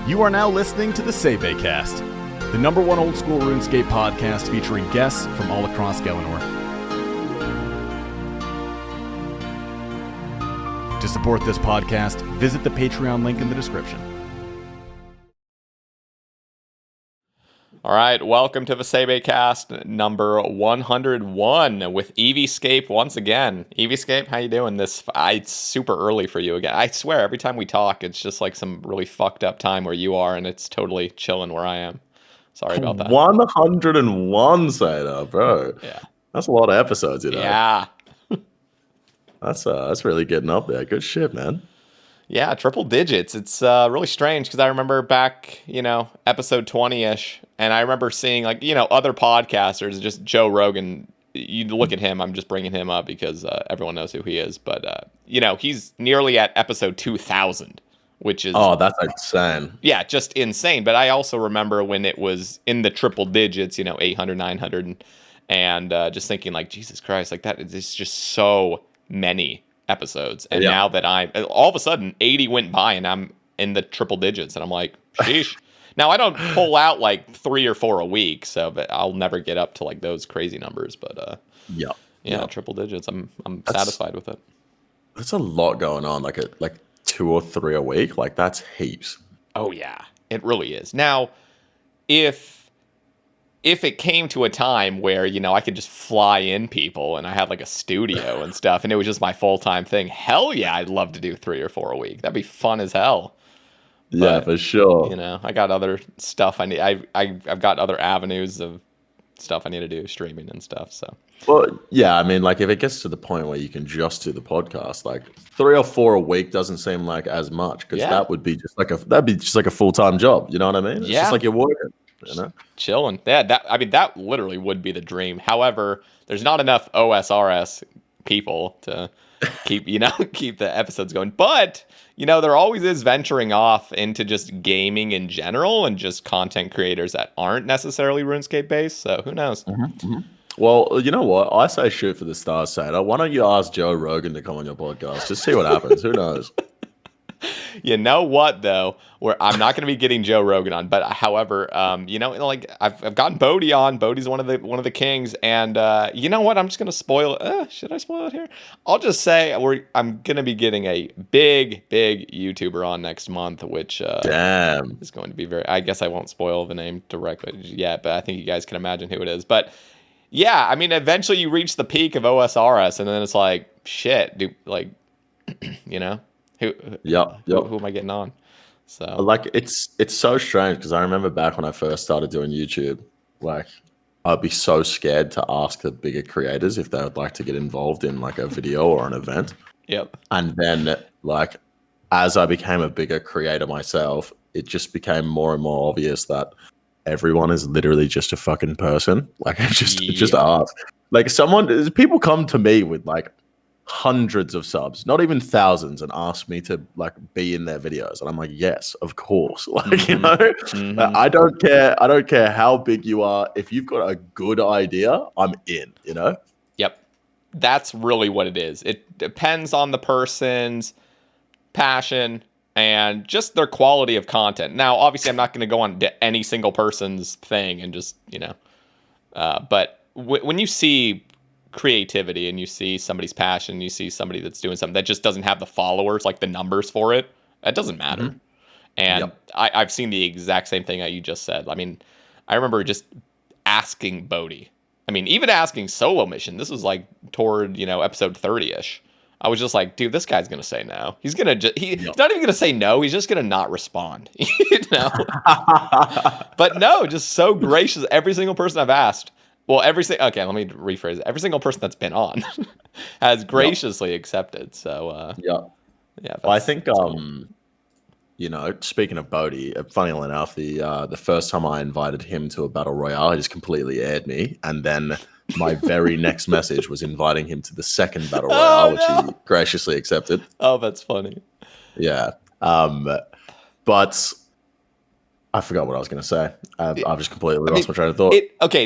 You are now listening to the Sae Bae Cast, the #1 old school RuneScape podcast featuring guests from all across Galanor. To support this podcast, visit the Patreon link in the description. All right, welcome to the Sae Bae Cast number 101 with EVScape once again. EVScape, how you doing? It's super early for you again. I swear, every time we talk, it's just like some really fucked up time where you are, and it's totally chilling where I am. Sorry about that. 101, Sae, bro. Yeah, that's a lot of episodes, you know. Yeah, that's really getting up there. Good shit, man. yeah, triple digits. It's really strange because I remember back, episode 20-ish, and I remember seeing other podcasters, just Joe Rogan. You look at him, I'm just bringing him up because everyone knows who he is, but he's nearly at episode 2000, which is that's insane. Yeah, just insane. But I also remember when it was in the triple digits, 800, 900, and just thinking like, Jesus Christ, like that is just so many episodes. And now that all of a sudden 80 went by and I'm in the triple digits, and I'm like, sheesh. Now I don't pull out like 3 or 4 a week, so but I'll never get up to like those crazy numbers. But triple digits. I'm satisfied with it. That's a lot going on. Like 2 or 3 a week. Like that's heaps. Oh yeah, it really is. Now, if it came to a time where, I could just fly in people and I had like a studio and stuff and it was just my full-time thing, hell yeah, I'd love to do 3 or 4 a week. That'd be fun as hell. Yeah, for sure. I got other stuff I need. I've got other avenues of stuff I need to do, streaming and stuff. So, well, yeah, I mean, like if it gets to the point where you can just do the podcast, like 3 or 4 a week doesn't seem like as much because that would be just like a full-time job. You know what I mean? It's just like you're working. Chilling. Yeah, that literally would be the dream. However, there's not enough OSRS people to keep keep the episodes going. But there always is venturing off into just gaming in general and just content creators that aren't necessarily RuneScape based. So who knows? Mm-hmm. Well, you know what? I say shoot for the stars, Sae. Why don't you ask Joe Rogan to come on your podcast? Just see what happens. Who knows? You know what though? Where I'm not going to be getting Joe Rogan on, but however, I've gotten Bodie on. Bodie's one of the kings, and you know what? I'm just going to spoil it. Should I spoil it here? I'll just say I'm going to be getting a big YouTuber on next month, which is going to be very. I guess I won't spoil the name directly yet, but I think you guys can imagine who it is. But yeah, I mean, eventually you reach the peak of OSRS, and then it's like shit, dude. Like, Who am I getting on? So like it's so strange because I remember back when I first started doing YouTube, like I'd be so scared to ask the bigger creators if they would like to get involved in like a video or an event. Yep. And then like as I became a bigger creator myself, it just became more and more obvious that everyone is literally just a fucking person. Like it's just art. Like people come to me with like hundreds of subs, not even thousands, and ask me to like be in their videos, and I'm like, yes, of course. Like I don't care how big you are. If you've got a good idea, I'm in. Yep, that's really what it is. It depends on the person's passion and just their quality of content. Now obviously I'm not going to go on to any single person's thing and just but when you see creativity and you see somebody's passion, you see somebody that's doing something that just doesn't have the followers, like the numbers for it, that doesn't matter. And I've seen the exact same thing that you just said. I mean, I remember just asking Bodie. I mean, even asking Solo Mission. This was like toward episode 30-ish. I was just like, dude, this guy's gonna say no. He's gonna he's not even gonna say no. He's just gonna not respond. But no, just so gracious. Every single person I've asked. Well, let me rephrase it. Every single person that's been on has graciously accepted. So, well, I think, speaking of Bodie, funny enough, the first time I invited him to a battle royale, he just completely aired me. And then my very next message was inviting him to the second battle royale, which he graciously accepted. Oh, that's funny. Yeah. But I forgot what I was going to say. I've just completely lost my train of thought.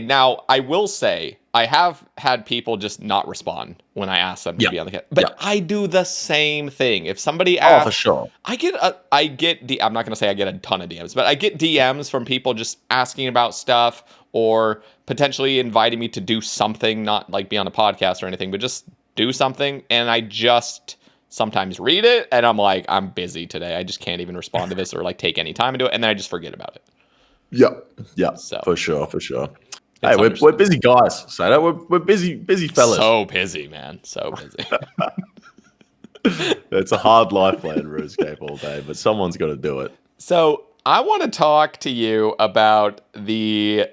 Now, I will say I have had people just not respond when I ask them to be on the cast. But I do the same thing. If somebody asks, for sure. I'm not going to say I get a ton of DMs, but I get DMs from people just asking about stuff or potentially inviting me to do something, not like be on a podcast or anything, but just do something. And I just sometimes read it and I'm like, I'm busy today. I just can't even respond to this or like take any time into it. And then I just forget about it. Yeah, So for sure. Hey, we're busy guys, so we're busy fellas. So busy, man. So busy. It's a hard life playing RuneScape all day, but someone's got to do it. So I want to talk to you about the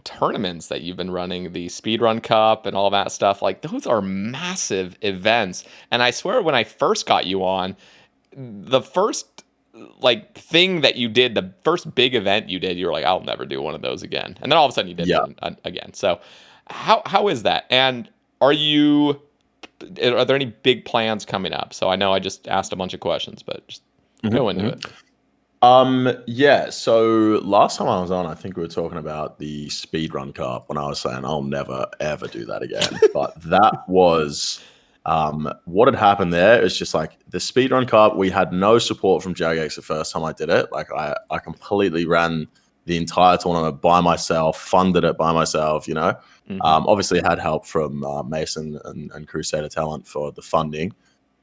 tournaments that you've been running, the Speedrun Cup and all that stuff. Like, those are massive events. And I swear when I first got you on, the first like thing that you did, the first big event you did, you were like, I'll never do one of those again. And then all of a sudden you did one again. So how is that? And are there any big plans coming up? So I know I just asked a bunch of questions, but just go into it. Yeah, so last time I was on, I think we were talking about the Speedrun Cup when I was saying I'll never ever do that again. But that was what had happened there is just like the Speedrun Cup, we had no support from Jagex the first time I did it. Like I completely ran the entire tournament by myself, funded it by myself, you know. Obviously had help from Mason and Crusader Talent for the funding.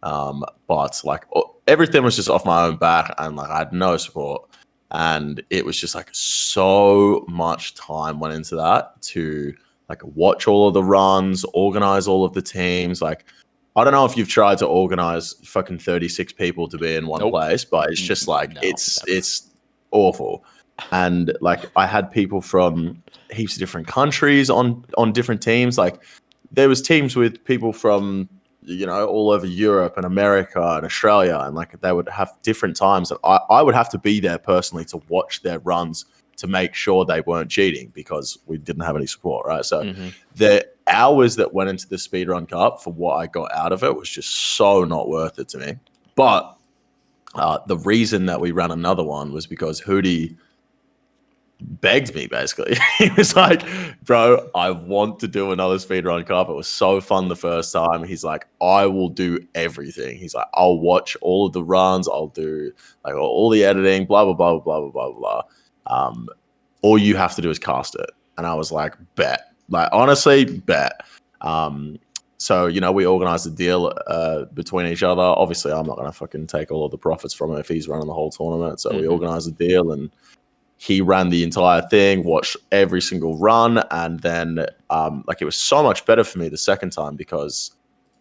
But like everything was just off my own back and like I had no support. And it was just like so much time went into that to like watch all of the runs, organize all of the teams. Like, I don't know if you've tried to organize fucking 36 people to be in one place, but it's just like, it's awful. And like, I had people from heaps of different countries on different teams. Like there was teams with people from, you know, all over Europe and America and Australia. And like, they would have different times that I would have to be there personally to watch their runs to make sure they weren't cheating because we didn't have any support, right? So the hours that went into the Speedrun Cup for what I got out of it was just so not worth it to me. But the reason that we ran another one was because Hootie begged me, basically. He was like, bro, I want to do another Speedrun Cup. It was so fun the first time. He's like, I will do everything. He's like, I'll watch all of the runs. I'll do like all the editing, blah, blah, blah, blah, blah, blah, blah. All you have to do is cast it. And I was like, bet. Like, honestly, bet. So, you know, we organized a deal between each other. Obviously, I'm not going to fucking take all of the profits from it if he's running the whole tournament. So we organized a deal and he ran the entire thing, watched every single run. And then like it was so much better for me the second time because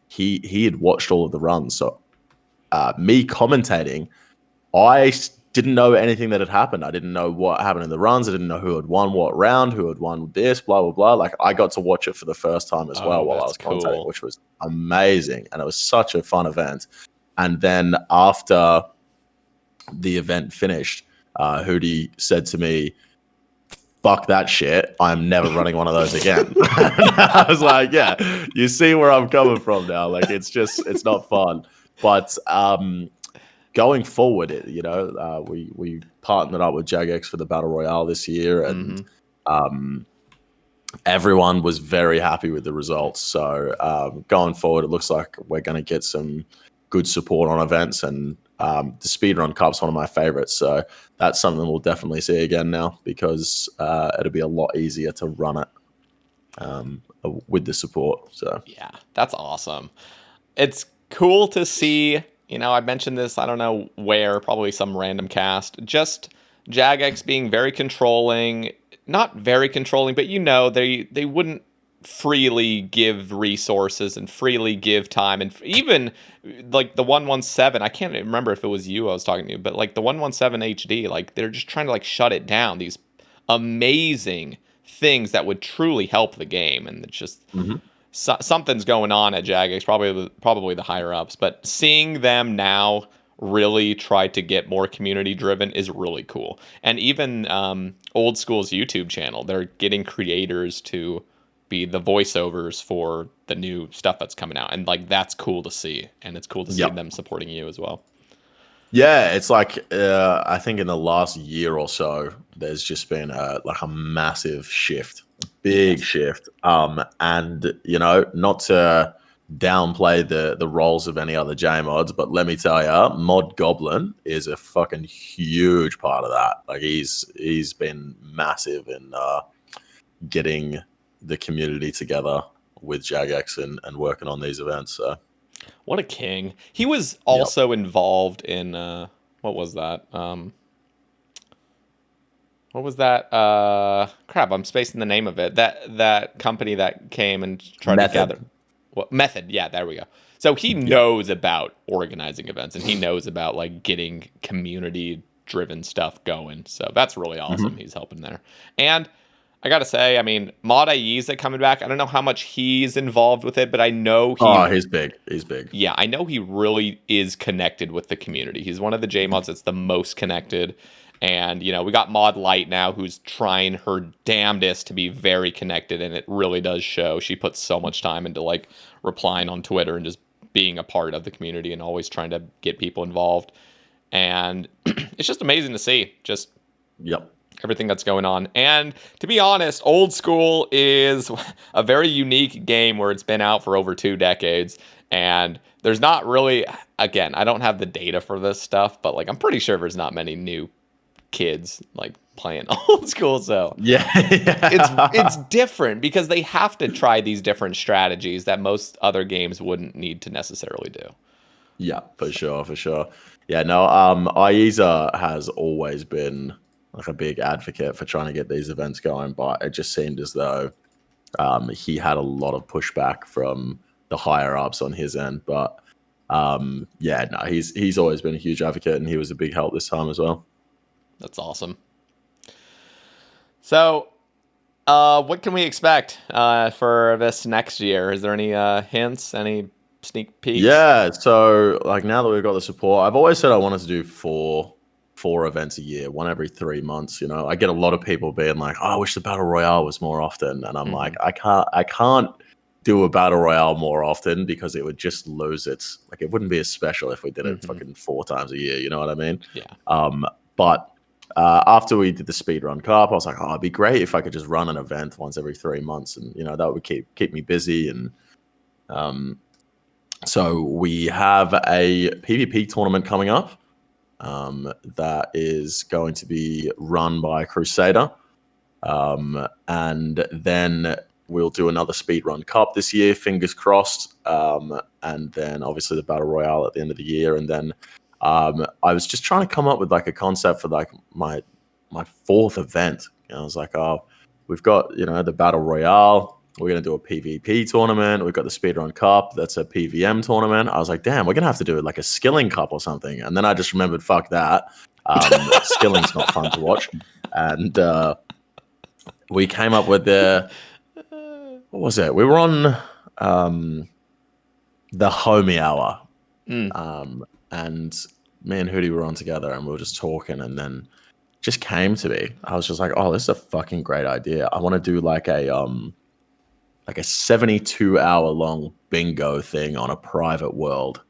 he had watched all of the runs. So me commentating, I didn't know anything that had happened. I didn't know what happened in the runs. I didn't know who had won what round, who had won this, blah, blah, blah. Like I got to watch it for the first time as well while I was commentating, which was amazing. And it was such a fun event. And then after the event finished, Hootie said to me, fuck that shit. I'm never running one of those again. I was like, yeah, you see where I'm coming from now. Like, it's not fun. But going forward, you know, we partnered up with Jagex for the Battle Royale this year, and everyone was very happy with the results. So going forward, it looks like we're going to get some good support on events, and the Speedrun Cup's one of my favorites. So that's something we'll definitely see again now because it'll be a lot easier to run it with the support. So yeah, that's awesome. It's cool to see. You know, I mentioned this, I don't know where, probably some random cast, just Jagex being very controlling, not very controlling, but you know, they wouldn't freely give resources and freely give time. And even like the 117, I can't remember if it was you I was talking to, but like the 117 HD, like they're just trying to like shut it down. These amazing things that would truly help the game. And it's just... something's going on at Jagex, probably the higher ups, but seeing them now really try to get more community driven is really cool. And even Old School's YouTube channel, they're getting creators to be the voiceovers for the new stuff that's coming out, and like that's cool to see, and it's cool to see them supporting you as well. Yeah, it's like I think in the last year or so, there's just been like a massive shift Big Yes. shift. And not to downplay the roles of any other J mods, but let me tell you, Mod Goblin is a fucking huge part of that. Like he's been massive in getting the community together with Jagex and working on these events. So What a king. He was yep. also involved in what was that? What was that? Crap, I'm spacing the name of it. That company that came and tried to gather. Method. What Method? Yeah, there we go. So he Yep. knows about organizing events and he knows about like getting community driven stuff going. So that's really awesome. Mhm. He's helping there. And I gotta say, I mean, Mod IE's that coming back. I don't know how much he's involved with it, but I know Oh, he he's big. He's big. yeah, I know he really is connected with the community. He's one of the J mods that's the most connected. And, we got Mod Light now who's trying her damnedest to be very connected, and it really does show. She puts so much time into like replying on Twitter and just being a part of the community and always trying to get people involved. And it's just amazing to see just Yep. everything that's going on. And to be honest, Old School is a very unique game where it's been out for over 2 decades. And there's not really, again, I don't have the data for this stuff, but like I'm pretty sure there's not many new kids like playing Old School. So Yeah. it's different because they have to try these different strategies that most other games wouldn't need to necessarily do. Yeah, for sure, for sure. Yeah, no, Aiza has always been like a big advocate for trying to get these events going, but it just seemed as though he had a lot of pushback from the higher ups on his end. But yeah, no, he's always been a huge advocate, and he was a big help this time as well. That's awesome. So, what can we expect for this next year? Is there any hints, any sneak peeks? Yeah, so like now that we've got the support, I've always said I wanted to do four events a year, one every 3 months. I get a lot of people being like, "Oh, I wish the battle royale was more often," and I'm like, I can't do a battle royale more often because it would just lose its like it wouldn't be as special if we did it fucking 4 times a year. You know what I mean? Yeah. But after we did the speedrun cup, I was like, oh, it'd be great if I could just run an event once every 3 months, and that would keep me busy. And so we have a PvP tournament coming up that is going to be run by Crusader, and then we'll do another speedrun cup this year, fingers crossed, and then obviously the battle royale at the end of the year, and then I was just trying to come up with like a concept for like my 4th event. I was like, oh, we've got the battle royale. We're gonna do a PvP tournament. We've got the speedrun cup. That's a PVM tournament. I was like, damn, we're gonna have to do like a skilling cup or something. And then I just remembered, fuck that. Skilling's not fun to watch. And we came up with what was it? We were on the homie hour. And me and Hootie were on together and we were just talking, and then just came to me. I was just like, oh, this is a fucking great idea. I want to do like a 72-hour long bingo thing on a private world.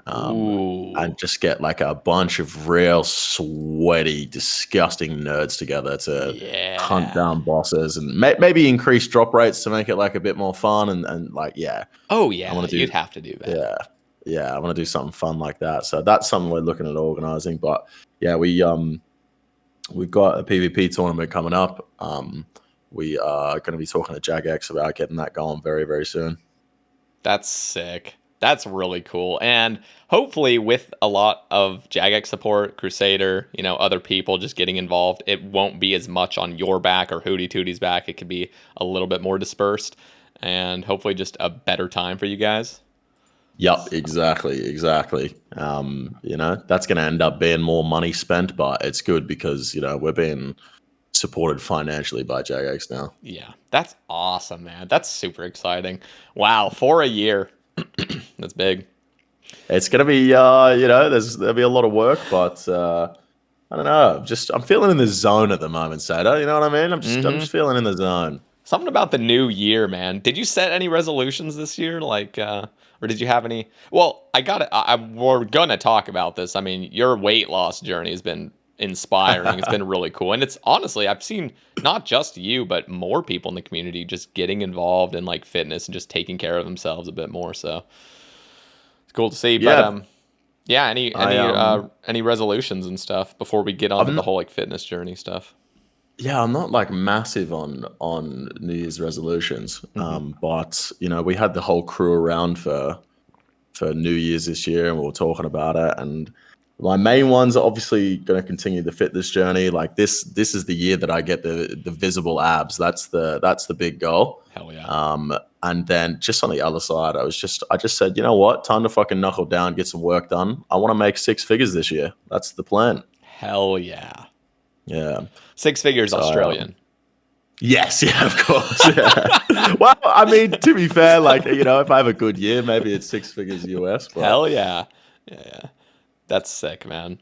And just get like a bunch of real sweaty, disgusting nerds together to hunt down bosses and maybe increase drop rates to make it like a bit more fun and like, yeah. Oh yeah, you'd have to do that. Yeah, I want to do something fun like that. So that's something we're looking at organizing. But yeah, we've got a PvP tournament coming up. We are going to be talking to Jagex about getting that going very, very soon. That's sick. That's really cool. And hopefully with a lot of Jagex support, Crusader, other people just getting involved, it won't be as much on your back or Hootie Tootie's back. It could be a little bit more dispersed and hopefully just a better time for you guys. Yep, exactly. That's going to end up being more money spent, but it's good because, we're being supported financially by Jagex now. Yeah, that's awesome, man. That's super exciting. Wow, for a year. That's big. It's going to be, there'll be a lot of work, but I don't know. I'm feeling in the zone at the moment, Sada. You know what I mean? I'm just feeling in the zone. Something about the new year, man. Did you set any resolutions this year? Like, or did you have any? Well, we're going to talk about this. I mean, your weight loss journey has been inspiring. It's been really cool. And it's honestly, I've seen not just you, but more people in the community just getting involved in like fitness and just taking care of themselves a bit more. So it's cool to see. Yeah. But yeah, any resolutions and stuff before we get onto the whole like fitness journey stuff? Yeah, I'm not like massive on New Year's resolutions. But you know, we had the whole crew around for New Year's this year, and we were talking about it. And my main ones are obviously going to continue the fitness journey. Like this is the year that I get the visible abs. That's the big goal. Hell yeah. And then just on the other side, I just said, you know what, time to fucking knuckle down, get some work done. I want to make 6 figures this year. That's the plan. Hell yeah. Yeah. 6 figures Australian. Yes, yeah, of course. Yeah. Well, I mean, to be fair, like, you know, if I have a good year, maybe it's 6 figures US. But... Hell yeah. Yeah. That's sick, man.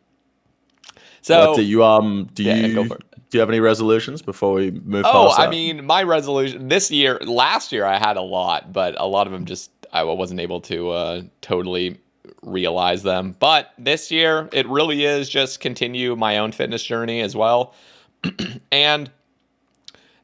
So do you have any resolutions before we move past that? I mean, my resolution last year I had a lot, but a lot of them just I wasn't able to totally realize them. But this year it really is just continue my own fitness journey as well. And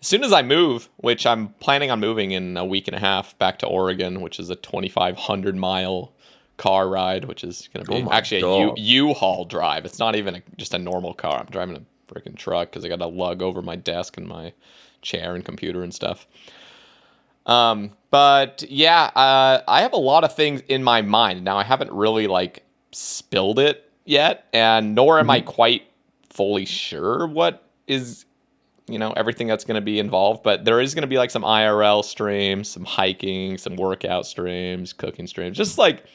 as soon as I move, which I'm planning on moving in a week and a half back to Oregon, which is a 2,500 mile car ride, which is going to be actually a U-Haul drive. It's not even just a normal car. I'm driving a freaking truck because I got to lug over my desk and my chair and computer and stuff. But yeah, I have a lot of things in my mind. Now I haven't really like spilled it yet, and nor am I quite fully sure what is, you know, everything that's going to be involved, but there is going to be like some IRL streams, some hiking, some workout streams, cooking streams, just like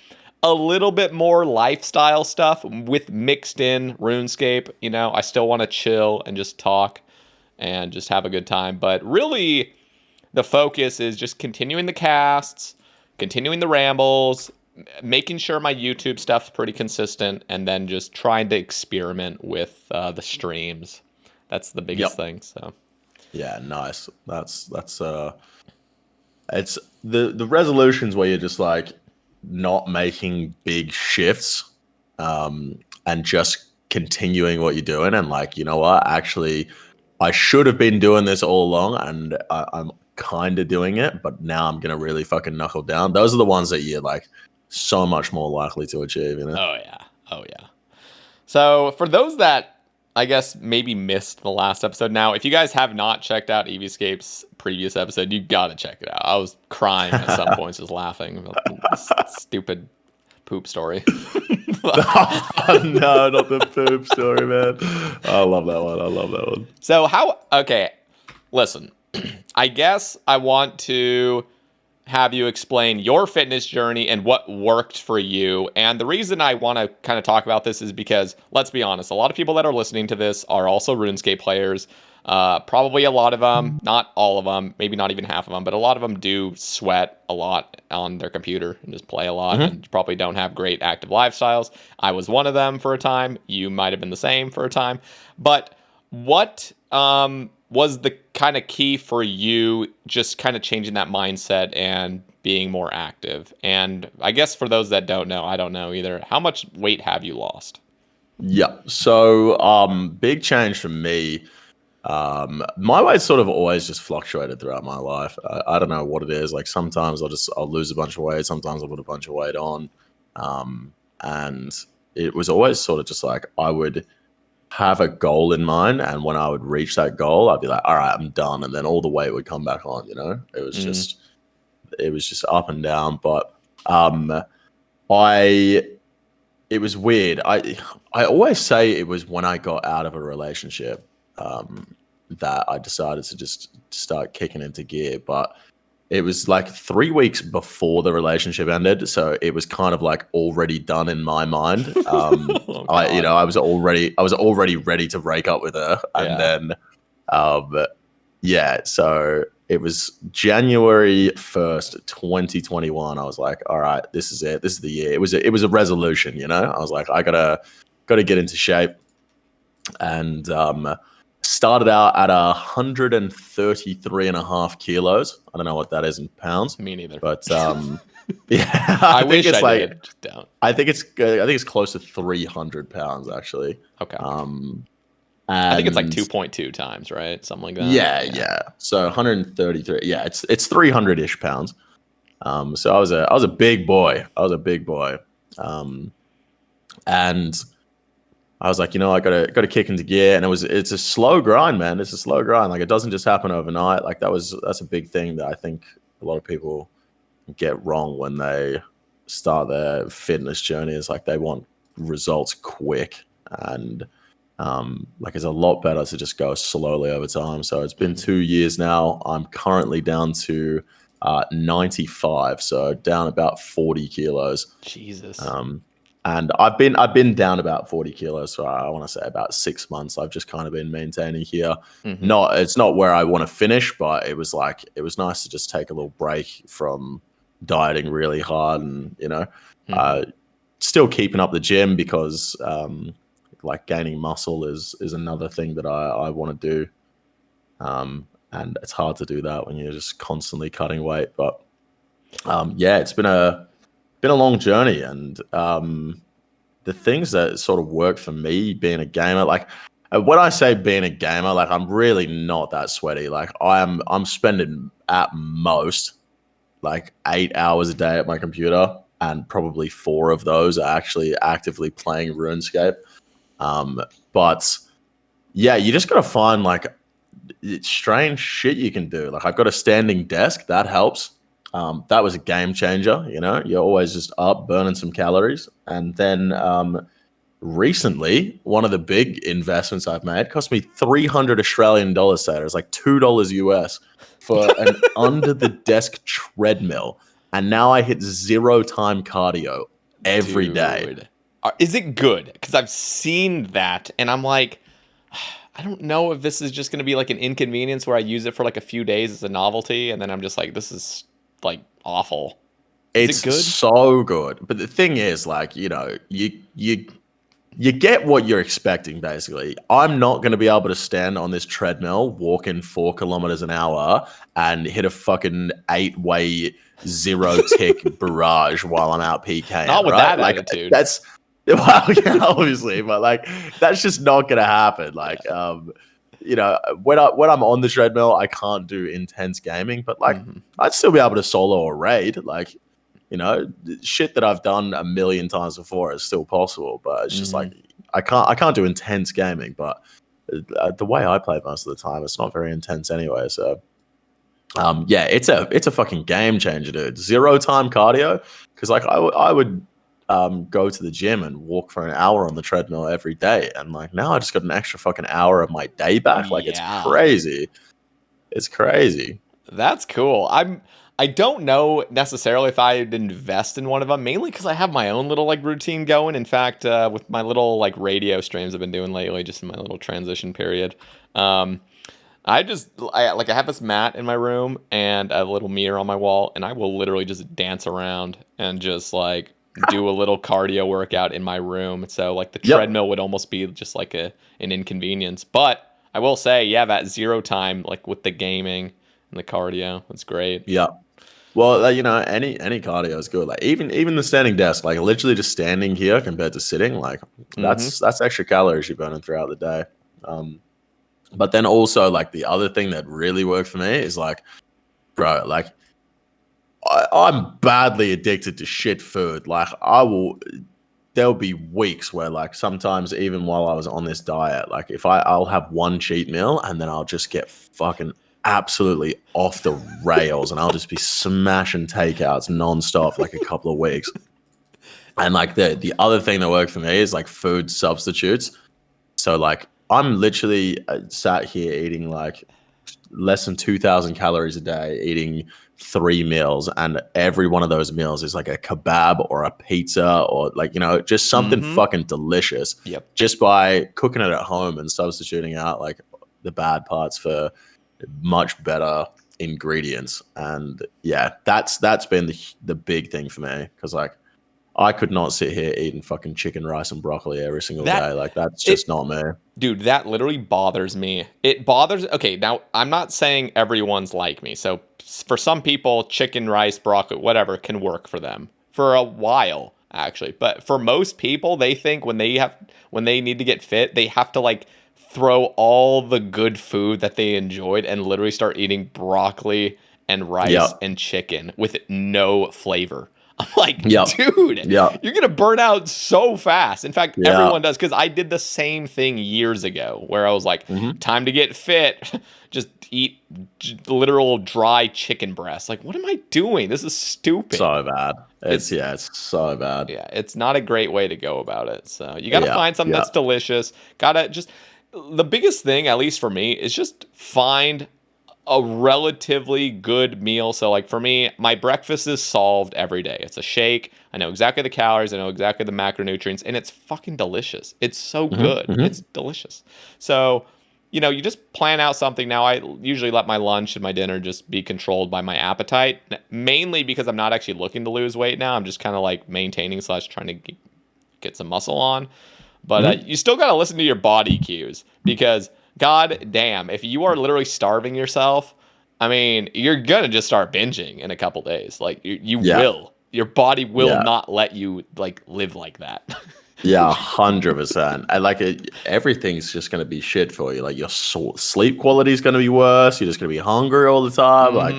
a little bit more lifestyle stuff with mixed in RuneScape. You know, I still want to chill and just talk and just have a good time. But really, the focus is just continuing the casts, continuing the rambles, making sure my YouTube stuff's pretty consistent, and then just trying to experiment with the streams. That's the biggest thing. So, yeah, nice. That's it's the resolutions where you're just like not making big shifts, and just continuing what you're doing, and like, you know what, actually I should have been doing this all along, and I'm kind of doing it, but now I'm gonna really fucking knuckle down. Those are the ones that you're like so much more likely to achieve, you know? Oh yeah. So for those that I guess maybe missed the last episode, now if you guys have not checked out EVScape's previous episode, you gotta check it out. I was crying at some points, just laughing about this stupid poop story. Oh, no, not the poop story, man. I love that one. So listen, I guess I want to have you explain your fitness journey and what worked for you. And the reason I want to kind of talk about this is because, let's be honest, a lot of people that are listening to this are also RuneScape players. Probably a lot of them, not all of them, maybe not even half of them, but a lot of them do sweat a lot on their computer and just play a lot, and probably don't have great active lifestyles. I was one of them for a time. You might have been the same for a time. But what was the kind of key for you just kind of changing that mindset and being more active? And I guess for those that don't know, I don't know either, how much weight have you lost? Yeah, so big change for me. My weight sort of always just fluctuated throughout my life. I don't know what it is. Like sometimes I'll lose a bunch of weight. Sometimes I'll put a bunch of weight on. And it was always sort of just like I would have a goal in mind, and when I would reach that goal, I'd be like, all right, I'm done. And then all the weight would come back on, you know? It was just up and down. But it was weird. I always say it was when I got out of a relationship that I decided to just start kicking into gear. But it was like 3 weeks before the relationship ended, so it was kind of like already done in my mind. I was already ready to break up with her, and then so it was January 1st, 2021. I was like, all right, this is it. This is the year. It was a resolution, you know. I was like, I gotta get into shape, and started out at 133.5 kilos. I don't know what that is in pounds. Me neither. But yeah, I wish I did. Just don't. I think it's close to 300 pounds actually. Okay. I think it's like And 2.2 times, right? Something like that. yeah. So 133. Yeah, it's 300-ish pounds. So I was a big boy. Um, and I was like, I gotta kick into gear, and it's a slow grind, man. It's a slow grind. Like, it doesn't just happen overnight. Like, that's a big thing that I think a lot of people get wrong when they start their fitness journey. Is like they want results quick, and like it's a lot better to just go slowly over time. So it's been 2 years now. I'm currently down to 95, so down about 40 kilos. Jesus. And I've been down about 40 kilos. So I want to say about 6 months. I've just kind of been maintaining here. It's not where I want to finish, but it was nice to just take a little break from dieting really hard, and still keeping up the gym because like gaining muscle is another thing that I want to do. And it's hard to do that when you're just constantly cutting weight. But yeah, it's been a long journey, and the things that sort of work for me being a gamer, like when I say being a gamer, like I'm really not that sweaty. Like I'm spending at most like 8 hours a day at my computer, and probably 4 of those are actually actively playing RuneScape. But yeah, you just gotta find like strange shit you can do. Like I've got a standing desk that helps. That was a game changer. You're always just up burning some calories. And then recently, one of the big investments I've made cost me 300 Australian dollars. It was like $2 US for an under the desk treadmill. And now I hit 0 time cardio every day. Is it good? Because I've seen that, and I'm like, I don't know if this is just going to be like an inconvenience where I use it for like a few days as a novelty, and then I'm just like, this is like awful. It's good? So good. But the thing is, like, you get what you're expecting, basically. I'm not going to be able to stand on this treadmill, walking 4 kilometers an hour, and hit a fucking 8-way 0-tick barrage while I'm out PKing. Not with right? that attitude. That's well, yeah, obviously, but like that's just not going to happen. Like, when I'm on the treadmill, I can't do intense gaming, but like I'd still be able to solo a raid. Like, shit that I've done a million times before is still possible, but it's just like I can't do intense gaming. But the way I play most of the time, it's not very intense anyway. So yeah, it's a fucking game changer, dude. 0 time cardio, because like I would go to the gym and walk for an hour on the treadmill every day, and like now I just got an extra fucking hour of my day back. Like it's crazy. It's crazy. That's cool. I don't know necessarily if I'd invest in one of them, mainly because I have my own little like routine going. In fact, with my little like radio streams I've been doing lately, just in my little transition period, I have this mat in my room and a little mirror on my wall, and I will literally just dance around and just like do a little cardio workout in my room. So like the treadmill would almost be just like an inconvenience. But I will say, yeah, that 0 time, like with the gaming and the cardio, that's great. Yeah. Well, any cardio is good. Like even the standing desk, like literally just standing here compared to sitting, like that's extra calories you're burning throughout the day. But then also like the other thing that really worked for me is like, bro, like I'm badly addicted to shit food. Like there'll be weeks where like sometimes even while I was on this diet, like if I'll have one cheat meal and then I'll just get fucking absolutely off the rails, and I'll just be smashing takeouts nonstop like a couple of weeks. And like the other thing that worked for me is like food substitutes. So like I'm literally sat here eating like less than 2,000 calories a day, eating 3 meals, and every one of those meals is like a kebab or a pizza or like, just something fucking delicious. Yep. Just by cooking it at home and substituting out like the bad parts for much better ingredients. And yeah, that's been the big thing for me, because like I could not sit here eating fucking chicken, rice, and broccoli every single day. Like that's just not me. Dude, that literally bothers me. It bothers. Okay, now I'm not saying everyone's like me. So for some people, chicken, rice, broccoli, whatever can work for them for a while, actually. But for most people, they think when they need to get fit, they have to like throw all the good food that they enjoyed and literally start eating broccoli and rice and chicken with no flavor. I'm like, dude, you're going to burn out so fast. In fact, everyone does, because I did the same thing years ago where I was like, time to get fit. Just eat literal dry chicken breasts. Like, what am I doing? This is stupid. So bad. It's so bad. Yeah, it's not a great way to go about it. So you got to find something that's delicious. The biggest thing, at least for me, is just find a relatively good meal. So like for me, my breakfast is solved every day. It's a shake. I know exactly the calories. I know exactly the macronutrients, and it's fucking delicious. It's so good. It's delicious. So, you know, you just plan out something. Now I usually let my lunch and my dinner just be controlled by my appetite, mainly because I'm not actually looking to lose weight now. I'm just kind of like maintaining / trying to get some muscle on. But you still got to listen to your body cues, because God damn, if you are literally starving yourself, I mean, you're going to just start binging in a couple days. Like you will. Your body will not let you like live like that. 100%. And like everything's just going to be shit for you. Like your sleep quality is going to be worse. You're just going to be hungry all the time. Like,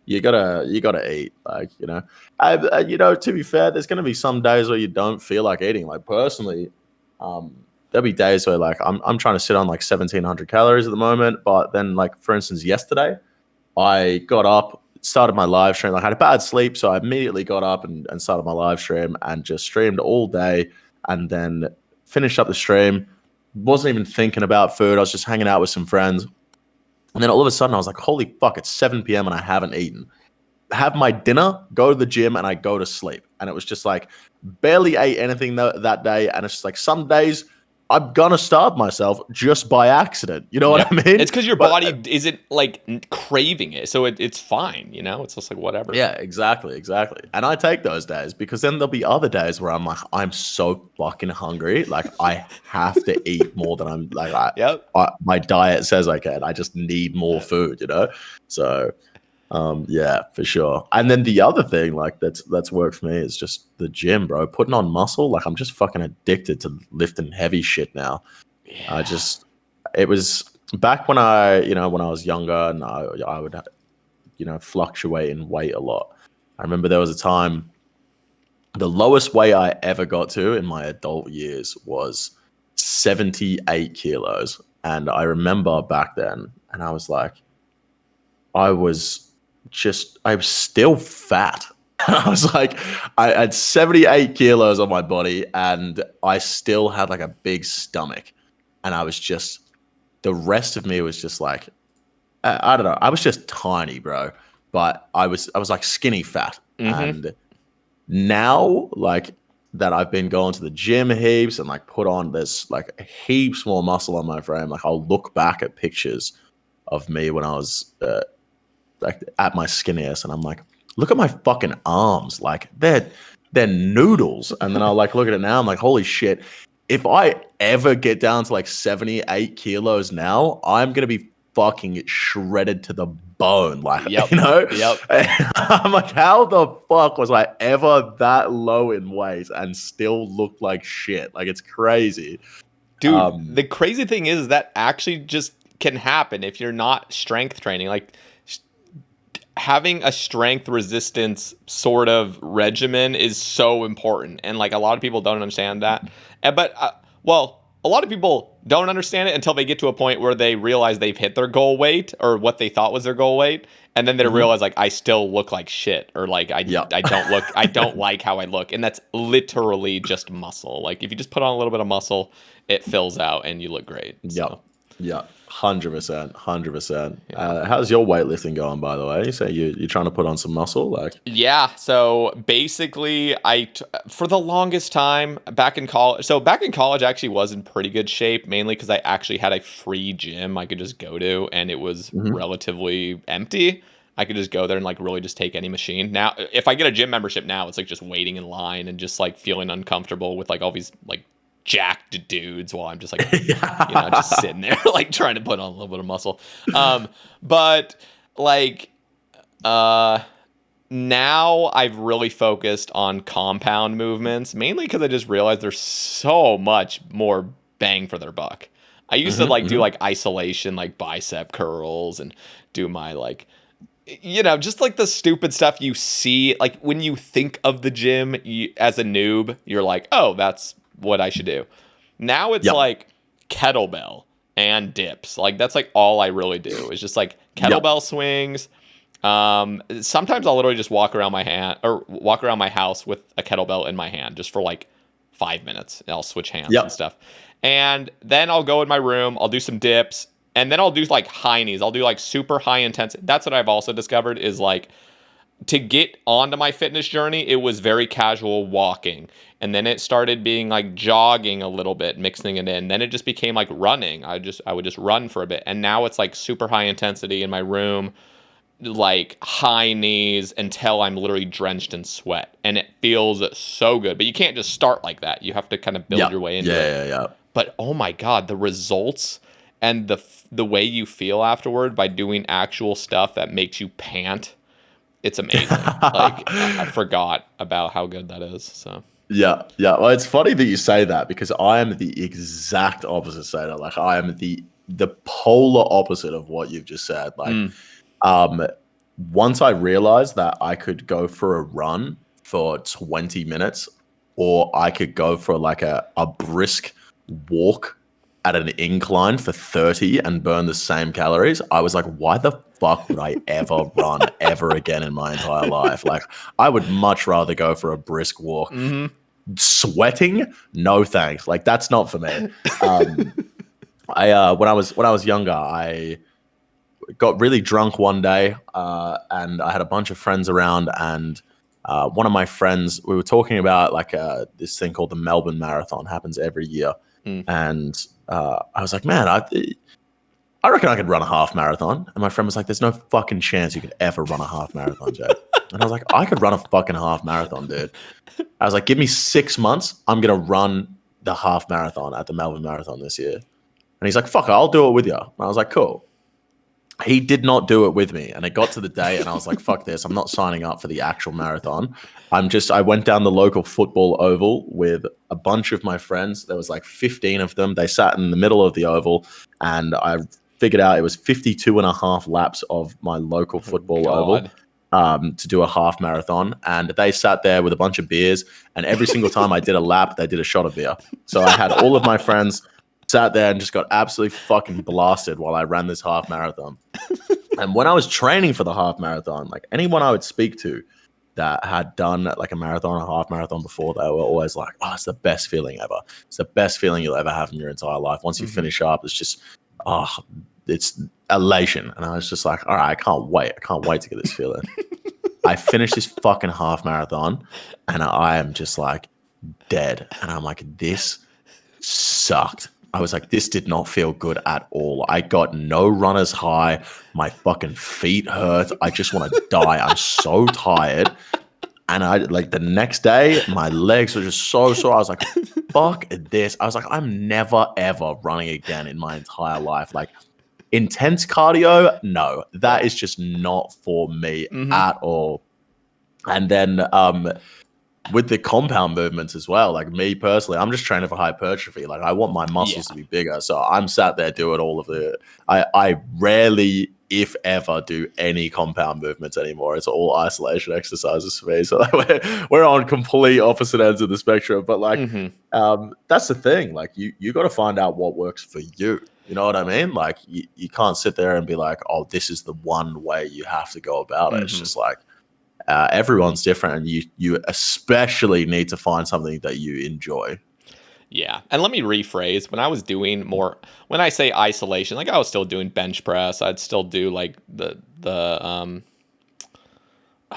you gotta eat. Like, you know, to be fair, there's going to be some days where you don't feel like eating. Like personally, there'll be days where like I'm trying to sit on like 1,700 calories at the moment. But then like, for instance, yesterday I got up, started my live stream. I had a bad sleep, so I immediately got up and started my live stream and just streamed all day, and then finished up the stream. Wasn't even thinking about food. I was just hanging out with some friends. And then all of a sudden I was like, holy fuck, it's 7 p.m. and I haven't eaten. Have my dinner, go to the gym, and I go to sleep. And it was just like, barely ate anything that day. And it's just like, some days I'm gonna starve myself just by accident. You know what I mean? It's because your body isn't like craving it, so it's fine. You know, it's just like whatever. Yeah, exactly. And I take those days, because then there'll be other days where I'm like, I'm so fucking hungry, like I have to eat more than I'm like. My diet says I can. I just need more food. You know, so. Yeah, for sure. And then the other thing, like that's worked for me, is just the gym, bro. Putting on muscle. Like I'm just fucking addicted to lifting heavy shit now. It was back when I was younger, and I would, fluctuate in weight a lot. I remember there was a time, the lowest weight I ever got to in my adult years was 78 kilos. And I remember back then, and I was like, I was still fat. I was like, I had 78 kilos on my body, and I still had like a big stomach. And I was just, the rest of me was just like, I don't know. I was just tiny, bro. But I was like skinny fat. And now, like, that I've been going to the gym heaps and like put on this like heaps more muscle on my frame. Like I'll look back at pictures of me when I was like at my skinniest, and I'm like, look at my fucking arms, like they're noodles. And then I'll like look at it now, I'm like, holy shit, if I ever get down to like 78 kilos now, I'm gonna be fucking shredded to the bone. Like, you know? I'm like, how the fuck was I ever that low in weight and still look like shit? Like, it's crazy. Dude, the crazy thing is that actually just can happen if you're not strength training. Like, having a strength resistance sort of regimen is so important, and like a lot of people don't understand that. But a lot of people don't understand it until they get to a point where they realize they've hit their goal weight, or what they thought was their goal weight, and then they realize like, I still look like shit, or like I don't like how I look, and that's literally just muscle. Like if you just put on a little bit of muscle, it fills out and you look great. So. 100%. How's your weightlifting going, by the way? You say you're trying to put on some muscle, like? Yeah. So basically, for the longest time back in college. So back in college, I actually was in pretty good shape, mainly because I actually had a free gym I could just go to, and it was relatively empty. I could just go there and like really just take any machine. Now, if I get a gym membership now, it's like just waiting in line and just like feeling uncomfortable with like all these like jacked dudes while I'm just like, just sitting there like trying to put on a little bit of muscle. But like now I've really focused on compound movements, mainly because I just realized there's so much more bang for their buck. I used to like do like isolation, like bicep curls, and do my like, just like the stupid stuff you see. Like when you think of the gym as a noob, you're like, oh, that's what I should do. Now it's like kettlebell and dips. Like that's like all I really do is just like kettlebell swings. Sometimes I'll literally just walk around my house with a kettlebell in my hand just for like 5 minutes. And I'll switch hands and stuff. And then I'll go in my room, I'll do some dips, and then I'll do like high knees. I'll do like super high intensity. That's what I've also discovered is like to get onto my fitness journey, it was very casual walking. And then it started being like jogging a little bit, mixing it in. Then it just became like running. I would just run for a bit. And now it's like super high intensity in my room, like high knees until I'm literally drenched in sweat. And it feels so good. But you can't just start like that. You have to kind of build your way into it. Yeah. But oh my God, the results and the way you feel afterward by doing actual stuff that makes you pant, it's amazing. Like I forgot about how good that is. So yeah. Well, it's funny that you say that because I am the exact opposite, Sae. Like I am the polar opposite of what you've just said. Like, once I realized that I could go for a run for 20 minutes, or I could go for like a brisk walk at an incline for 30 and burn the same calories, I was like, why the fuck would I ever run ever again in my entire life? Like, I would much rather go for a brisk walk. Sweating? No thanks. Like, that's not for me. When I was younger, I got really drunk one day, and I had a bunch of friends around, and one of my friends, we were talking about like this thing called the Melbourne Marathon, happens every year. And I was like, man, I reckon I could run a half marathon. And my friend was like, there's no fucking chance you could ever run a half marathon, Jay. And I was like, I could run a fucking half marathon, dude. I was like, give me 6 months. I'm going to run the half marathon at the Melbourne Marathon this year. And he's like, fuck it, I'll do it with you. And I was like, cool. He did not do it with me. And it got to the day and I was like, fuck this. I'm not signing up for the actual marathon. I went down the local football oval with a bunch of my friends. There was like 15 of them. They sat in the middle of the oval and I figured out it was 52 and a half laps of my local football oval to do a half marathon. And they sat there with a bunch of beers. And every single time I did a lap, they did a shot of beer. So I had all of my friends sat there and just got absolutely fucking blasted while I ran this half marathon. And when I was training for the half marathon, like anyone I would speak to that had done like a marathon or a half marathon before, they were always like, oh, it's the best feeling ever. It's the best feeling you'll ever have in your entire life. Once you finish up, it's just, it's elation. And I was just like, all right, I can't wait. I can't wait to get this feeling. I finished this fucking half marathon and I am just like dead. And I'm like, this sucked. I was like, this did not feel good at all. I got no runner's high. My fucking feet hurt. I just want to die. I'm so tired. And I like the next day, my legs were just so sore. I was like, fuck this. I was like, I'm never, ever running again in my entire life. Like intense cardio, no, that is just not for me at all. And then with the compound movements as well, like me personally, I'm just training for hypertrophy. Like I want my muscles to be bigger. So I'm sat there doing all of the, I rarely, if ever, do any compound movements anymore. It's all isolation exercises for me. So like, we're on complete opposite ends of the spectrum. But like, that's the thing. Like you got to find out what works for you. You know what I mean? Like you can't sit there and be like, oh, this is the one way you have to go about it. It's just like, everyone's different, and you especially need to find something that you enjoy. Yeah. And let me rephrase. When I say isolation, like I was still doing bench press. I'd still do like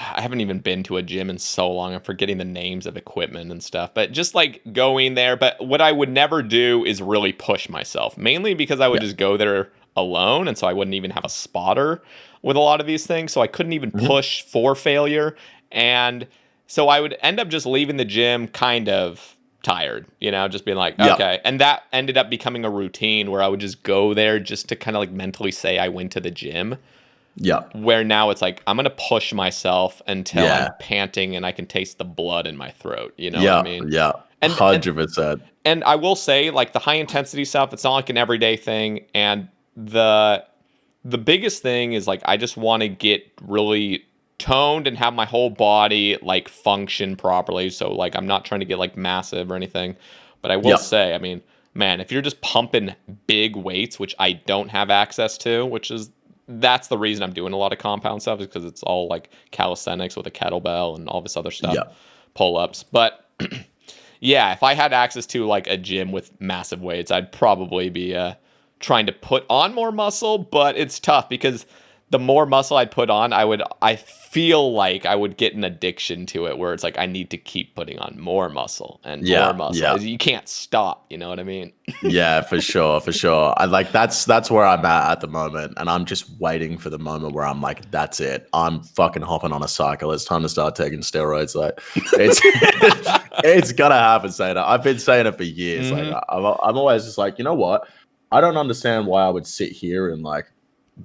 I haven't even been to a gym in so long. I'm forgetting the names of equipment and stuff, but just like going there. But what I would never do is really push myself, mainly because I would just go there alone. And so I wouldn't even have a spotter with a lot of these things. So I couldn't even push for failure. And so I would end up just leaving the gym kind of tired, just being like, okay. And that ended up becoming a routine where I would just go there just to kind of like mentally say I went to the gym. Yeah. Where now it's like, I'm going to push myself until Yeah. I'm panting and I can taste the blood in my throat. You know Yeah. what I mean? Yeah. And 100%. and I will say, like, the high intensity stuff, it's not like an everyday thing. And the biggest thing is, like, I just want to get really toned and have my whole body, like, function properly. So, like, I'm not trying to get, like, massive or anything. But I will say, I mean, man, if you're just pumping big weights, which I don't have access to, that's the reason I'm doing a lot of compound stuff, is because it's all, like, calisthenics with a kettlebell and all this other stuff, pull-ups. But yeah, if I had access to, like, a gym with massive weights, I'd probably be trying to put on more muscle. But it's tough because the more muscle I put on, I feel like I would get an addiction to it, where it's like I need to keep putting on more muscle and more muscle. Yeah. You can't stop, you know what I mean? Yeah, for sure. I like that's where I'm at the moment, and I'm just waiting for the moment where I'm like, that's it. I'm fucking hopping on a cycle. It's time to start taking steroids. Like, it's it's gonna happen, Sae. I've been saying it for years. Mm-hmm. Like, I'm always just like, you know what? I don't understand why I would sit here and like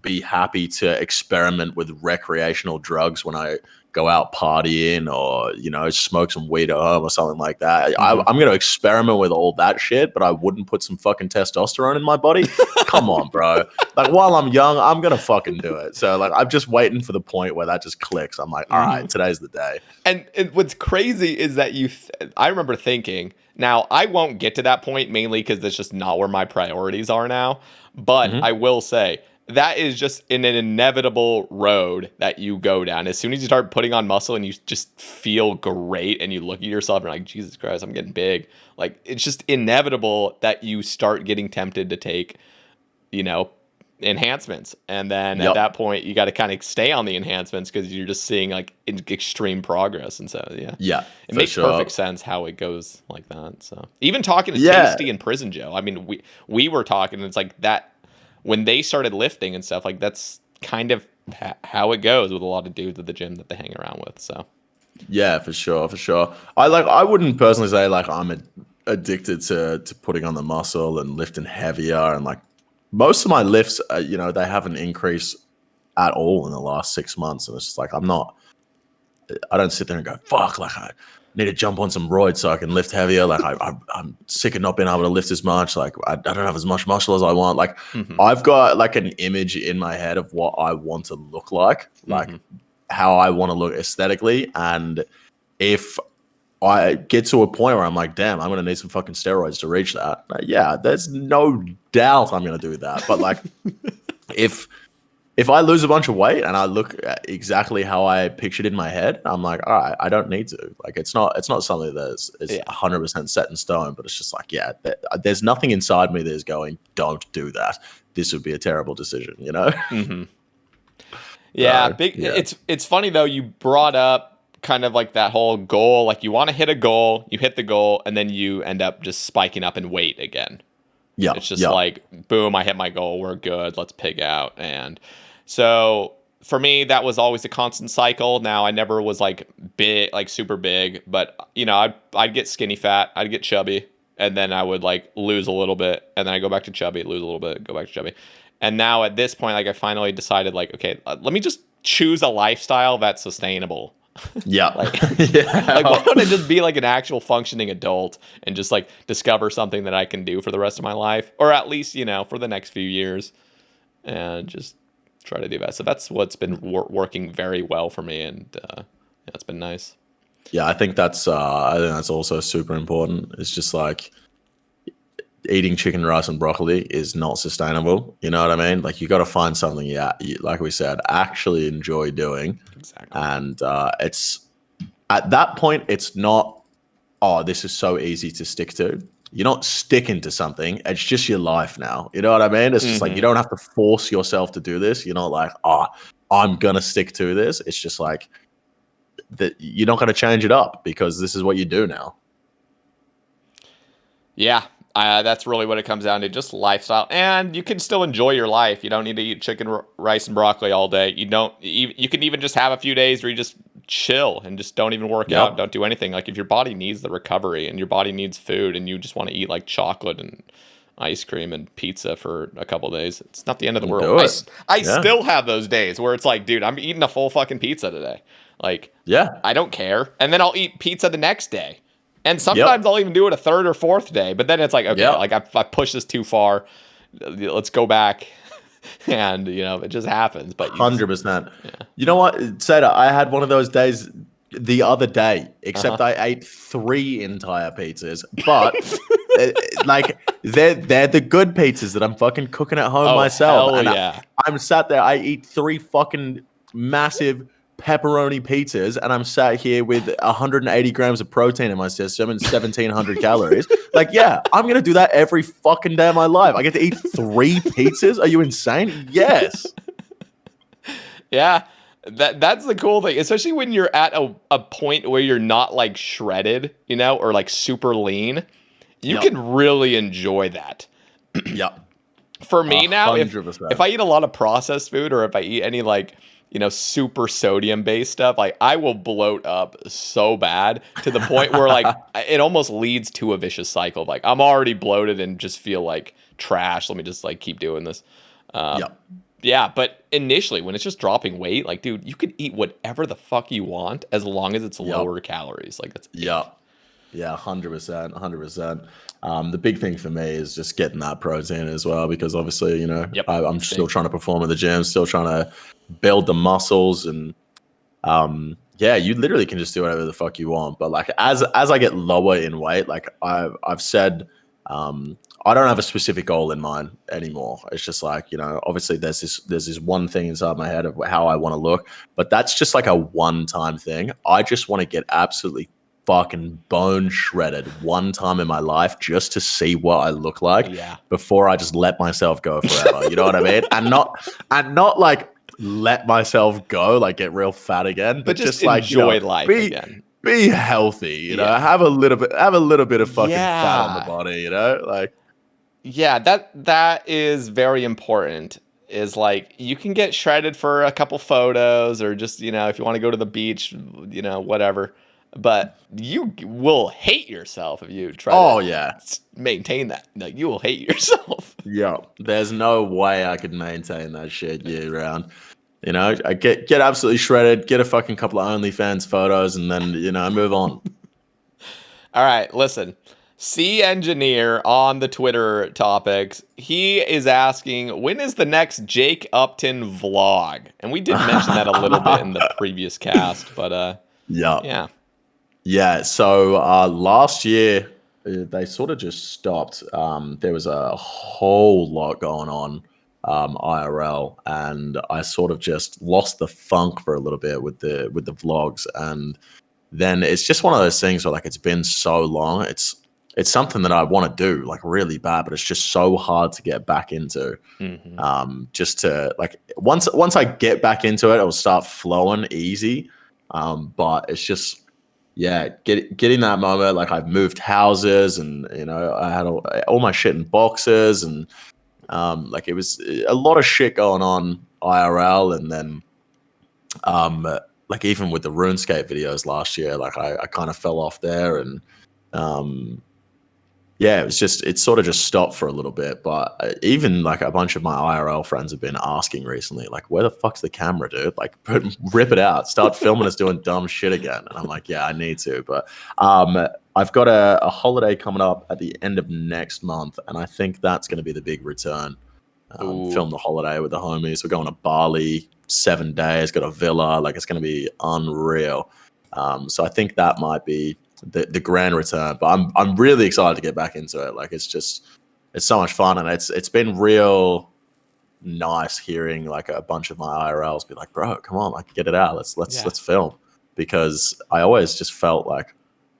be happy to experiment with recreational drugs when I go out partying or, you know, smoke some weed at home or something like that. Mm-hmm. I'm going to experiment with all that shit, but I wouldn't put some fucking testosterone in my body. Come on, bro. Like, while I'm young, I'm going to fucking do it. So, like, I'm just waiting for the point where that just clicks. I'm like, all right, today's the day. And what's crazy is that I remember thinking, now I won't get to that point mainly because that's just not where my priorities are now. But I will say, that is just an inevitable road that you go down. As soon as you start putting on muscle and you just feel great and you look at yourself and you're like, Jesus Christ, I'm getting big. Like, it's just inevitable that you start getting tempted to take, you know, enhancements. And then at that point, you got to kind of stay on the enhancements because you're just seeing like extreme progress. And so, it makes perfect sense how it goes like that. So even talking to Tasty and Prison Joe, I mean, we were talking, and it's like that. When they started lifting and stuff, like, that's kind of how it goes with a lot of dudes at the gym that they hang around with. So, yeah, for sure. I wouldn't personally say like I'm addicted to putting on the muscle and lifting heavier, and like most of my lifts, you know, they haven't increased at all in the last 6 months, and it's just like I don't sit there and go, fuck, like I need to jump on some roids so I can lift heavier. Like I'm sick of not being able to lift as much. Like I don't have as much muscle as I want. Like I've got like an image in my head of what I want to look like how I want to look aesthetically. And if I get to a point where I'm like, damn, I'm going to need some fucking steroids to reach that. Yeah, there's no doubt I'm going to do that. But like if I lose a bunch of weight and I look exactly how I pictured in my head, I'm like, all right, I don't need to. Like, it's not something that is 100% set in stone, but it's just like, there's nothing inside me that is going, don't do that. This would be a terrible decision, you know? Yeah, It's funny though. You brought up kind of like that whole goal. Like, you want to hit a goal, you hit the goal, and then you end up just spiking up in weight again. Yeah, it's just like, boom, I hit my goal. We're good. Let's pig out. And so for me, that was always a constant cycle. Now, I never was like big, like super big, but you know, I'd get skinny fat, I'd get chubby, and then I would like lose a little bit, and then I go back to chubby, lose a little bit, go back to chubby. And now at this point, like, I finally decided, like, okay, let me just choose a lifestyle that's sustainable. Like, like, why don't I just be like an actual functioning adult and just like discover something that I can do for the rest of my life, or at least, you know, for the next few years, and just try to do that. So that's what's been working very well for me, and it's been nice. Yeah, I think that's also super important. It's just like eating chicken, rice, and broccoli is not sustainable. You know what I mean? Like, you got to find something you, like we said, actually enjoy doing. Exactly. And it's at that point, it's not, oh, this is so easy to stick to. You're not sticking to something. It's just your life now. You know what I mean? It's just like, you don't have to force yourself to do this. You're not like, oh, I'm going to stick to this. It's just like that you're not going to change it up because this is what you do now. Yeah. That's really what it comes down to, just lifestyle. And you can still enjoy your life. You don't need to eat chicken, rice, and broccoli all day. You can even just have a few days where you just chill and just don't even work out, don't do anything. Like, if your body needs the recovery and your body needs food and you just want to eat like chocolate and ice cream and pizza for a couple days. It's not the end of the world. Do it. I still have those days where it's like, dude, I'm eating a full fucking pizza today. Like, Yeah. I don't care. And then I'll eat pizza the next day. And sometimes I'll even do it a third or fourth day. But then it's like, okay, like I pushed this too far. Let's go back. And, it just happens. But 100%. You know what, Seda, I had one of those days the other day, except I ate 3 entire pizzas, but like they're the good pizzas that I'm fucking cooking at home myself. Hell And yeah. I'm sat there, I eat 3 fucking massive pepperoni pizzas, and I'm sat here with 180 grams of protein in my system and 1,700 calories. Like, yeah, I'm gonna do that every fucking day of my life. I get to eat 3 pizzas. Are you insane? Yes. Yeah. That's the cool thing, especially when you're at a point where you're not like shredded, or like super lean. You can really enjoy that. Yep. For me now, if 100%. I eat a lot of processed food, or if I eat any like, super sodium based stuff, like I will bloat up so bad to the point where like it almost leads to a vicious cycle. Like I'm already bloated and just feel like trash. Let me just like keep doing this. Yeah, but initially when it's just dropping weight, like, dude, you can eat whatever the fuck you want as long as it's lower calories. Like that's Yeah, 100%, 100%. The big thing for me is just getting that protein as well, because obviously, I'm still trying to perform in the gym, still trying to build the muscles, and you literally can just do whatever the fuck you want. But like as I get lower in weight, like I've said, I don't have a specific goal in mind anymore. It's just like, obviously there's this one thing inside my head of how I want to look, but that's just like a one-time thing. I just want to get absolutely fucking bone shredded one time in my life just to see what I look like before I just let myself go forever. You know what I mean? And not like let myself go, like get real fat again, but just like enjoy life again. Be healthy, have a little bit of fucking fat on the body, like. Yeah, that is very important. Is like you can get shredded for a couple photos, or just if you want to go to the beach, whatever. But you will hate yourself if you try to maintain that. Like you will hate yourself. Yeah, there's no way I could maintain that shit year round. I get absolutely shredded, get a fucking couple of OnlyFans photos, and then move on. All right, listen. C Engineer on the Twitter topics, he is asking, when is the next Jake Upton vlog? And we did mention that a little bit in the previous cast, but yeah. So last year they sort of just stopped. There was a whole lot going on IRL, and I sort of just lost the funk for a little bit with the vlogs, and then it's just one of those things where like it's been so long. It's something that I want to do like really bad, but it's just so hard to get back into. Just to like once I get back into it, it'll start flowing easy. But it's just getting that moment. Like I've moved houses, and I had all my shit in boxes, and like it was a lot of shit going on IRL, and then like even with the RuneScape videos last year, like I kind of fell off there, and it sort of just stopped for a little bit. But even like a bunch of my IRL friends have been asking recently, like, where the fuck's the camera, dude? Like, rip it out, start filming us doing dumb shit again. And I'm like, yeah, I need to. But I've got a holiday coming up at the end of next month, and I think that's going to be the big return. Film the holiday with the homies. We're going to Bali, 7 days, got a villa. Like, it's going to be unreal. So I think that might be the grand return, but I'm really excited to get back into it. Like it's so much fun, and it's been real nice hearing like a bunch of my IRLs be like, bro, come on, like get it out, let's film, because I always just felt like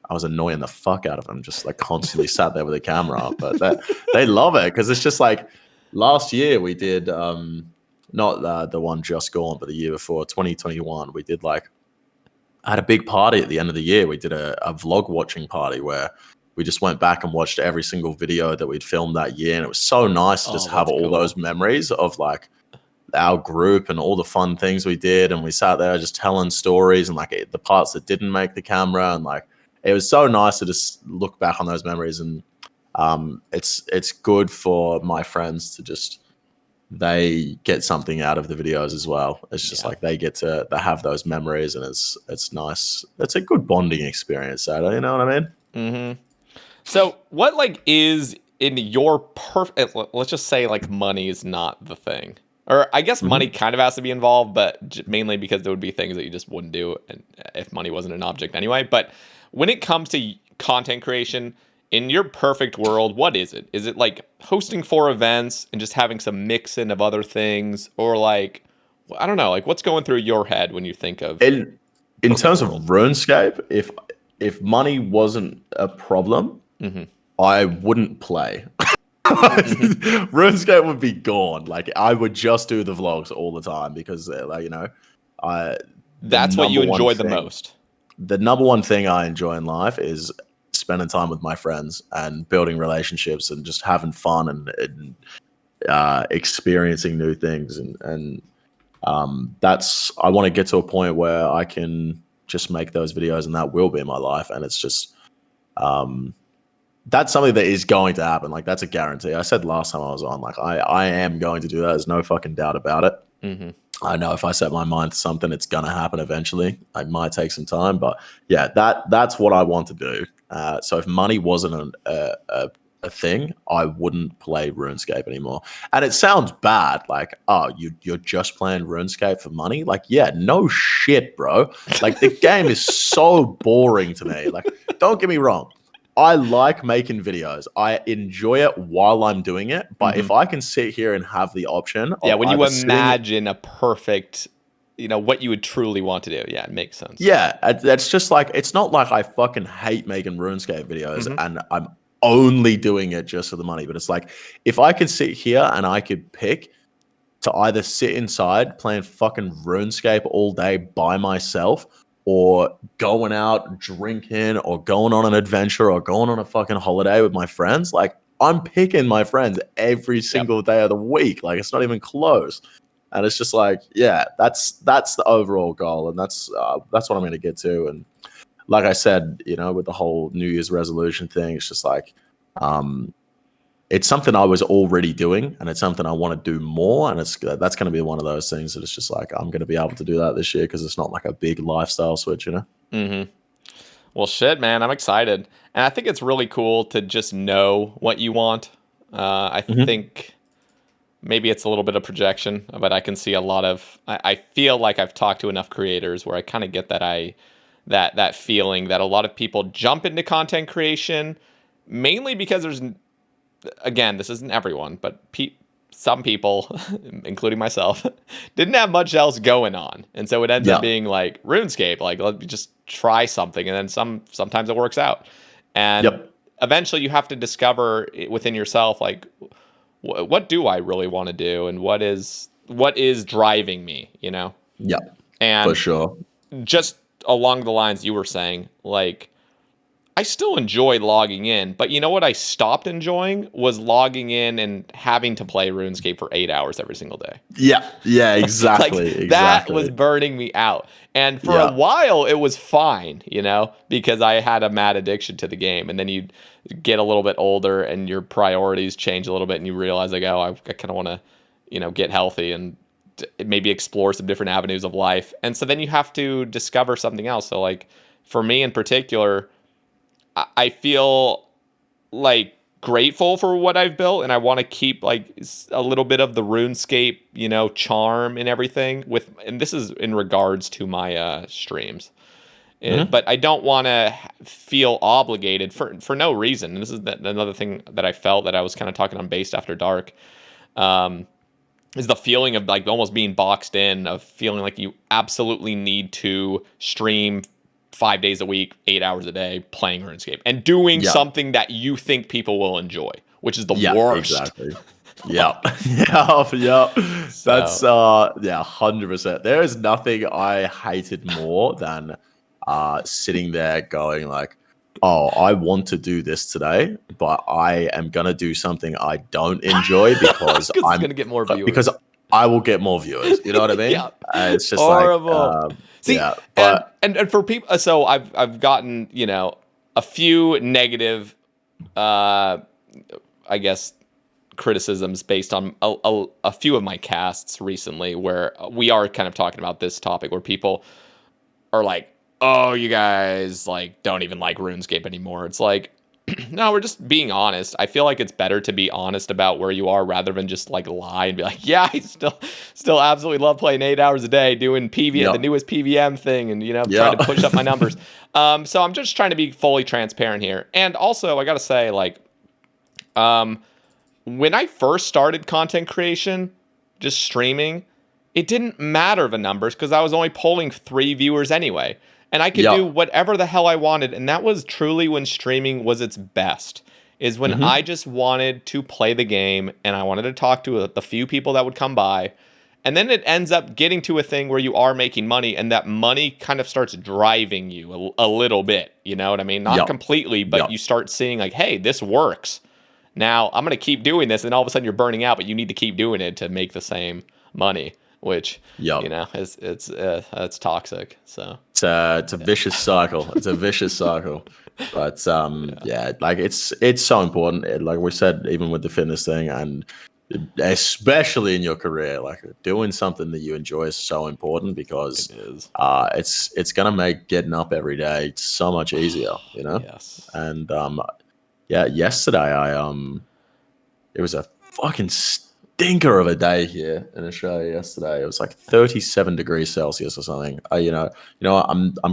I was annoying the fuck out of them, just like constantly sat there with a camera, but they love it, because it's just like last year we did not the one just gone, but the year before, 2021, we did like, I had a big party at the end of the year. We did a vlog watching party where we just went back and watched every single video that we'd filmed that year. And it was so nice to just have all those memories of like our group and all the fun things we did. And we sat there just telling stories, and like the parts that didn't make the camera. And like, it was so nice to just look back on those memories. And It's good for my friends to just they get something out of the videos as well. It's just like they get to they have those memories, and it's nice. It's a good bonding experience. So you know what I mean? Mm-hmm. So what like is in your perfect? Let's just say like money is not the thing, or I guess money kind of has to be involved, but mainly because there would be things that you just wouldn't do, and if money wasn't an object anyway. But when it comes to content creation, in your perfect world, what is it? Is it like hosting 4 events and just having some mix in of other things, or like I don't know, like what's going through your head when you think of In terms of world? RuneScape, if money wasn't a problem, I wouldn't play. RuneScape would be gone. Like I would just do the vlogs all the time because, like That's what you enjoy the most. The number one thing I enjoy in life is spending time with my friends and building relationships and just having fun and experiencing new things and that's I want to get to a point where I can just make those videos and that will be my life, and it's just that's something that is going to happen. Like that's a guarantee. I said last time I was on, like I am going to do that. There's no fucking doubt about it. I know if I set my mind to something, it's gonna happen eventually. It might take some time, but yeah, that's what I want to do. So if money wasn't a thing, I wouldn't play RuneScape anymore. And it sounds bad, like, oh, you're just playing RuneScape for money? Like, yeah, no shit, bro. Like the game is so boring to me. Like, don't get me wrong. I like making videos. I enjoy it while I'm doing it. But if I can sit here and have the option of when you either imagine a perfect, what you would truly want to do. Yeah, it makes sense. Yeah, that's just like, it's not like I fucking hate making RuneScape videos and I'm only doing it just for the money. But it's like, if I could sit here and I could pick to either sit inside playing fucking RuneScape all day by myself, or going out drinking, or going on an adventure, or going on a fucking holiday with my friends, like I'm picking my friends every single day of the week. Like it's not even close. And it's just like, yeah, that's the overall goal, and that's what I'm going to get to. And like I said, with the whole New Year's resolution thing, it's just like, it's something I was already doing, and it's something I want to do more. And that's going to be one of those things that it's just like, I'm going to be able to do that this year because it's not like a big lifestyle switch, Well, shit, man, I'm excited. And I think it's really cool to just know what you want. I think maybe it's a little bit of projection, but I can see a lot of, I feel like I've talked to enough creators where I kind of get that feeling that a lot of people jump into content creation mainly because again, this isn't everyone, but some people, including myself, didn't have much else going on. And so it ends up being like RuneScape, like let me just try something. And then sometimes it works out. And eventually you have to discover within yourself, like, what do I really want to do? And what is driving me, Yeah, And for sure. Just along the lines you were saying, like, I still enjoy logging in, but you know what I stopped enjoying was logging in and having to play RuneScape for 8 hours every single day. Yeah, exactly. Like, that was burning me out. And for a while, it was fine, because I had a mad addiction to the game. And then you get a little bit older and your priorities change a little bit and you realize, like, oh, I kind of want to, get healthy and maybe explore some different avenues of life. And so then you have to discover something else. So, like, for me in particular, I feel like grateful for what I've built, and I want to keep like a little bit of the RuneScape, charm and everything and this is in regards to my streams. But I don't want to feel obligated for no reason. And this is another thing that I felt that I was kind of talking on Based After Dark, is the feeling of like almost being boxed in, of feeling like you absolutely need to stream 5 days a week, 8 hours a day, playing RuneScape and doing something that you think people will enjoy, which is the worst. Exactly. Yeah. That's 100%. There is nothing I hated more than sitting there going like, oh, I want to do this today, but I am gonna do something I don't enjoy because I'm gonna get more viewers. Because I will get more viewers. You know what I mean? It's just horrible. Like, see, but and for people, so I've gotten a few negative I guess, criticisms based on a few of my casts recently, where we are kind of talking about this topic, where people are like, "Oh, you guys like don't even like RuneScape anymore." It's like, no, we're just being honest. I feel like it's better to be honest about where you are rather than just like lie and be like, "Yeah, I still absolutely love playing 8 hours a day, doing PV, the newest PVM thing, and trying to push up my numbers." So I'm just trying to be fully transparent here, and also I gotta say, like, when I first started content creation, just streaming, it didn't matter the numbers because I was only polling 3 viewers anyway. And I could do whatever the hell I wanted. And that was truly when streaming was its best, is when I just wanted to play the game and I wanted to talk to the few people that would come by. And then it ends up getting to a thing where you are making money, and that money kind of starts driving you a little bit. You know what I mean? Not completely, but you start seeing like, hey, this works. Now I'm going to keep doing this, and all of a sudden you're burning out, but you need to keep doing it to make the same money, which it's toxic. So it's a vicious cycle. It's a vicious cycle. But like it's so important. Like we said, even with the fitness thing, and especially in your career, like doing something that you enjoy is so important, because it's gonna make getting up every day so much easier. Yes. And yesterday it was a fucking stinker of a day here in Australia yesterday. It was like 37 degrees Celsius or something. I'm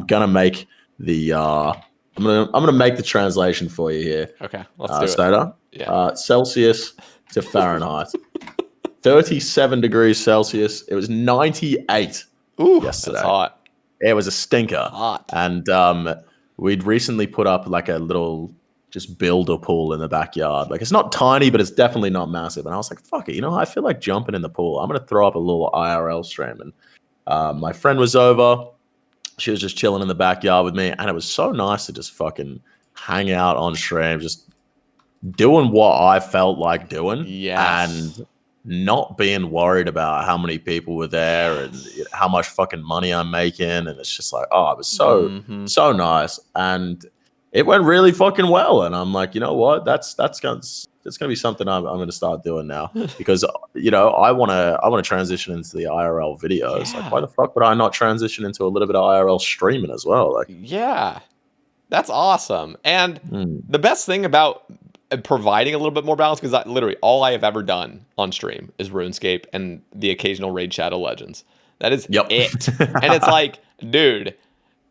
gonna make the I'm gonna make the translation for you here. Okay, let's do it. Yeah. Celsius to Fahrenheit. 37 degrees Celsius. It was 98 yesterday. That's hot. It was a stinker. Hot. And we'd recently put up like a little just builder pool in the backyard. Like, it's not tiny, but it's definitely not massive. And I was like, fuck it, I feel like jumping in the pool. I'm going to throw up a little IRL stream. And my friend was over. She was just chilling in the backyard with me. And it was so nice to just fucking hang out on stream, just doing what I felt like doing. Yes. And not being worried about how many people were there and how much fucking money I'm making. And it's just like, it was so nice. And it went really fucking well. And I'm like, you know what? It's gonna be something I'm gonna start doing now, because I wanna transition into the IRL videos. Like, why the fuck would I not transition into a little bit of IRL streaming as well? Like, that's awesome. And the best thing about providing a little bit more balance, because literally all I have ever done on stream is RuneScape and the occasional Raid Shadow Legends. That is it. And it's like, dude,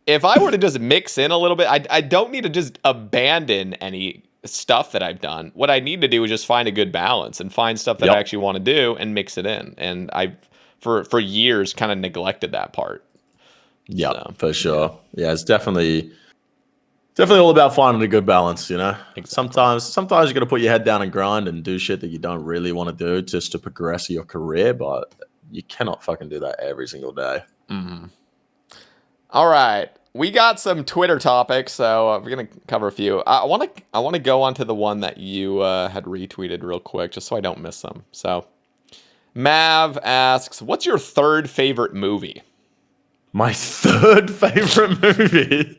if I were to just mix in a little bit, I don't need to just abandon any stuff that I've done. What I need to do is just find a good balance and find stuff that I actually want to do and mix it in. And I've for years kind of neglected that part. Yeah, so, for sure. Yeah, it's definitely all about finding a good balance, Exactly. Sometimes you got to put your head down and grind and do shit that you don't really want to do just to progress your career, but you cannot fucking do that every single day. Mm-hmm. All right, we got some Twitter topics, so we're gonna cover a few. I want to go on to the one that you had retweeted real quick, just so I don't miss them. So, Mav asks, "What's your third favorite movie?" My third favorite movie.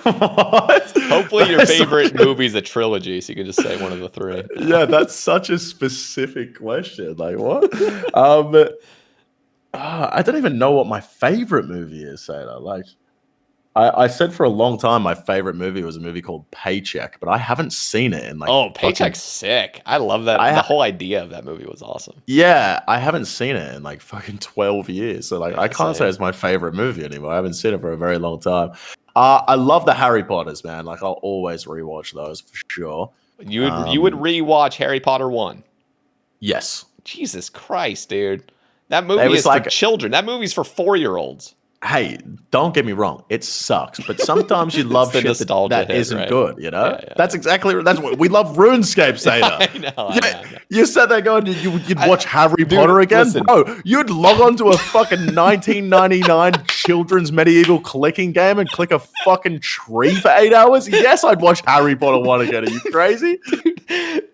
What? Hopefully your favorite movie's a trilogy, so you can just say one of the 3. Yeah, that's such a specific question. Like, what? I don't even know what my favorite movie is, Sae. Like, I said for a long time my favorite movie was a movie called Paycheck, but I haven't seen it in like. Paycheck's sick. I love that. The whole idea of that movie was awesome. Yeah, I haven't seen it in like fucking 12 years. So like, I can't say it's my favorite movie anymore. I haven't seen it for a very long time. I love the Harry Potters, man. Like, I'll always rewatch those for sure. You would rewatch Harry Potter 1? Yes. Jesus Christ, dude. That movie is like for children. That movie's for 4-year-olds. Hey, don't get me wrong. It sucks, but sometimes you love shit that isn't right? Good, Yeah. That's what we love. RuneScape, Sae. I know. You said that going, you'd watch Harry Potter again? Listen. Bro, you'd log on to a fucking 1999 children's medieval clicking game and click a fucking tree for 8 hours? Yes, I'd watch Harry Potter 1 again. Are you crazy?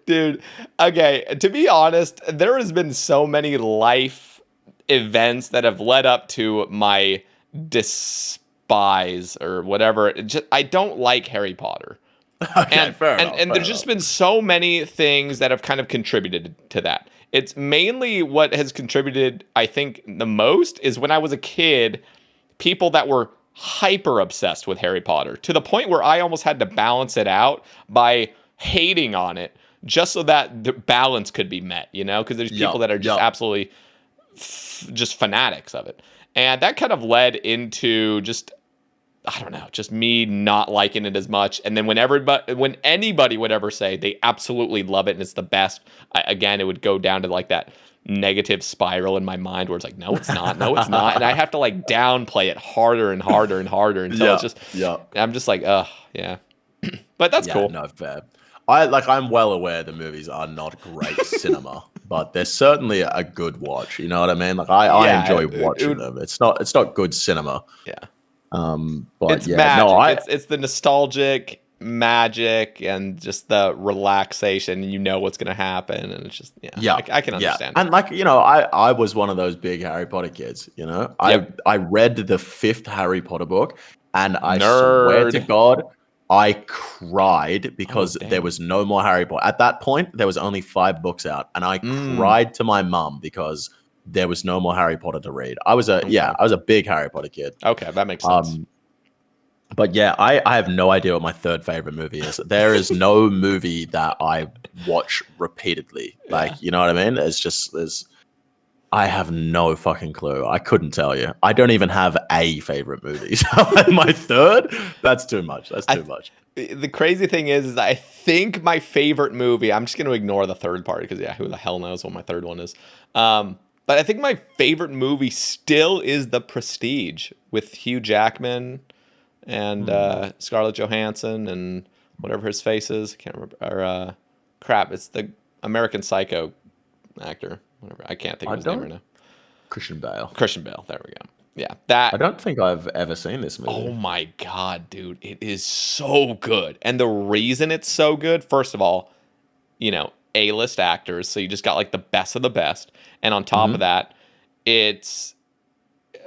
Dude, okay, to be honest, there has been so many life events that have led up to my despise or whatever. I don't like Harry Potter. Okay, fair enough. And there's just been so many things that have kind of contributed to that. It's mainly what has contributed, I think, the most is when I was a kid, people that were hyper obsessed with Harry Potter to the point where I almost had to balance it out by hating on it just so that the balance could be met, you know, because there's people that are just absolutely just fanatics of it. And that kind of led into just, I don't know, just me not liking it as much. And then when anybody would ever say they absolutely love it and it's the best, again, it would go down to like that negative spiral in my mind where it's like, no, it's not, no, it's not. And I have to like downplay it harder and harder and harder until it's just, I'm just like, yeah. But that's cool. No, fair. I'm well aware the movies are not great cinema, but they're certainly a good watch. You know what I mean? Like I enjoy watching them. It's not good cinema. Yeah. But it's magic. It's the nostalgic magic and just the relaxation. You know what's going to happen, and it's just I can understand. And like, you know, I was one of those big Harry Potter kids. You know, I read the 5th Harry Potter book, and I swear to God, I cried because there was no more Harry Potter. At that point, there was only 5 books out, and I cried to my mum because there was no more Harry Potter to read. I was a big Harry Potter kid. Okay, that makes sense. But yeah, I have no idea what my 3rd favorite movie is. There is no movie that I watch repeatedly. Like, you know what I mean? I have no fucking clue. I couldn't tell you. I don't even have a favorite movie. So my 3rd, that's too much. That's too much. The crazy thing is I think my favorite movie, I'm just going to ignore the 3rd part because who the hell knows what my 3rd one is. But I think my favorite movie still is The Prestige with Hugh Jackman and Scarlett Johansson and whatever his face is. I can't remember. It's the American Psycho actor. Whatever. I can't think of his name right now. Christian Bale. There we go. Yeah, that. I don't think I've ever seen this movie. Oh my God, dude. It is so good. And the reason it's so good, first of all, you know, A-list actors. So you just got like the best of the best. And on top of that, it's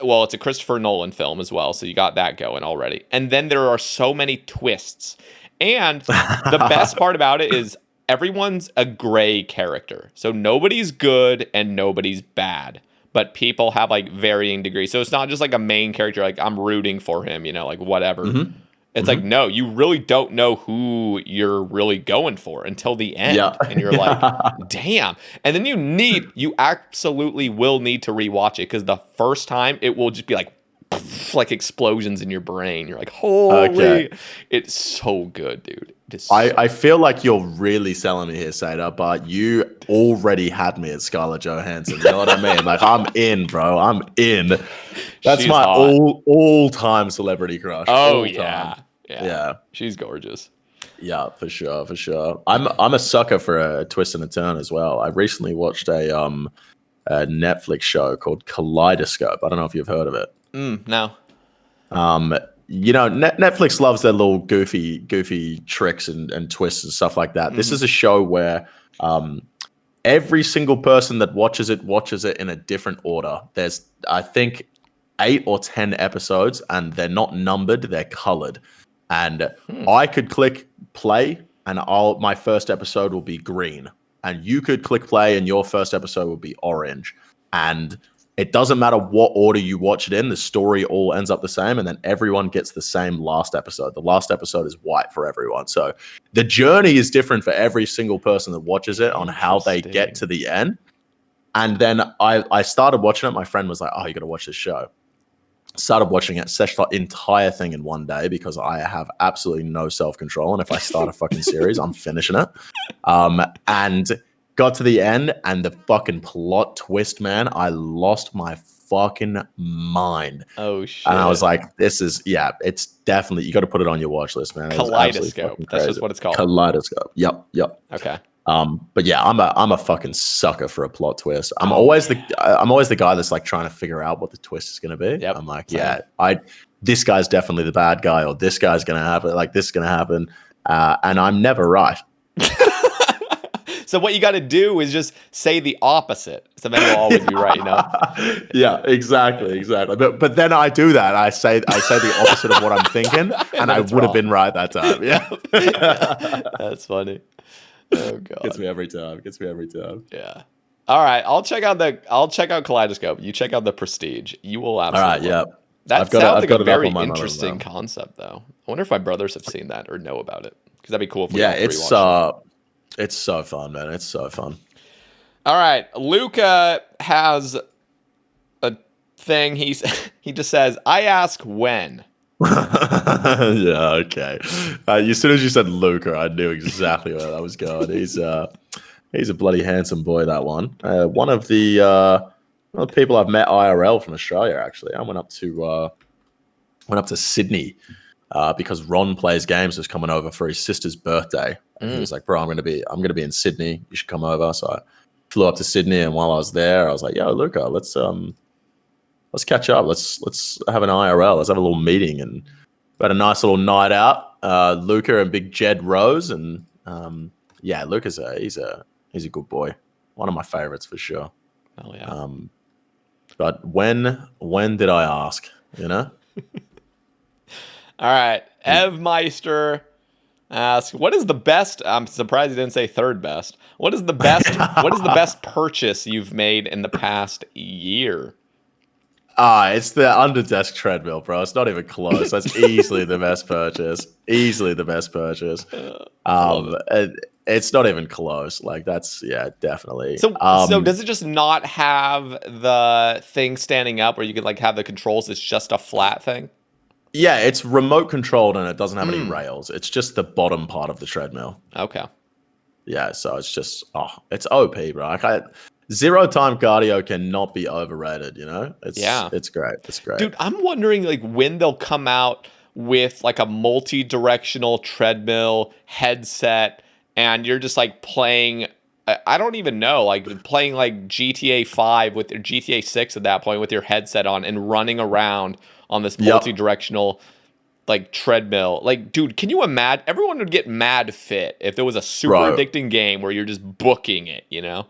a Christopher Nolan film as well. So you got that going already. And then there are so many twists. And the best part about it is everyone's a gray character. So nobody's good and nobody's bad. But people have like varying degrees. So it's not just like a main character, like I'm rooting for him, you know, like whatever. It's like, no, you really don't know who you're really going for until the end. And you're like, damn. And then you absolutely will need to rewatch it because the first time it will just be like explosions in your brain. You're like, holy, it's so good, dude. I feel like you're really selling me here, Sae, but you already had me at Scarlett Johansson. You know what I mean? Like, I'm in, bro. I'm in. That's my all-time celebrity crush. Oh, yeah. She's gorgeous. Yeah, for sure. I'm a sucker for a twist and a turn as well. I recently watched a Netflix show called Kaleidoscope. I don't know if you've heard of it. No. You know, Netflix loves their little goofy tricks and twists and stuff like that. This is a show where every single person that watches it in a different order. There's, I think, 8 or 10 episodes, and they're not numbered; they're colored. And I could click play, and my first episode will be green, and you could click play, and your first episode will be orange, and it doesn't matter what order you watch it in, the story all ends up the same, and then everyone gets the same last episode. The last episode is white for everyone. So the journey is different for every single person that watches it on how they get to the end. And then I started watching it. My friend was like, oh, you got to watch this show. Started watching it, session the entire thing in one day because I have absolutely no self-control. And if I start a fucking series, I'm finishing it. And got to the end, and the fucking plot twist, man, I lost my fucking mind. Oh, shit. And I was like, it's definitely, you got to put it on your watch list, man. Kaleidoscope. That's just what it's called. Kaleidoscope. Yep. Okay. But yeah, I'm a fucking sucker for a plot twist. I'm always the guy that's like trying to figure out what the twist is going to be. Yep. I'm like, this guy's definitely the bad guy, or this guy's going to happen, like this is going to happen. And I'm never right. So what you got to do is just say the opposite. So then you'll always be right, you know? Yeah, exactly. But then I do that. I say the opposite of what I'm thinking, and I would have been right that time. Yeah. That's funny. Oh god. Gets me every time. Yeah. All right, I'll check out Kaleidoscope. You check out the Prestige. You will absolutely. All right, yeah. That sounds like a it up very on my interesting monitor. concept, though. I wonder if my brothers have seen that or know about it, because that'd be cool if we Yeah, all three watched it. it's so fun, man. It's so fun. All right, Luca has a thing. He just says, "I ask when." Yeah, okay. As soon as you said Luca, I knew exactly where that was going. He's a bloody handsome boy. That one. One of the people I've met IRL from Australia. Actually, I went up to Sydney because Ron Plays Games was coming over for his sister's birthday. And he was like, "Bro, I'm gonna be in Sydney. You should come over." So I flew up to Sydney, and while I was there, I was like, "Yo, Luca, let's catch up. Let's have an IRL. Let's have a little meeting." And we had a nice little night out. Luca and Big Jed Rose, and yeah, Luca's he's a good boy. One of my favorites for sure. Oh yeah. But when did I ask? You know. All right, Evmeister asks, "What is the best?" I'm surprised he didn't say third best. What is the best? What is the best purchase you've made in the past year? It's the under-desk treadmill, bro. It's not even close. That's easily the best purchase. It's not even close. Like that's definitely. So does it just not have the thing standing up where you could like have the controls? It's just a flat thing. Yeah, it's remote controlled and it doesn't have any rails. It's just the bottom part of the treadmill. Okay. Yeah, so it's just it's OP, bro. Like zero time cardio cannot be overrated. You know, it's great. Dude, I'm wondering like when they'll come out with like a multi-directional treadmill headset, and you're just like playing. I don't even know, like playing like GTA 5 with your GTA 6 at that point with your headset on and running around on this multi-directional like treadmill. Like, dude, can you imagine? Everyone would get mad fit if there was a super addicting game where you're just booking it, you know?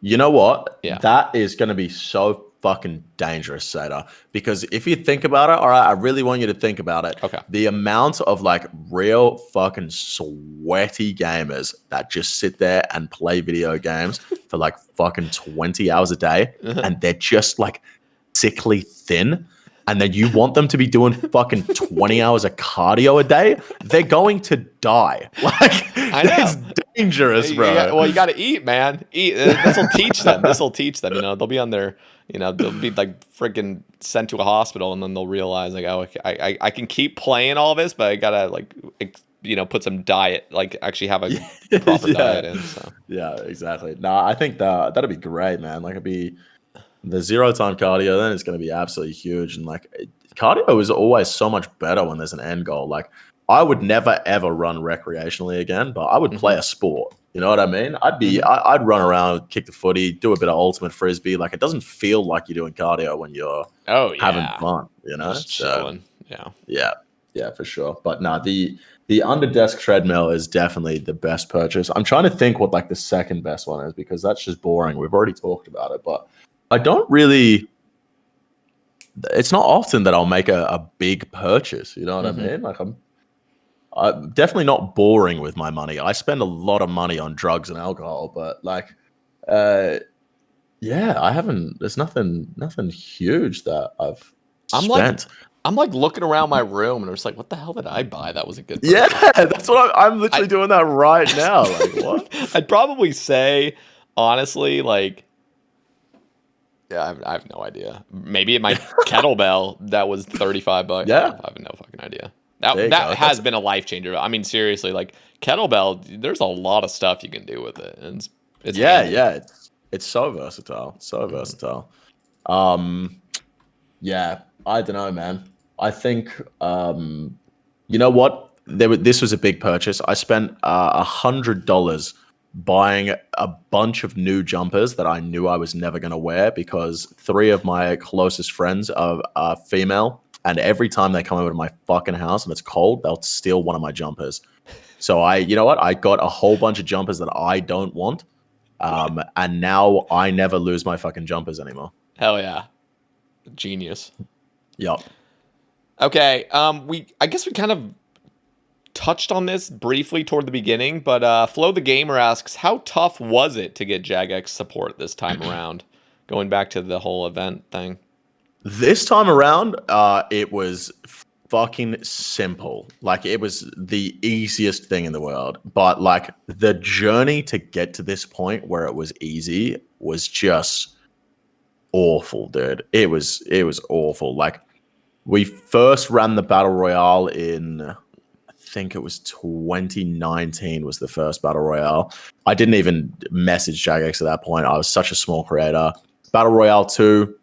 You know what? Yeah. That is going to be so fucking dangerous, Seda. Because if you think about it, all right, I really want you to think about it. Okay. The amount of like real fucking sweaty gamers that just sit there and play video games for like fucking 20 hours a day and they're just like sickly thin. And then you want them to be doing fucking 20 hours of cardio a day, they're going to die. Like, I know. It's dangerous, bro. You got to eat, man. Eat. This will teach them. You know, they'll be on their, you know, they'll be like freaking sent to a hospital, and then they'll realize like, oh, I can keep playing all this, but I gotta like, you know, put some diet, like actually have a proper diet in. So. Yeah, exactly. No, I think that'd be great, man. Like it'd be the zero time cardio, then it's going to be absolutely huge. And like cardio is always so much better when there's an end goal. Like I would never ever run recreationally again, but I would play a sport. You know what I mean? I'd run around, kick the footy, do a bit of ultimate frisbee. Like it doesn't feel like you're doing cardio when you're having fun. You know, just chilling. Yeah, for sure. But no, the under desk treadmill is definitely the best purchase. I'm trying to think what like the second best one is because that's just boring. We've already talked about it, but I don't really. It's not often that I'll make a big purchase. You know what I mean? Like I'm definitely not boring with my money. I spend a lot of money on drugs and alcohol, but like, yeah, I haven't. There's nothing huge that I've spent. I'm like looking around my room and I'm just like, what the hell did I buy? That was a good purchase. Yeah, that's what I'm literally doing that right now. Like what? I'd probably say, honestly, like. Yeah, I have no idea. Maybe my kettlebell that was $35. Yeah, I have no fucking idea. That has been a life changer. I mean, seriously, like kettlebell, there's a lot of stuff you can do with it, and it's it's so versatile, Yeah, I don't know, man. I think you know what? This was a big purchase. I spent $100 buying a bunch of new jumpers that I knew I was never going to wear because 3 of my closest friends are female, and every time they come over to my fucking house and it's cold, they'll steal one of my jumpers. So you know what? I got a whole bunch of jumpers that I don't want, And now I never lose my fucking jumpers anymore. Hell yeah. Genius. Yup. Okay, I guess we kind of touched on this briefly toward the beginning, but Flo the Gamer asks, how tough was it to get Jagex support this time around? Going back to the whole event thing. This time around, it was fucking simple. Like, it was the easiest thing in the world. But like, the journey to get to this point where it was easy was just awful, dude. It was awful. Like, we first ran the Battle Royale in, I think it was 2019 was the first Battle Royale. I didn't even message Jagex at that point. I was such a small creator. Battle Royale 2,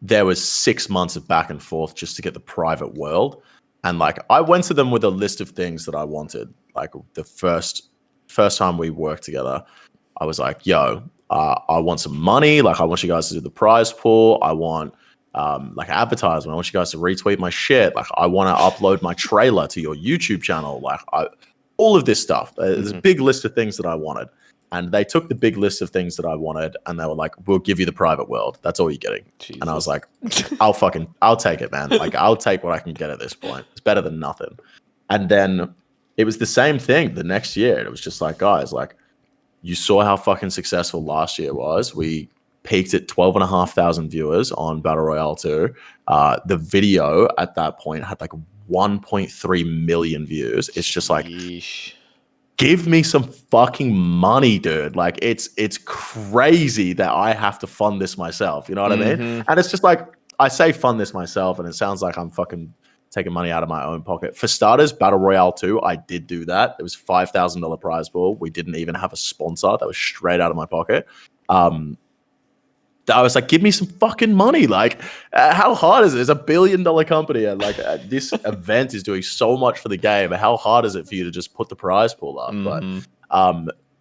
there was 6 months of back and forth just to get the private world. And like, I went to them with a list of things that I wanted. Like, the first time we worked together, I was like, yo, I want some money. Like, I want you guys to do the prize pool. I want like advertisement. I want you guys to retweet my shit. Like, I want to upload my trailer to your YouTube channel. Like, all of this stuff. There's a big list of things that I wanted. And they took the big list of things that I wanted and they were like, we'll give you the private world. That's all you're getting. Jesus. And I was like, I'll take it, man. Like, I'll take what I can get at this point. It's better than nothing. And then it was the same thing the next year. It was just like, guys, like, you saw how fucking successful last year was. We peaked at 12,500 viewers on Battle Royale 2. The video at that point had like 1.3 million views. It's just like, Yeesh. Give me some fucking money, dude. Like, it's crazy that I have to fund this myself. You know what I mean? And it's just like, I say fund this myself and it sounds like I'm fucking taking money out of my own pocket. For starters, Battle Royale 2, I did do that. It was $5,000 prize pool. We didn't even have a sponsor. That was straight out of my pocket. I was like, give me some fucking money. Like, how hard is it? It's $1 billion company. And like, this event is doing so much for the game. How hard is it for you to just put the prize pool up? But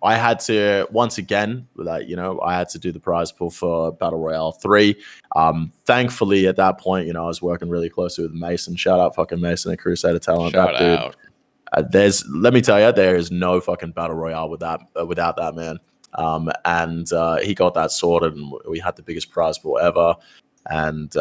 I had to, once again, like, you know, I had to do the prize pool for Battle Royale 3. Thankfully, at that point, you know, I was working really closely with Mason. Shout out fucking Mason at Crusader Talent. Shout out. Let me tell you, there is no fucking Battle Royale without that man. And he got that sorted and we had the biggest prize pool ever. And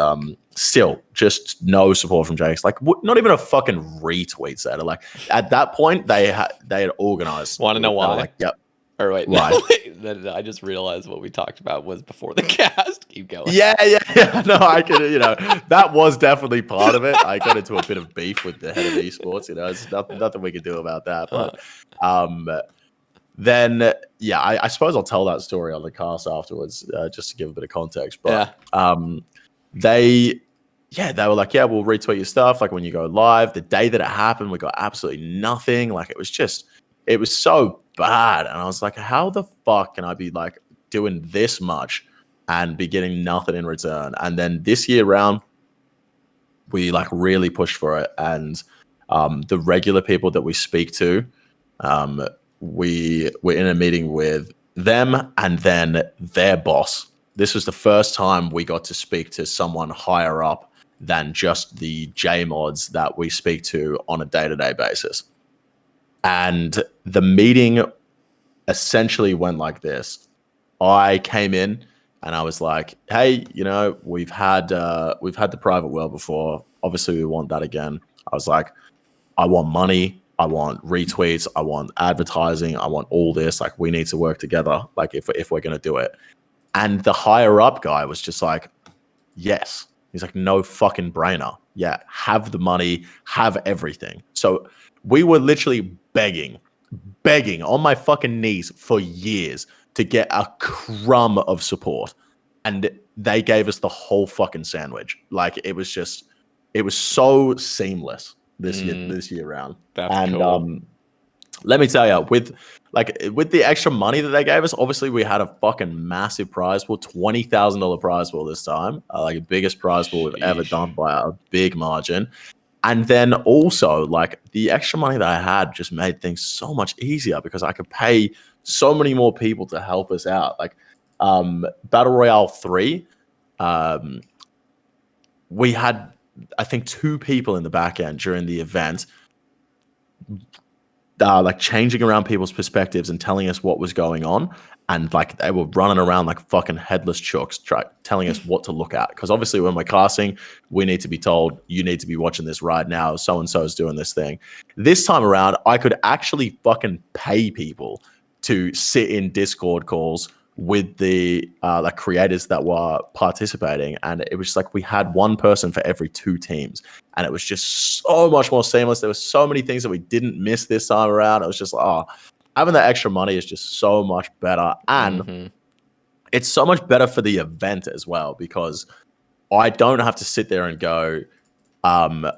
still, just no support from Jagex. Like, not even a fucking retweet said it. Like, at that point, they had organized. Want to know why? Like, yep. Or wait, why? No, I just realized what we talked about was before the cast. Keep going. Yeah. No, I could, you know, that was definitely part of it. I got into a bit of beef with the head of eSports. You know, it's nothing we could do about that. But then, yeah, I suppose I'll tell that story on the cast afterwards, just to give a bit of context. But they were like, yeah, we'll retweet your stuff. Like, when you go live, the day that it happened, we got absolutely nothing. Like, it was so bad. And I was like, how the fuck can I be like doing this much and be getting nothing in return? And then this year round, we like really pushed for it. And the regular people that we speak to, we were in a meeting with them and then their boss. This was the first time we got to speak to someone higher up than just the JMods that we speak to on a day-to-day basis. And the meeting essentially went like this. I came in and I was like, hey, you know, we've had the private world before. Obviously, we want that again. I was like, I want money. I want retweets. I want advertising. I want all this. Like, we need to work together. Like, if we're going to do it. And the higher up guy was just like, yes. He's like, no fucking brainer. Yeah, have the money, have everything. So we were literally begging on my fucking knees for years to get a crumb of support. And they gave us the whole fucking sandwich. Like, it was so seamless this year round. That's cool. Let me tell you, with the extra money that they gave us, obviously we had a fucking massive prize pool, $20,000 prize pool this time, like the biggest prize pool we've ever done by a big margin. And then also, like, the extra money that I had just made things so much easier because I could pay so many more people to help us out. Like, Battle Royale 3, we had, I think, 2 people in the back end during the event like changing around people's perspectives and telling us what was going on. And like they were running around like fucking headless chooks, telling us what to look at. Because obviously, when we're casting, we need to be told, you need to be watching this right now. So and so is doing this thing. This time around, I could actually fucking pay people to sit in Discord calls with the like creators that were participating, and it was just like we had one person for every 2 teams, and it was just so much more seamless. There were so many things that we didn't miss this time around. It was just like, oh, having that extra money is just so much better, and it's so much better for the event as well, because I don't have to sit there and go, oh,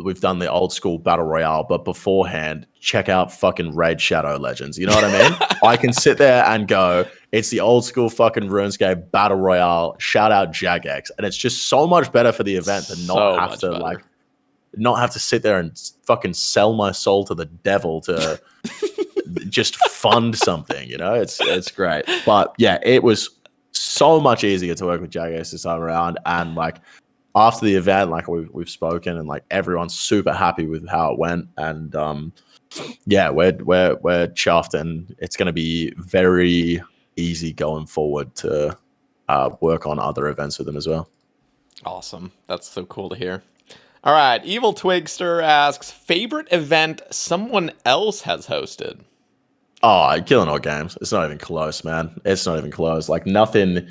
we've done the old school battle royale, but beforehand, check out fucking Raid Shadow Legends. You know what I mean? I can sit there and go, it's the old school fucking RuneScape battle royale. Shout out Jagex, and it's just so much better for the event to not have to sit there and fucking sell my soul to the devil to just fund something. You know, it's great. But yeah, it was so much easier to work with Jagex this time around, and like, after the event, like we've spoken, and like everyone's super happy with how it went, and yeah, we're chuffed, and it's going to be very easy going forward to work on other events with them as well. Awesome, that's so cool to hear. All right, Evil Twigster asks, favorite event someone else has hosted? Oh, Killing All Games. It's not even close, man. It's not even close. Like nothing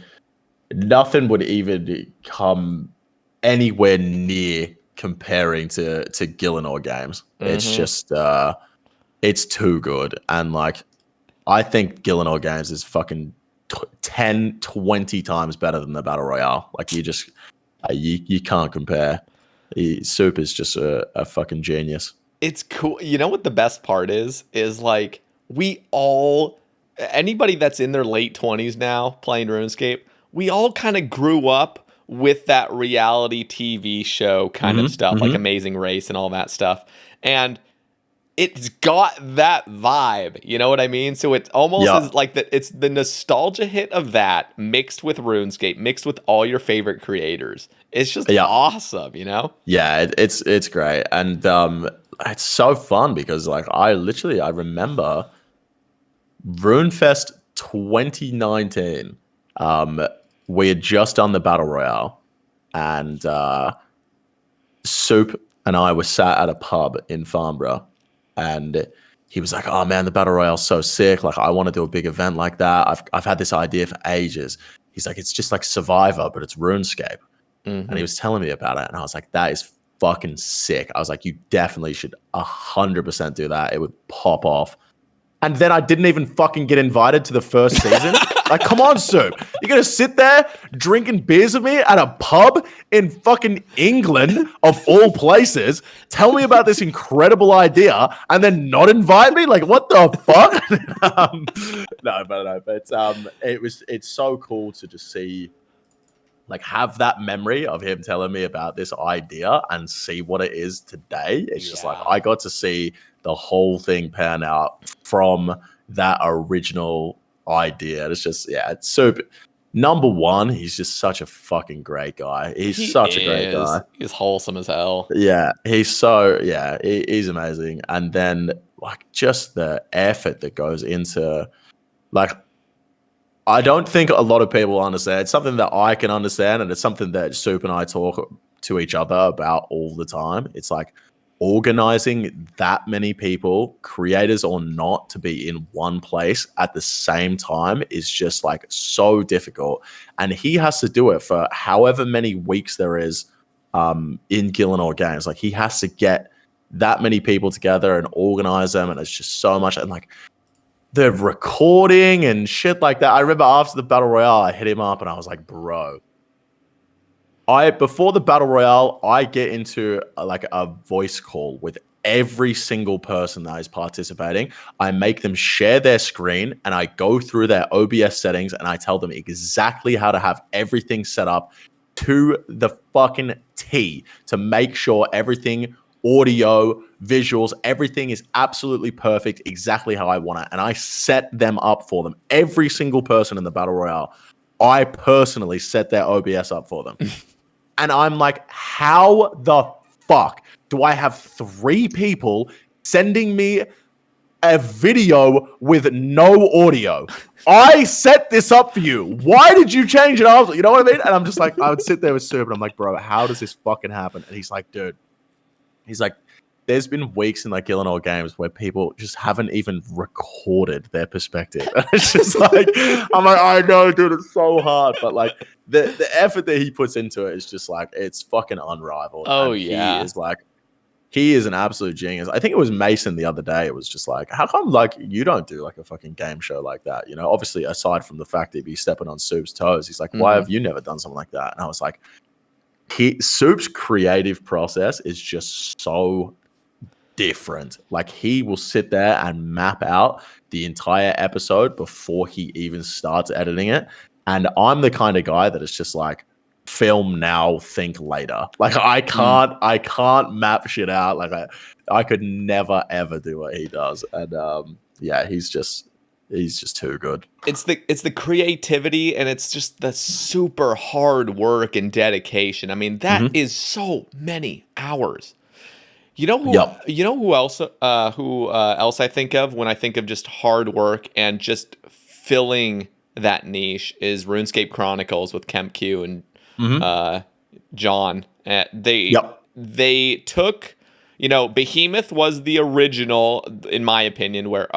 would even come anywhere near comparing to Gillinor Games. It's just it's too good, and like I think Gillinor Games is fucking 10 20 times better than the battle royale. Like you can't compare. Soup is just a fucking genius. It's cool. You know what the best part is like anybody that's in their late 20s now playing RuneScape, we all kind of grew up with that reality TV show kind of stuff, like Amazing Race and all that stuff. And it's got that vibe, you know what I mean? So it almost is like it's the nostalgia hit of that mixed with RuneScape, mixed with all your favorite creators. It's just awesome, you know? Yeah, it's great. And it's so fun because like I remember RuneFest 2019. We had just done the battle royale, and Soup and I were sat at a pub in Farnborough, and he was like, "Oh man, the battle royale's so sick! Like, I want to do a big event like that. I've had this idea for ages." He's like, "It's just like Survivor, but it's RuneScape," and he was telling me about it, and I was like, "That is fucking sick." I was like, "You definitely should 100% do that. It would pop off." And then I didn't even fucking get invited to the first season. Like, come on, Soup. You're going to sit there drinking beers with me at a pub in fucking England, of all places, tell me about this incredible idea, and then not invite me? Like, what the fuck? But it's so cool to just see, like, have that memory of him telling me about this idea and see what it is today. It's just like, I got to see the whole thing pan out from that original idea. It's just, it's super. Number one, he's just such a fucking great guy. He's such a great guy. He's wholesome as hell. Yeah, he's amazing. And then like just the effort that goes into, like, I don't think a lot of people understand. It's something that I can understand, and it's something that Soup and I talk to each other about all the time. It's like organizing that many people, creators or not, to be in one place at the same time is just like so difficult. And he has to do it for however many weeks there is in Gillinor Games. Like, he has to get that many people together and organize them, and it's just so much. And like the recording and shit like that. I remember after the battle royale, I hit him up and I was like, bro, before the battle royale, I get into like a voice call with every single person that is participating. I make them share their screen, and I go through their OBS settings, and I tell them exactly how to have everything set up to the fucking T to make sure everything, audio, visuals, everything is absolutely perfect, exactly how I want it. And I set them up for them. Every single person in the battle royale, I personally set their OBS up for them. And I'm like, how the fuck do I have 3 people sending me a video with no audio. I set this up for you. Why did you change it? I was, you know what I mean? And I'm just like, I would sit there with Soup and I'm like, bro, how does this fucking happen? And he's like, dude, he's like, there's been weeks in like Illinois games where people just haven't even recorded their perspective. And it's just like, I'm like, I know, dude, it's so hard. But like the effort that he puts into it is just like, it's fucking unrivaled. Oh, and yeah. He is an absolute genius. I think it was Mason the other day. It was just like, how come like you don't do like a fucking game show like that? You know, obviously aside from the fact that he's stepping on Soup's toes, he's like, why have you never done something like that? And I was like, Soup's creative process is just so different. Like he will sit there and map out the entire episode before he even starts editing it. And I'm the kind of guy that is just like, film now, think later. Like I can't map shit out. Like I could never ever do what he does. And yeah, he's just too good. It's the creativity, and it's just the super hard work and dedication. I mean, that is so many hours. You know who else I think of when I think of just hard work and just filling that niche is RuneScape Chronicles with Kemp Q and John. They took, Behemoth was the original, in my opinion, where,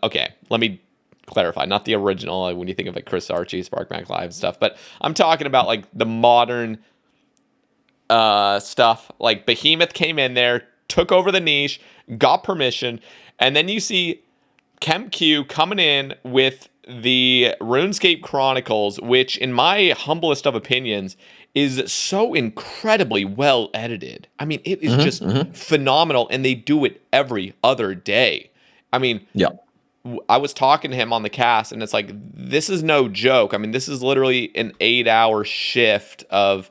okay, let me clarify, not the original when you think of like Chris Archie, SparkMac Live and stuff, but I'm talking about like the modern stuff. Like Behemoth came in there, took over the niche, got permission, and then you see Kemp Q coming in with the RuneScape Chronicles, which in my humblest of opinions is so incredibly well edited. I mean, it is just phenomenal, and they do it every other day. I mean, I was talking to him on the cast, and it's like, this is no joke. I mean, this is literally an 8-hour shift of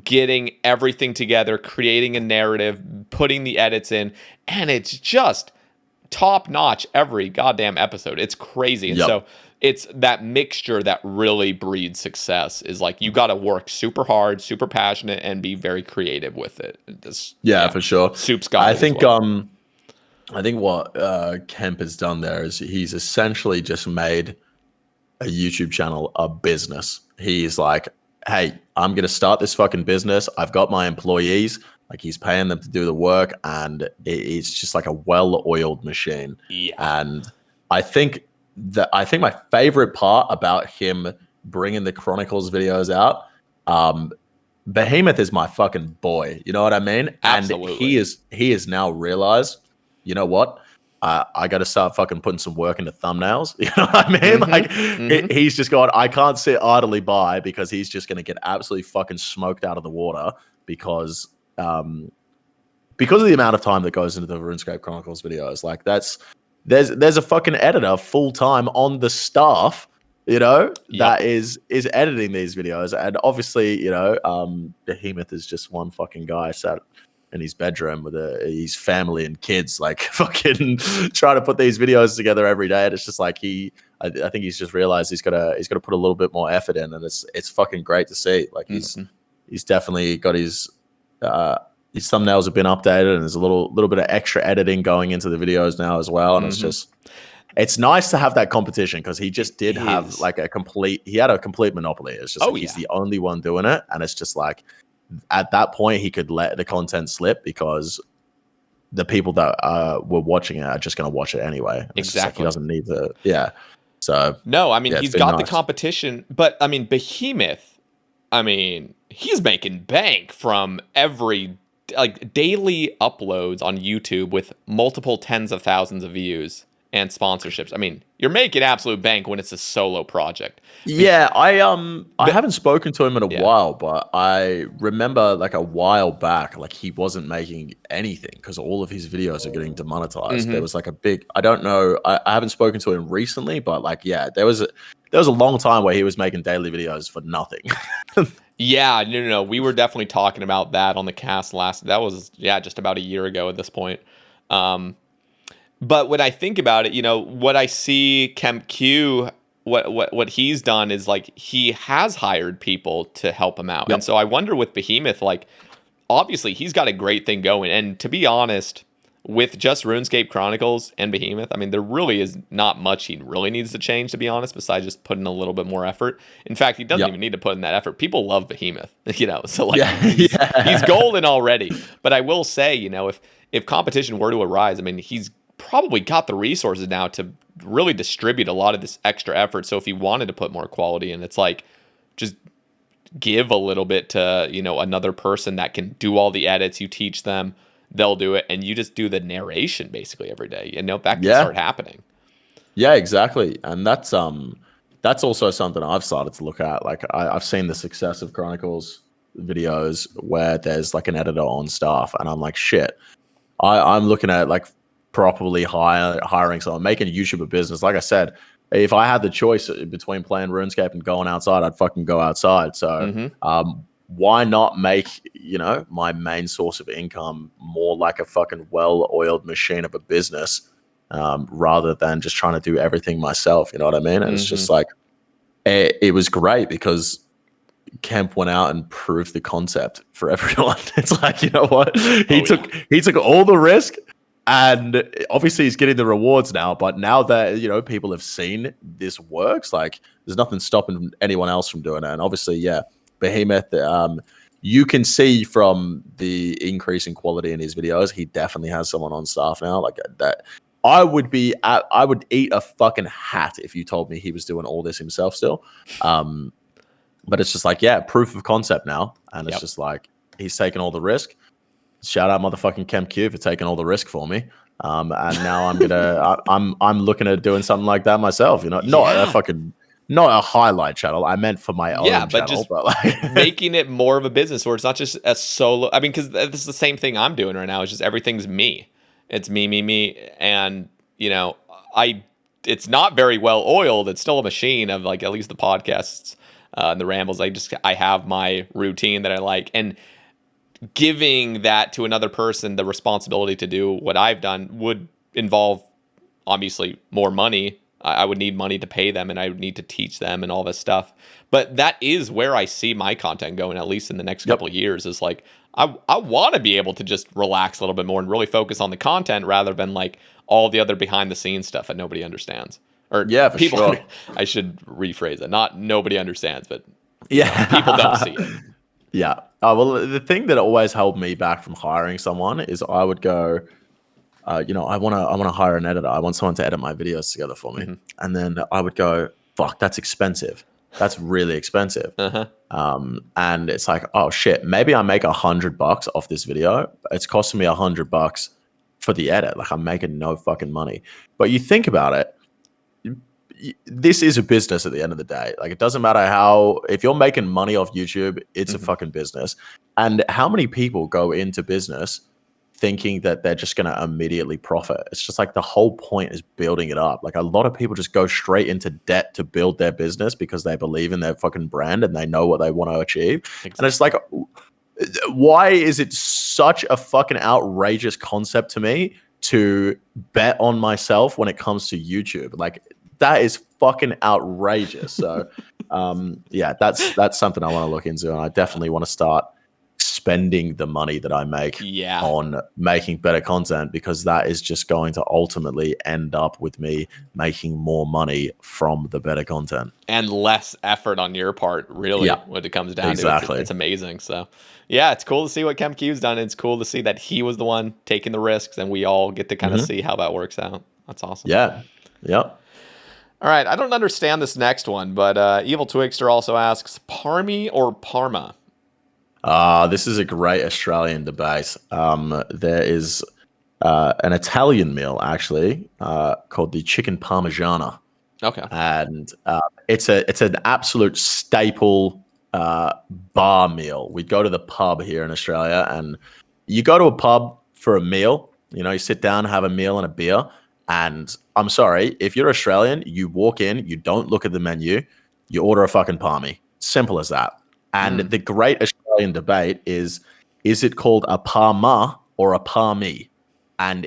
getting everything together, creating a narrative, putting the edits in, and it's just top notch every goddamn episode. It's crazy. And so it's that mixture that really breeds success, is like, you got to work super hard, super passionate, and be very creative with it. For sure. Soup's got I think I think what Kemp has done there is he's essentially just made a YouTube channel a business. He's like, hey, I'm going to start this fucking business. I've got my employees. Like, he's paying them to do the work, and it's just like a well-oiled machine. Yeah. And I think my favorite part about him bringing the Chronicles videos out, Behemoth is my fucking boy. You know what I mean? Absolutely. And he has now realized, you know what? I got to start fucking putting some work into thumbnails. You know what I mean? He's just going, I can't sit idly by, because he's just going to get absolutely fucking smoked out of the water because of the amount of time that goes into the RuneScape Chronicles videos. Like, there's a fucking editor full time on the staff, that is editing these videos. And obviously, Behemoth is just one fucking guy sat in his bedroom with his family and kids, like fucking trying to put these videos together every day. And it's just like I think he's just realized he's got to put a little bit more effort in, and it's fucking great to see. Like he's definitely got his thumbnails have been updated, and there's a little bit of extra editing going into the videos now as well. And it's nice to have that competition, because he just did have like a complete monopoly. It's just he's the only one doing it. And it's just like, at that point, he could let the content slip, because the people that were watching it are just going to watch it anyway. Exactly. Like, he doesn't need to. Yeah. So no, I mean, he's got the competition, but I mean, Behemoth, I mean, he's making bank from every daily uploads on YouTube with multiple tens of thousands of views and sponsorships. I mean, you're making absolute bank when it's a solo project. Yeah, I haven't spoken to him in a while, but I remember like a while back, like he wasn't making anything because all of his videos are getting demonetized. There was like a big, I don't know, I haven't spoken to him recently, but like, yeah, there was a long time where he was making daily videos for nothing. Yeah, no. We were definitely talking about that on the cast that was just about a year ago at this point. But when I think about it, what I see Kemp Q, what he's done is like, he has hired people to help him out. And so I wonder with Behemoth, like, obviously he's got a great thing going. And to be honest, with just RuneScape Chronicles and Behemoth, I mean, there really is not much he really needs to change, to be honest, besides just putting a little bit more effort. In fact, he doesn't even need to put in that effort. People love Behemoth, so like he's golden already. But I will say, if competition were to arise, I mean, he's probably got the resources now to really distribute a lot of this extra effort. So if he wanted to put more quality in, it's like just give a little bit to, another person that can do all the edits. You teach them, they'll do it, and you just do the narration basically every day. That can start happening. Yeah, exactly. And that's also something I've started to look at. Like I've seen the success of Chronicles videos where there's like an editor on staff, and I'm like, shit. I'm looking at like properly hiring someone, making YouTube a business. Like I said, if I had the choice between playing RuneScape and going outside, I'd fucking go outside. So why not make, my main source of income more like a fucking well-oiled machine of a business, rather than just trying to do everything myself. You know what I mean? And it's just like, it was great because Kemp went out and proved the concept for everyone. It's like, you know what? He took all the risk, and obviously he's getting the rewards now. But now that, people have seen this works, like there's nothing stopping anyone else from doing it. And obviously, Behemoth, you can see from the increase in quality in his videos, he definitely has someone on staff now. Like that, I would eat a fucking hat if you told me he was doing all this himself still. But it's just like, proof of concept now, and it's just like he's taking all the risk. Shout out motherfucking Kemp Q for taking all the risk for me. And now I'm looking at doing something like that myself. Not a highlight channel. I meant for my own channel, but like making it more of a business where it's not just a solo. I mean, because this is the same thing I'm doing right now. It's just everything's me. It's me, and it's not very well oiled. It's still a machine of like at least the podcasts and the rambles. I have my routine that I like, and giving that to another person, the responsibility to do what I've done would involve obviously more money. I would need money to pay them, and I would need to teach them and all this stuff. But that is where I see my content going, at least in the next couple of years, is like, I want to be able to just relax a little bit more and really focus on the content rather than like all the other behind the scenes stuff that nobody understands. Or people, sure. I should rephrase it. Not nobody understands, but people don't see it. Yeah. Well, the thing that always held me back from hiring someone is I would go, I want to hire an editor. I want someone to edit my videos together for me. And then I would go, fuck, that's expensive. That's really expensive. And it's like, oh shit, maybe I make $100 off this video. It's costing me $100 for the edit. Like I'm making no fucking money. But you think about it, this is a business at the end of the day. Like it doesn't matter if you're making money off YouTube, it's a fucking business. And how many people go into business thinking that they're just going to immediately profit? It's just like the whole point is building it up. Like a lot of people just go straight into debt to build their business because they believe in their fucking brand and they know what they want to achieve. Exactly. And it's like, why is it such a fucking outrageous concept to me to bet on myself when it comes to YouTube? Like that is fucking outrageous. So that's something I want to look into, and I definitely want to start spending the money that I make on making better content, because that is just going to ultimately end up with me making more money from the better content and less effort on your part, really, when it comes down to it. It's amazing. So it's cool to see what Kemp Q's done. It's cool to see that he was the one taking the risks, and we all get to kind of see how that works out. That's awesome. All right, I don't understand this next one, but Evil Twigster also asks, Parmy or Parma? This is a great Australian debate. There is an Italian meal, actually, called the chicken parmigiana. Okay. And it's an absolute staple bar meal. We go to the pub here in Australia, and you go to a pub for a meal. You sit down, have a meal and a beer. And I'm sorry, if you're Australian, you walk in, you don't look at the menu, you order a fucking parmy. Simple as that. And the great Australian debate is it called a parma or a parmy? And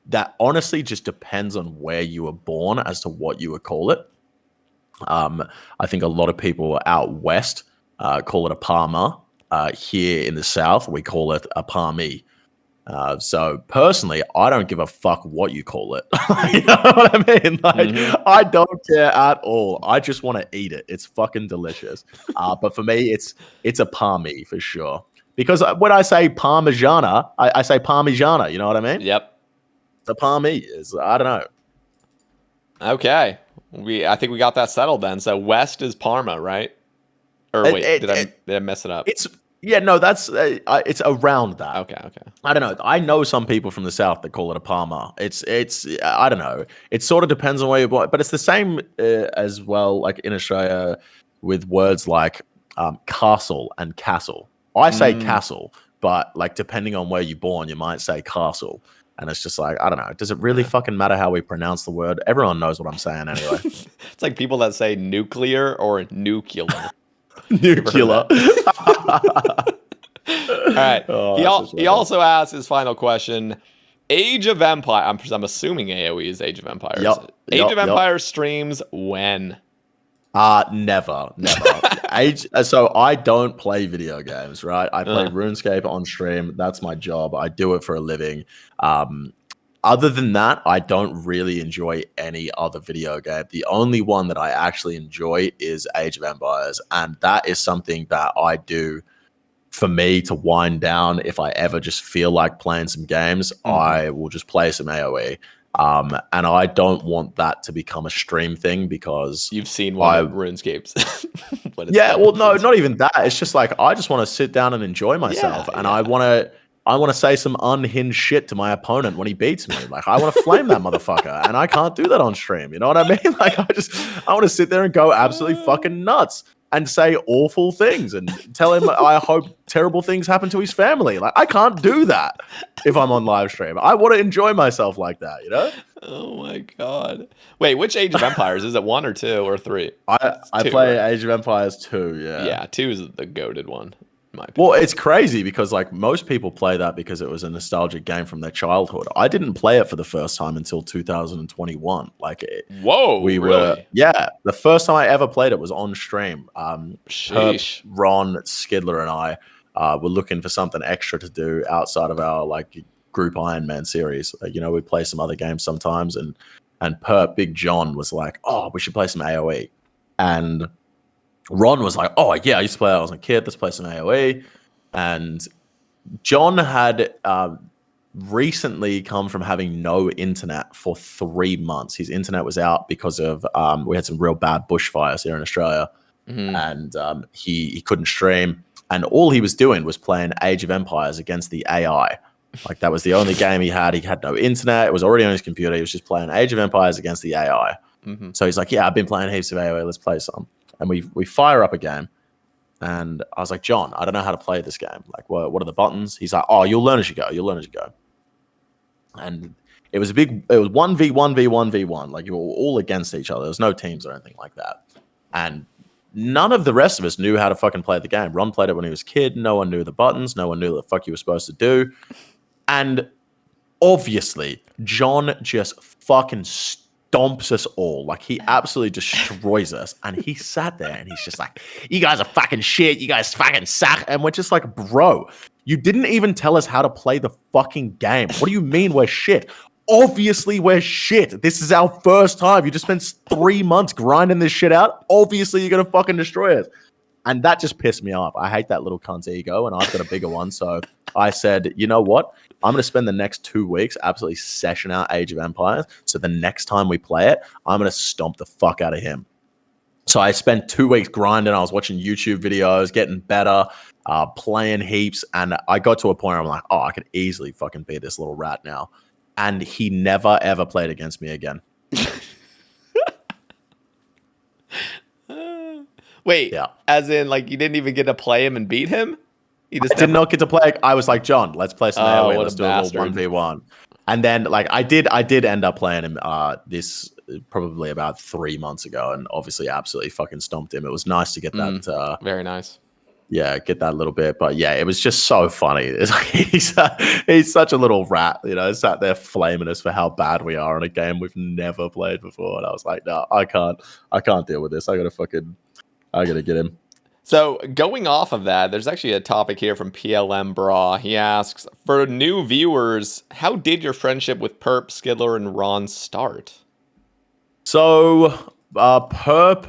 that honestly just depends on where you were born as to what you would call it. I think a lot of people out west call it a parma. Here in the south, we call it a parmy. So personally, I don't give a fuck what you call it. You know what I mean? Like, I don't care at all. I just want to eat it. It's fucking delicious. But for me, it's a palmy for sure. Because when I say parmigiana, I say parmigiana. You know what I mean? Yep. The palmy is, I don't know. Okay. I think we got that settled then. So West is Parma, right? Or wait, did I mess it up? That's it's around that. Okay. I don't know. I know some people from the south that call it a Parma. It's I don't know. It sort of depends on where you're born, but it's the same as well. Like in Australia, with words like castle and castle. I say castle, but like depending on where you're born, you might say castle. And it's just like, I don't know. Does it really fucking matter how we pronounce the word? Everyone knows what I'm saying anyway. It's like people that say nuclear or nuclear. Nuclear. All right. He also asked his final question. Age of Empire. I'm assuming AoE is Age of Empires. Age of Empires streams when? Never. So I don't play video games, right? I play RuneScape on stream. That's my job. I do it for a living. Other than that, I don't really enjoy any other video game. The only one that I actually enjoy is Age of Empires, and that is something that I do for me to wind down. If I ever just feel like playing some games, I will just play some AoE. And I don't want that to become a stream thing because you've seen one of RuneScapes. No, not even that. It's just like I just want to sit down and enjoy myself, and I want to say some unhinged shit to my opponent when he beats me. Like I want to flame that motherfucker, and I can't do that on stream. You know what I mean? Like I want to sit there and go absolutely fucking nuts and say awful things and tell him I hope terrible things happen to his family. Like I can't do that if I'm on live stream. I want to enjoy myself like that, you know? Oh my god. Wait, which Age of Empires? Is it 1 or 2 or 3? I play Age of Empires 2, yeah. Yeah, 2 is the goated one. Well, it's crazy because like most people play that because it was a nostalgic game from their childhood. I didn't play it for the first time until 2021. Like, the first time I ever played it was on stream. Herb, Ron, Skidler, and I were looking for something extra to do outside of our like group Iron Man series. Like, you know, we play some other games sometimes, and Perp, Big John was like, "Oh, we should play some AoE," and Ron was like, "Oh yeah, I used to play that. I was a kid. Let's play some AoE." And John had recently come from having no internet for 3 months. His internet was out because of we had some real bad bushfires here in Australia, and he couldn't stream. And all he was doing was playing Age of Empires against the AI. Like that was the only game he had. He had no internet. It was already on his computer. He was just playing Age of Empires against the AI. So he's like, "Yeah, I've been playing heaps of AoE. Let's play some." And we fire up a game, and I was like, "John, I don't know how to play this game. Like, what are the buttons?" He's like, "Oh, you'll learn as you go. You'll learn as you go." And it was 1v1v1v1. Like you were all against each other. There's no teams or anything like that. And none of the rest of us knew how to fucking play the game. Ron played it when he was a kid. No one knew the buttons. No one knew what the fuck you were supposed to do. And obviously, John just fucking stomps us all. Like he absolutely destroys us. And he sat there and he's just like, "You guys are fucking shit. You guys fucking suck." And we're just like, "Bro, you didn't even tell us how to play the fucking game. What do you mean we're shit? Obviously we're shit. This is our first time. You just spent 3 months grinding this shit out. Obviously you're going to fucking destroy us." And that just pissed me off. I hate that little cunt's ego, and I've got a bigger one. So I said, "You know what? I'm going to spend the next 2 weeks absolutely session out Age of Empires. So the next time we play it, I'm going to stomp the fuck out of him." So I spent 2 weeks grinding. I was watching YouTube videos, getting better, playing heaps. And I got to a point where I'm like, "Oh, I could easily fucking beat this little rat now." And he never, ever played against me again. Wait, as in like you didn't even get to play him and beat him? I did not get to play. I was like, "John, let's play some AoE. Let's do a little 1v1. And then like I did end up playing him this probably about 3 months ago, and obviously absolutely fucking stomped him. It was nice to get that. Very nice. Yeah, get that little bit. But yeah, it was just so funny. It's like, he's such a little rat, you know, sat there flaming us for how bad we are in a game we've never played before. And I was like, "No, I can't deal with this. I gotta get him." So going off of that, there's actually a topic here from PLM Bra. He asks, for new viewers, how did your friendship with Perp, Skidler, and Ron start? So, Perp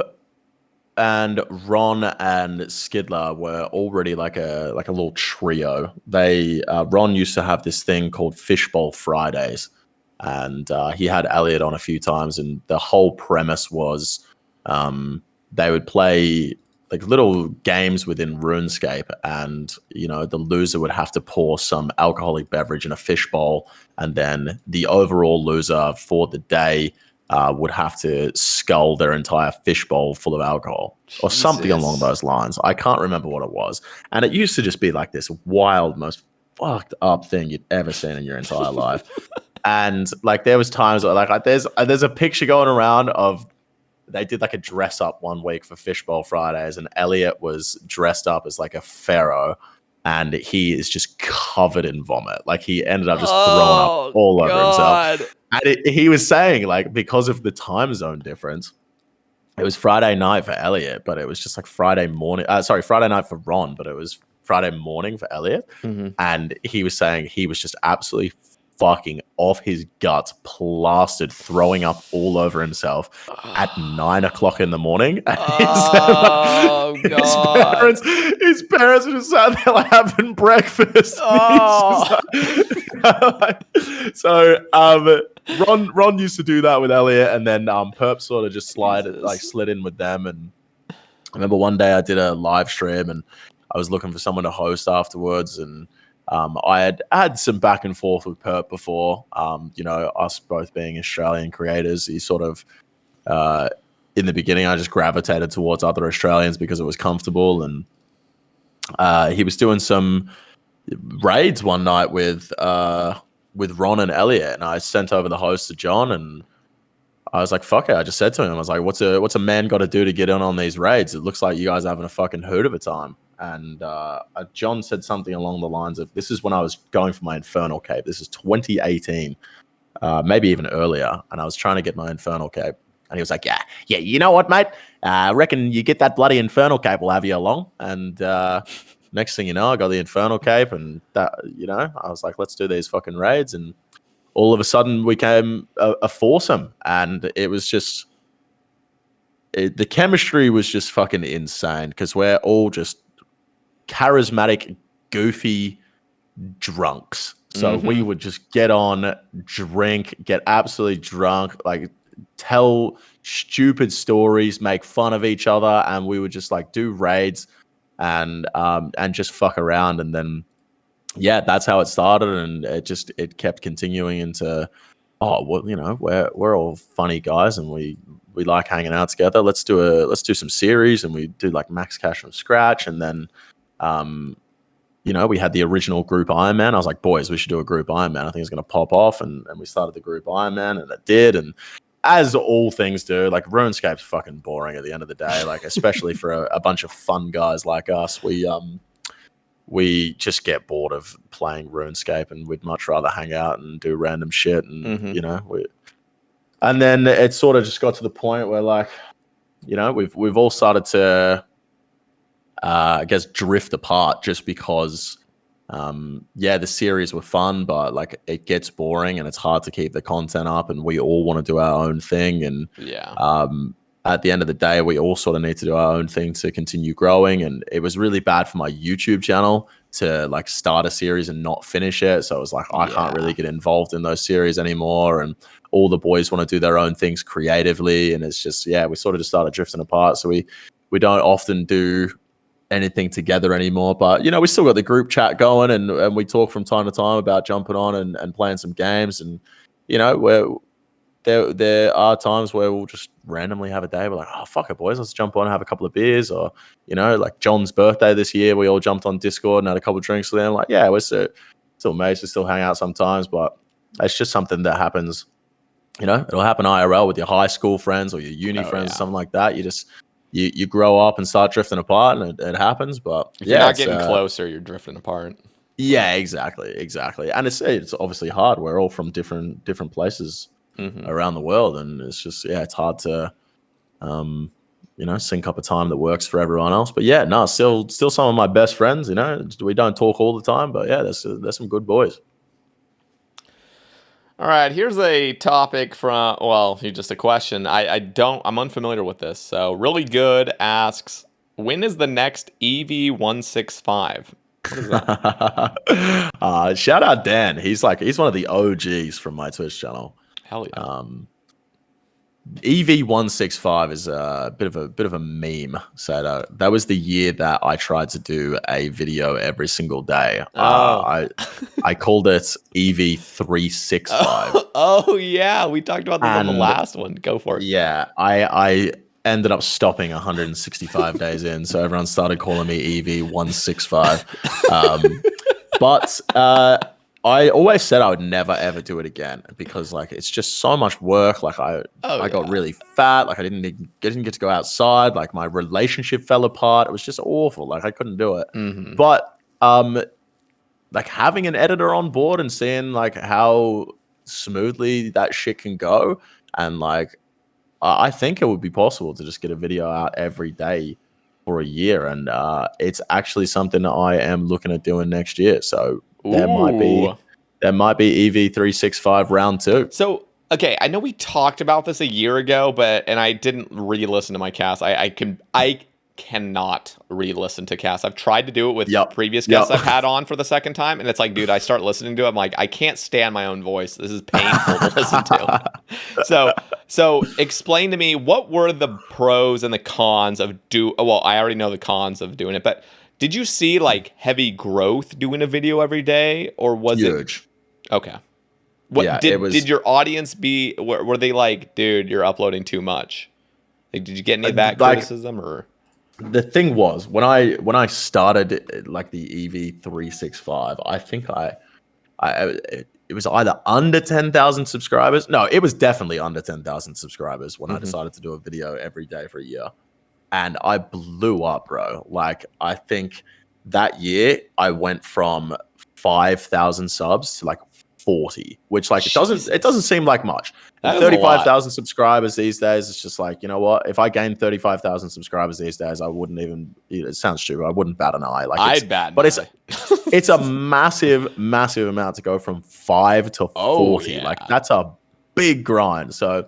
and Ron and Skidler were already like a little trio. They Ron used to have this thing called Fishbowl Fridays, and he had Elliot on a few times. And the whole premise was they would play like little games within RuneScape, and the loser would have to pour some alcoholic beverage in a fishbowl, and then the overall loser for the day would have to scull their entire fishbowl full of alcohol or something along those lines. I can't remember what it was. And it used to just be like this wild, most fucked up thing you'd ever seen in your entire life. And like there was times where like there's a picture going around of they did like a dress up one week for Fishbowl Fridays, and Elliot was dressed up as like a pharaoh. And he is just covered in vomit. Like he ended up just throwing up all over himself. And he was saying, like, because of the time zone difference, it was Friday night for Elliot, but it was just like Friday night for Ron, but it was Friday morning for Elliot. Mm-hmm. And he was saying he was just absolutely fucking off his guts, plastered, throwing up all over himself at 9 o'clock in the morning. And God. His parents were just sat there like having breakfast. So Ron used to do that with Elliot, and then Perp sort of just slid in with them. And I remember one day I did a live stream, and I was looking for someone to host afterwards, and I had some back and forth with Perp before. Us both being Australian creators, he sort of in the beginning I just gravitated towards other Australians because it was comfortable, and he was doing some raids one night with Ron and Elliot, and I sent over the host to John, and I was like, fuck it. I just said to him, I was like, what's a man got to do to get in on these raids? It looks like you guys are having a fucking hoot of a time. And John said something along the lines of, this is when I was going for my Infernal Cape. This is 2018, maybe even earlier. And I was trying to get my Infernal Cape. And he was like, yeah, you know what, mate? I reckon you get that bloody Infernal Cape, we'll have you along. And next thing you know, I got the Infernal Cape, and that, I was like, let's do these fucking raids. And all of a sudden we became a foursome, and it was just, the chemistry was just fucking insane because we're all just charismatic, goofy drunks. So we would just get on, drink, get absolutely drunk, like tell stupid stories, make fun of each other, and we would just like do raids and just fuck around. And then that's how it started, and it kept continuing into, we're all funny guys, and we like hanging out together. Let's do some series, and we do like Max Cash from scratch. And then we had the original group Iron Man. I was like, boys, we should do a group Iron Man. I think it's going to pop off. And we started the group Iron Man, and it did. And as all things do, like RuneScape's fucking boring at the end of the day, like especially for a bunch of fun guys like us. We just get bored of playing RuneScape, and we'd much rather hang out and do random shit. And, and then it sort of just got to the point where like, we've all started to, I guess, drift apart just because, the series were fun, but like it gets boring and it's hard to keep the content up, and we all want to do our own thing. And at the end of the day, we all sort of need to do our own thing to continue growing. And it was really bad for my YouTube channel to like start a series and not finish it. So it was like, I can't really get involved in those series anymore. And all the boys want to do their own things creatively. And it's just, we sort of just started drifting apart. So we don't often do anything together anymore, but we still got the group chat going, and we talk from time to time about jumping on and playing some games. And where there are times where we'll just randomly have a day, we're like, oh fuck it, boys, let's jump on and have a couple of beers. Or like John's birthday this year, we all jumped on Discord and had a couple of drinks with them. Like, we're still mates, we still hang out sometimes, but it's just something that happens. It'll happen IRL with your high school friends or your uni friends or something like that. You just you grow up and start drifting apart, and it happens. But if you're not getting closer, you're drifting apart. Yeah, exactly. And it's obviously hard. We're all from different places around the world, and it's just it's hard to sync up a time that works for everyone else. But yeah, no, still some of my best friends. We don't talk all the time, but yeah, there's some good boys. All right, here's a topic just a question. I'm unfamiliar with this. So Really Good asks, when is the next EV165? What is that? Shout out Dan. He's one of the OGs from my Twitch channel. Hell yeah. EV165 is a bit of a meme. So that was the year that I tried to do a video every single day. I called it EV365. Oh yeah, we talked about this on the last one. Go for it. Yeah, I ended up stopping 165 days in, so everyone started calling me EV165. But I always said I would never ever do it again because it's just so much work. I got really fat. I didn't get to go outside. My relationship fell apart. It was just awful. I couldn't do it. Mm-hmm. But having an editor on board and seeing how smoothly that shit can go, and I think it would be possible to just get a video out every day for a year, and it's actually something that I am looking at doing next year. So there might be EV365 round 2. So okay, I know we talked about this a year ago, and I didn't re-listen to my cast. I cannot re-listen to casts. I've tried to do it with previous guests I've had on for the second time, and it's dude, I start listening to it, I'm I can't stand my own voice. This is painful to listen to. So explain to me, what were the pros and the cons of well, I already know the cons of doing it, but did you see heavy growth doing a video every day, or was huge? Okay. Did your audience were they dude, you're uploading too much? Did you get any of that criticism, or? The thing was, when I started the EV365, I think it was either under 10,000 subscribers. No, it was definitely under 10,000 subscribers when I decided to do a video every day for a year. And I blew up, bro. I think that year I went from 5,000 subs to 40, which it doesn't seem like much. 35,000 subscribers these days, it's just you know what? If I gained 35,000 subscribers these days, I wouldn't even. It sounds stupid. I wouldn't bat an eye. I'd bat. But it's a massive amount to go from 5 to 40. Yeah. That's a big grind. So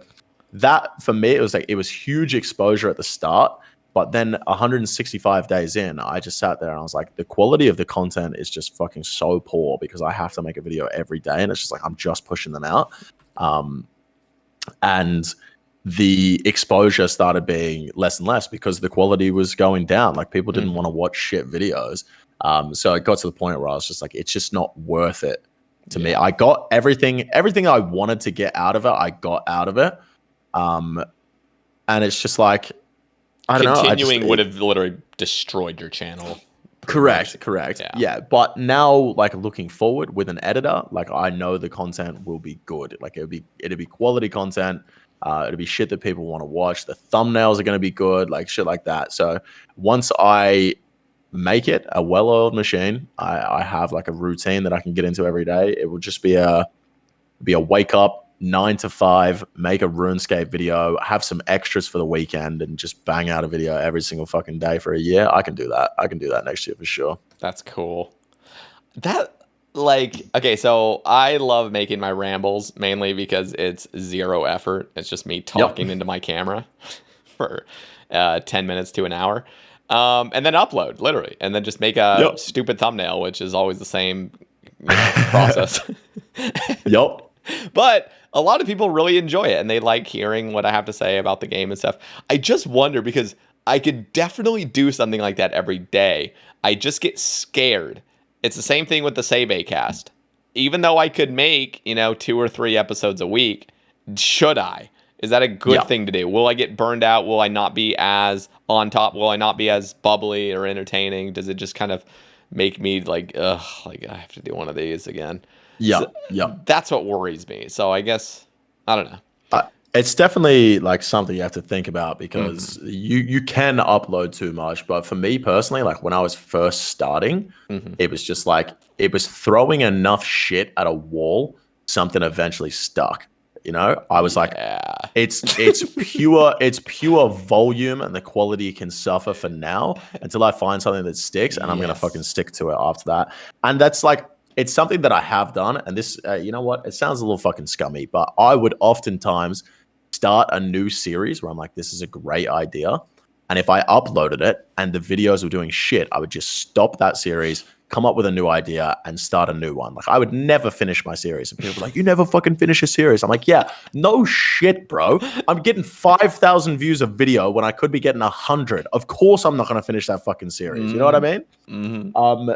that for me, it was huge exposure at the start. But then 165 days in, I just sat there and I was the quality of the content is just fucking so poor because I have to make a video every day. And it's just I'm just pushing them out. And the exposure started being less and less because the quality was going down. People didn't want to watch shit videos. So it got to the point where I was just it's just not worth it to me. I got everything I wanted to get out of it. I got out of it. And it's just I don't know. Continuing would have literally destroyed your channel. Correct. Yeah. But now, looking forward with an editor, I know the content will be good. It'll be quality content. It'll be shit that people want to watch. The thumbnails are going to be good, shit like that. So once I make it a well-oiled machine, I have a routine that I can get into every day. It will just be a wake up 9 to 5, make a RuneScape video, have some extras for the weekend, and just bang out a video every single fucking day for a year. I can do that. I can do that next year for sure. That's cool. Okay, so I love making my rambles mainly because it's zero effort. It's just me talking into my camera for 10 minutes to an hour. And then upload, literally. And then just make a stupid thumbnail, which is always the same process. But a lot of people really enjoy it, and they like hearing what I have to say about the game and stuff. I just wonder, because I could definitely do something like that every day. I just get scared. It's the same thing with the Sae Bae cast. Even though I could make, 2 or 3 episodes a week, should I? Is that a good thing to do? Will I get burned out? Will I not be as on top? Will I not be as bubbly or entertaining? Does it just kind of make me I have to do one of these again? That's what worries me. So I guess, I don't know. It's definitely something you have to think about because you can upload too much. But for me personally, when I was first starting, it was just it was throwing enough shit at a wall, something eventually stuck. You know, I was like, Yeah. it's pure volume, and the quality can suffer for now until I find something that sticks, and I'm gonna fucking stick to it after that. And that's like, it's something that I have done, and this, you know what? It sounds a little fucking scummy, but I would oftentimes start a new series where I'm like, this is a great idea. And if I uploaded it and the videos were doing shit, I would just stop that series, come up with a new idea, and start a new one. Like, I would never finish my series. And people were like, you never fucking finish a series. I'm like, yeah, no shit, bro. I'm getting 5,000 views of video when I could be getting 100. Of course I'm not going to finish that fucking series. You know what I mean? Mm-hmm.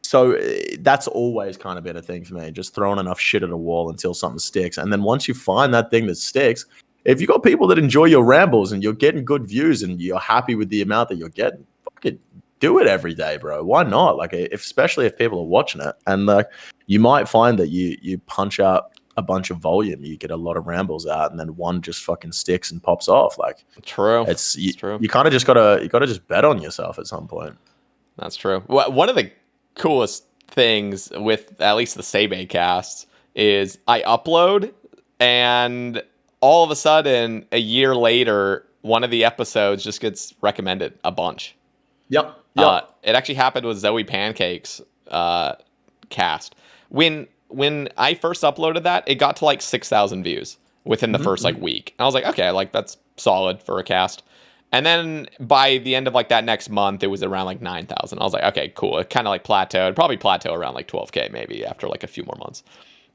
So that's always kind of been a thing for me, just throwing enough shit at a wall until something sticks. And then once you find that thing that sticks, if you got people that enjoy your rambles and you're getting good views and you're happy with the amount that you're getting, fucking do it every day, bro. Why not? Like, especially if people are watching it, and like, you might find that you punch out a bunch of volume, you get a lot of rambles out, and then one just fucking sticks and pops off. Like, true. It's true. You kind of just gotta just bet on yourself at some point. That's true. One of the coolest things with at least the Sae Bae casts is I upload, and all of a sudden, a year later, one of the episodes just gets recommended a bunch. Yep. It actually happened with Zoe Pancake's cast. When I first uploaded that, it got to like 6,000 views within the first like week. And I was like, okay, like that's solid for a cast. And then by the end of like that next month, it was around like 9,000. I was like, okay, cool. It kind of like plateaued, probably plateau around like 12K maybe after like a few more months.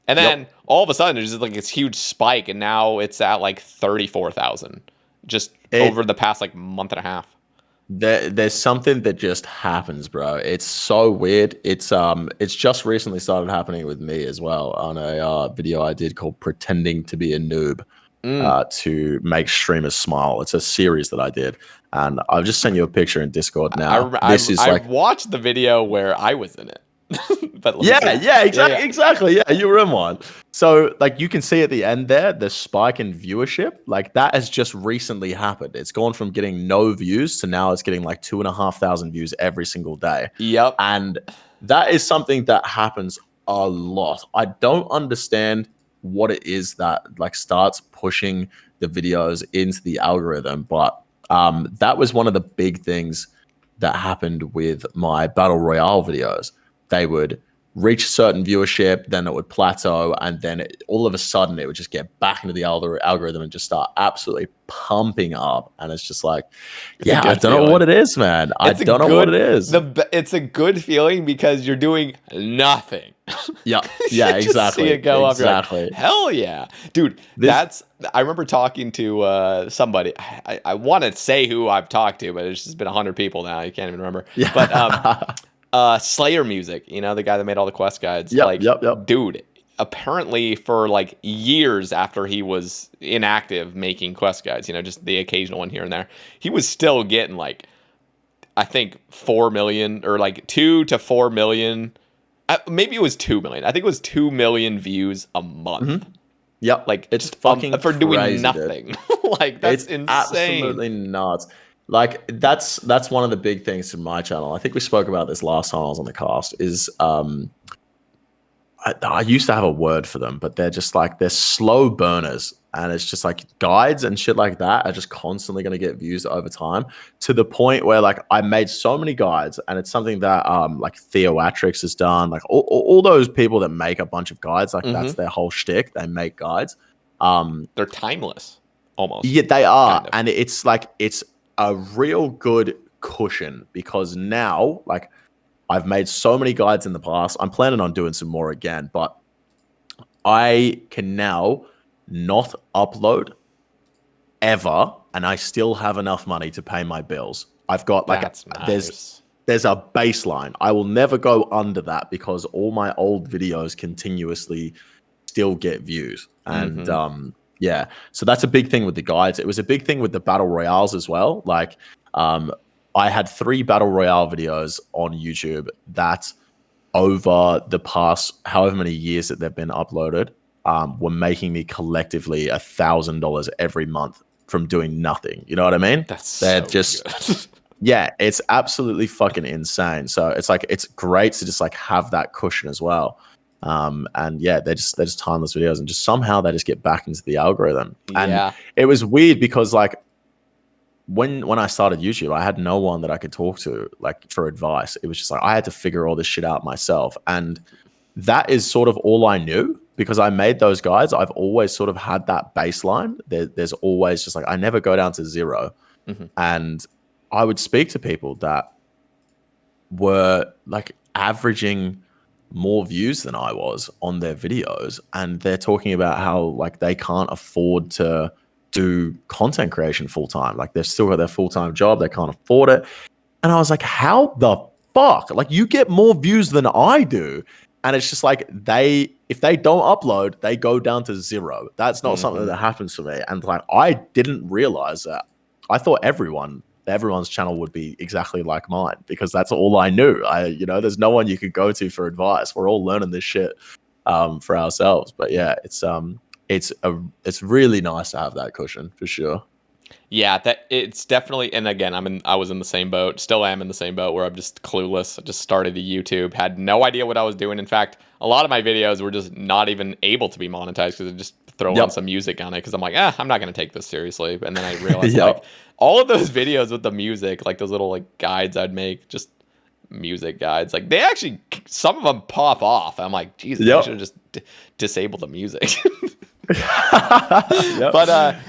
And then all of a sudden, there's just like this huge spike, and now it's at like 34,000 just over the past like month and a half. There's something that just happens, bro. It's so weird. It's just recently started happening with me as well on a video I did called "Pretending to be a Noob" to make streamers smile. It's a series that I did, and I've just sent you a picture in Discord now. I watched the video where I was in it. But exactly. Yeah, you were in one. So like, you can see at the end there, the spike in viewership, like that has just recently happened. It's gone from getting no views to now it's getting like 2,500 views every single day. Yep. And that is something that happens a lot. I don't understand what it is that like starts pushing the videos into the algorithm, but that was one of the big things that happened with my Battle Royale videos. They would reach certain viewership, then it would plateau, and then all of a sudden it would just get back into the algorithm and just start absolutely pumping up. And it's just like, I don't know what it is, man. I don't know what it is. It's a good feeling because you're doing nothing. Yeah, exactly. See it go up. Like, hell yeah, dude. I remember talking to somebody. I want to say who I've talked to, but it's just been 100 people now. You can't even remember. Yeah. But Slayer Music, you know, the guy that made all the quest guides. Dude, apparently for like years after he was inactive making quest guides, you know, just the occasional one here and there, he was still getting like, I think 4 million or like 2 to 4 million. Maybe it was 2 million. I think it was 2 million views a month. Mm-hmm. Yep. Like, it's fucking for doing crazy, nothing. Like, that's insane. Absolutely nuts. Like, that's one of the big things in my channel. I think we spoke about this last time I was on the cast, is I used to have a word for them, but they're just like, they're slow burners. And it's just like guides and shit like that are just constantly going to get views over time, to the point where like I made so many guides, and it's something that like Theoatrix has done. Like all those people that make a bunch of guides, like that's their whole shtick. They make guides. They're timeless almost. Yeah, they are. Kind of. And it's like, it's a real good cushion, because now like I've made so many guides in the past. I'm planning on doing some more again, but I can now not upload ever, and I still have enough money to pay my bills. I've got like nice. there's a baseline. I will never go under that, because all my old videos continuously still get views. And so that's a big thing with the guides. It was a big thing with the battle royales as well. Like I had 3 battle royale videos on YouTube that over the past however many years that they've been uploaded were making me collectively $1,000 every month from doing nothing. You know what I mean? They're just good. Yeah, it's absolutely fucking insane. So it's like, it's great to just like have that cushion as well. And yeah, they're just timeless videos, and just somehow they just get back into the algorithm. And Yeah. it was weird because like when I started YouTube, I had no one that I could talk to like for advice. It was just like I had to figure all this shit out myself, and that is sort of all I knew because I made those guides. I've always sort of had that baseline. There's always just like I never go down to zero, and I would speak to people that were like averaging more views than I was on their videos, and they're talking about how like they can't afford to do content creation full time. Like they've still got their full time job, they can't afford it. And I was like, how the fuck? Like you get more views than I do. And it's just like if they don't upload, they go down to zero. That's not something that happens for me. And like I didn't realize that. I thought everyone's channel would be exactly like mine because that's all I knew. There's no one you could go to for advice. We're all learning this shit for ourselves. But yeah, it's really nice to have that cushion for sure. Yeah, that it's definitely, and again, I was in the same boat, still am in the same boat where I'm just clueless. I just started a YouTube, had no idea what I was doing. In fact, a lot of my videos were just not even able to be monetized because I just throw on some music on it because I'm like, I'm not going to take this seriously. And then I realized like all of those videos with the music, like those little like guides I'd make, just music guides, like they actually, some of them pop off. I'm like, Jesus, I should have just disable the music. But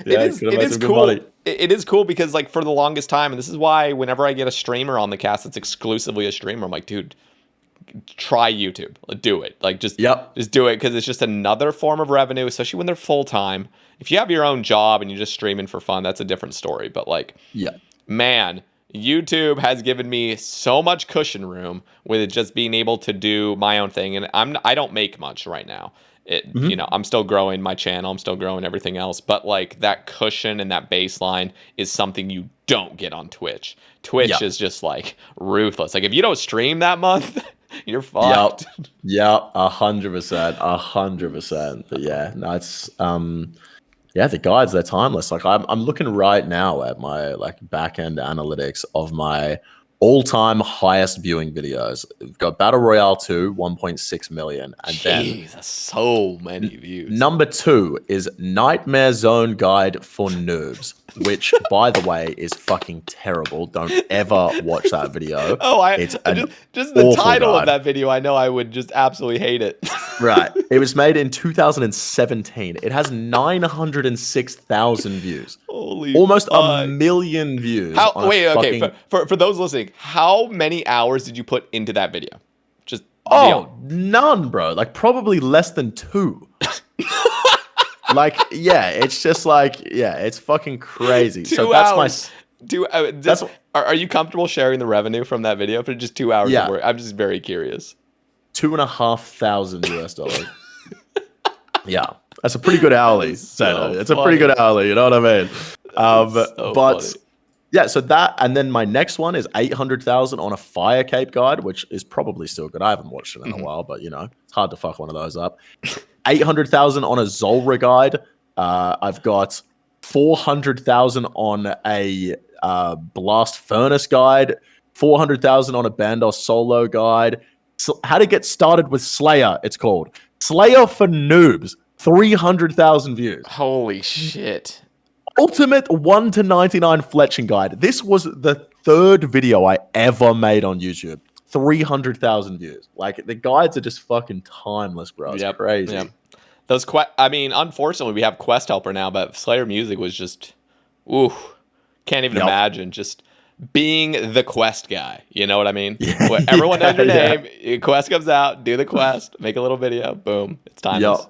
it is cool. It is cool because like for the longest time, and this is why whenever I get a streamer on the cast that's exclusively a streamer, I'm like, dude, try YouTube, do it. Like just do it because it's just another form of revenue, especially when they're full time. If you have your own job and you're just streaming for fun, that's a different story. But like, man, YouTube has given me so much cushion room with it just being able to do my own thing, and I don't make much right now. I'm still growing my channel, I'm still growing everything else, but like that cushion and that baseline is something you don't get on Twitch. Twitch is just like ruthless. Like if you don't stream that month, you're fucked. 100%. But yeah, no, it's the guides, they're timeless. Like I'm looking right now at my like back end analytics of my all-time highest viewing videos. We've got Battle Royale 2, 1.6 million. And then that's so many views. Number 2 is Nightmare Zone Guide for Noobs, which, by the way, is fucking terrible. Don't ever watch that video. It's just the title of that video, I know I would just absolutely hate it. Right. It was made in 2017. It has 906,000 views. Holy almost fuck. a million views. For those listening, how many hours did you put into that video? Just none, bro. Like probably less than 2. Like, it's just like, it's fucking crazy. 2 so hours. Are you comfortable sharing the revenue from that video for just 2 hours of work? I'm just very curious. $2,500 US. Yeah, that's a pretty good hourly. So it's a pretty good hourly. You know what I mean? Funny. Yeah, so that, and then my next one is 800,000 on a fire cape guide, which is probably still good. I haven't watched it in a while, but it's hard to fuck one of those up. 800,000 on a Zolra guide. I've got 400,000 on a blast furnace guide. 400,000 on a Bandos solo guide. How to get started with Slayer, it's called. Slayer for Noobs, 300,000 views. Holy shit. Ultimate 1 to 99 fletching guide. This was the 3rd video I ever made on YouTube. 300,000 views. Like, the guides are just fucking timeless, bro. It's crazy. Yep. Those unfortunately, we have Quest Helper now, but Slayer music was just, can't even imagine just being the quest guy. You know what I mean? Everyone knows your name. Quest comes out, do the quest, make a little video, boom, it's timeless.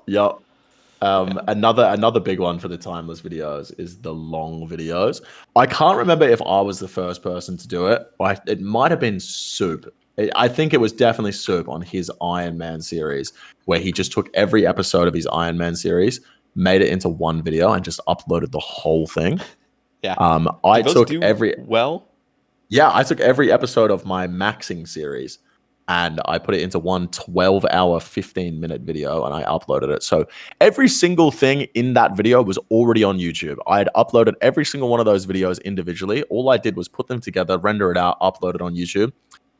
Another big one for the timeless videos is the long videos. I can't remember if I was the first person to do it. It might have been Soup. I think it was definitely Soup on his Iron Man series, where he just took every episode of his Iron Man series, made it into one video, and just uploaded the whole thing. Yeah. I took every episode of my Maxing series and I put it into one 12-hour, 15-minute video, and I uploaded it. So every single thing in that video was already on YouTube. I had uploaded every single one of those videos individually. All I did was put them together, render it out, upload it on YouTube.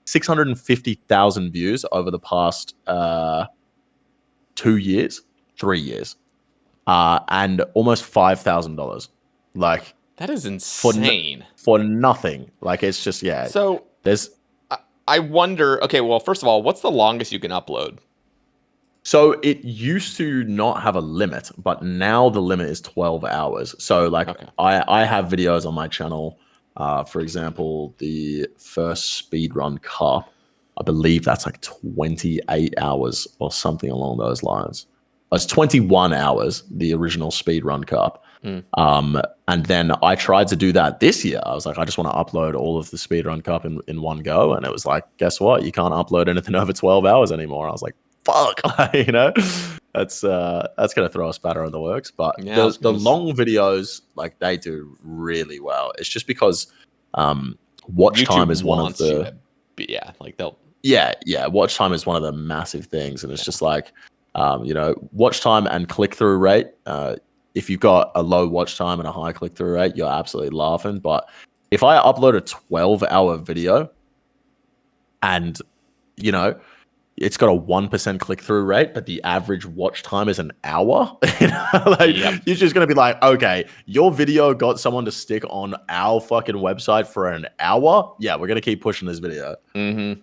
650,000 views over the past 2 years, 3 years, and almost $5,000. Like That is insane. For nothing. Like it's just So there's. I wonder. Okay, well, first of all, what's the longest you can upload? So it used to not have a limit, but now the limit is 12 hours. So like I have videos on my channel. For example, the first speedrun cup, I believe that's like 28 hours or something along those lines. It's 21 hours, the original speedrun cup. And then I tried to do that this year. I was like, I just want to upload all of the speedrun cup in one go. And it was like, guess what? You can't upload anything over 12 hours anymore. I was like, fuck, you know, that's gonna throw a spatter in the works. But the long videos, like they do really well. It's just because watch time is one of the watch time is one of the massive things, and it's just like you know, watch time and click through rate. If you've got a low watch time and a high click through rate, you're absolutely laughing. But if I upload a 12-hour video and you know, it's got a 1% click-through rate, but the average watch time is an hour. You're just going to be like, okay, your video got someone to stick on our fucking website for an hour? Yeah, we're going to keep pushing this video. I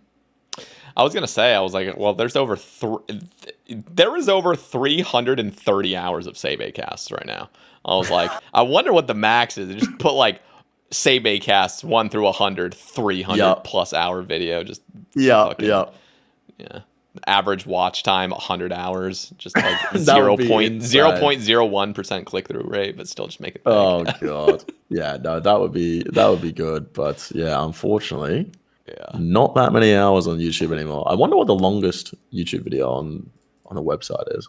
was going to say, I was like, well, there is over 330 hours of Sae Bae casts right now. I was like, I wonder what the max is. Just put like Sae Bae casts 1 through 100, 300 plus hour video. Just average watch time 100 hours, just like 0.01% click through rate, but still just make it big. Oh god. Yeah, no, that would be good, but yeah, unfortunately, not that many hours on YouTube anymore. I wonder what the longest YouTube video on a website is.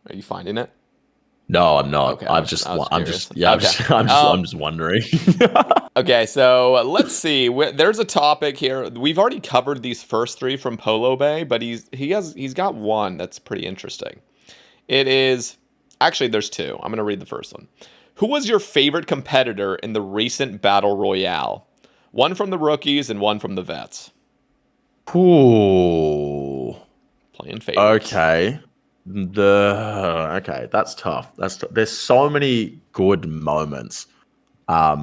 Are you finding it? No, I'm not. Okay, I'm just wondering. Okay, so let's see. There's a topic here. We've already covered these first 3 from Polo Bay, but he's got one that's pretty interesting. It is actually there's 2. I'm gonna read the first one. Who was your favorite competitor in the recent Battle Royale? One from the rookies and one from the vets. Ooh. Playing favorites. Okay. That's tough. There's so many good moments. I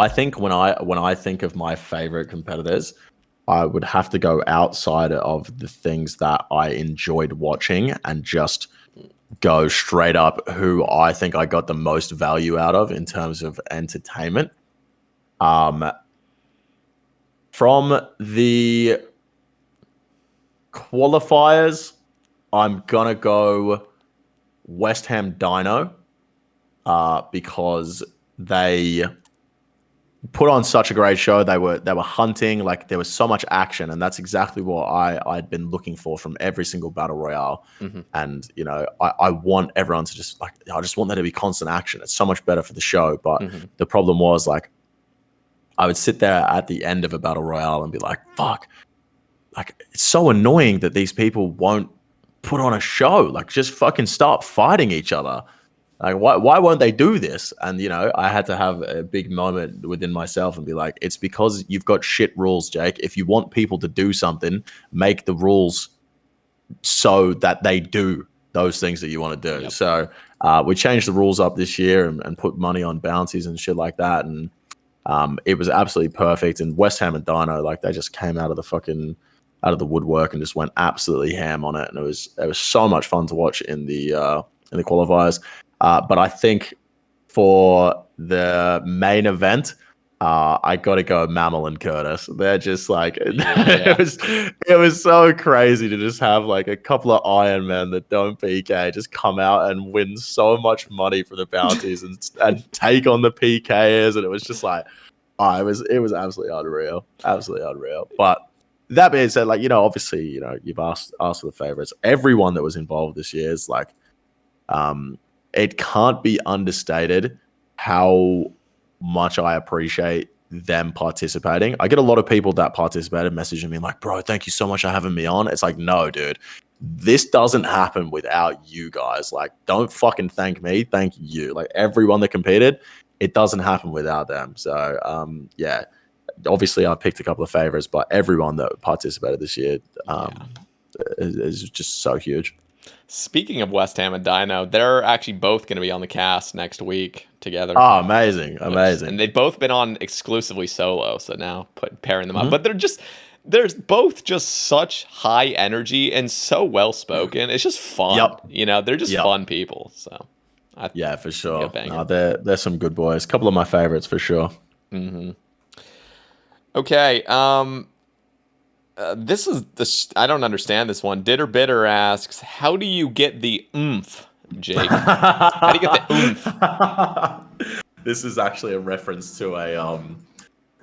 think when I think of my favorite competitors, I would have to go outside of the things that I enjoyed watching and just go straight up who I think I got the most value out of in terms of entertainment. From the qualifiers, I'm gonna go West Ham Dino because they put on such a great show. They were hunting, like there was so much action, and that's exactly what I'd been looking for from every single battle royale. And you know, I want everyone to just like, I just want there to be constant action. It's so much better for the show. But the problem was like, I would sit there at the end of a battle royale and be like, fuck, like it's so annoying that these people won't put on a show. Like just fucking start fighting each other. Like why won't they do this? And you know, I had to have a big moment within myself and be like, it's because you've got shit rules, Jake. If you want people to do something, make the rules so that they do those things that you want to do. So we changed the rules up this year and put money on bounties and shit like that. And it was absolutely perfect. And West Ham and Dino, like they just came out of the woodwork and just went absolutely ham on it. And it was so much fun to watch in the qualifiers. But I think for the main event, I got to go Mammal and Curtis. They're just like, it was so crazy to just have like a couple of Iron Men that don't PK just come out and win so much money for the bounties and take on the PKers. And it was just like, it was absolutely unreal. Absolutely unreal. But that being said, like, you know, obviously, you know, you've asked for the favorites. Everyone that was involved this year is like, it can't be understated how much I appreciate them participating. I get a lot of people that participated messaging me like, bro, thank you so much for having me on. It's like, no, dude, this doesn't happen without you guys. Like, don't fucking thank me. Thank you. Like everyone that competed, it doesn't happen without them. So, yeah, obviously I picked a couple of favorites, but everyone that participated this year is just so huge. Speaking of West Ham and Dino, they're actually both going to be on the cast next week together. Oh, amazing. And they've both been on exclusively solo, so now pairing them up. But they're both just such high energy and so well spoken. It's just fun. They're just fun people. So for sure. No, they're some good boys. A couple of my favorites for sure. Okay. This is I don't understand this one. Ditter Bitter asks, how do you get the oomph, Jake? How do you get the oomph? This is actually a reference to a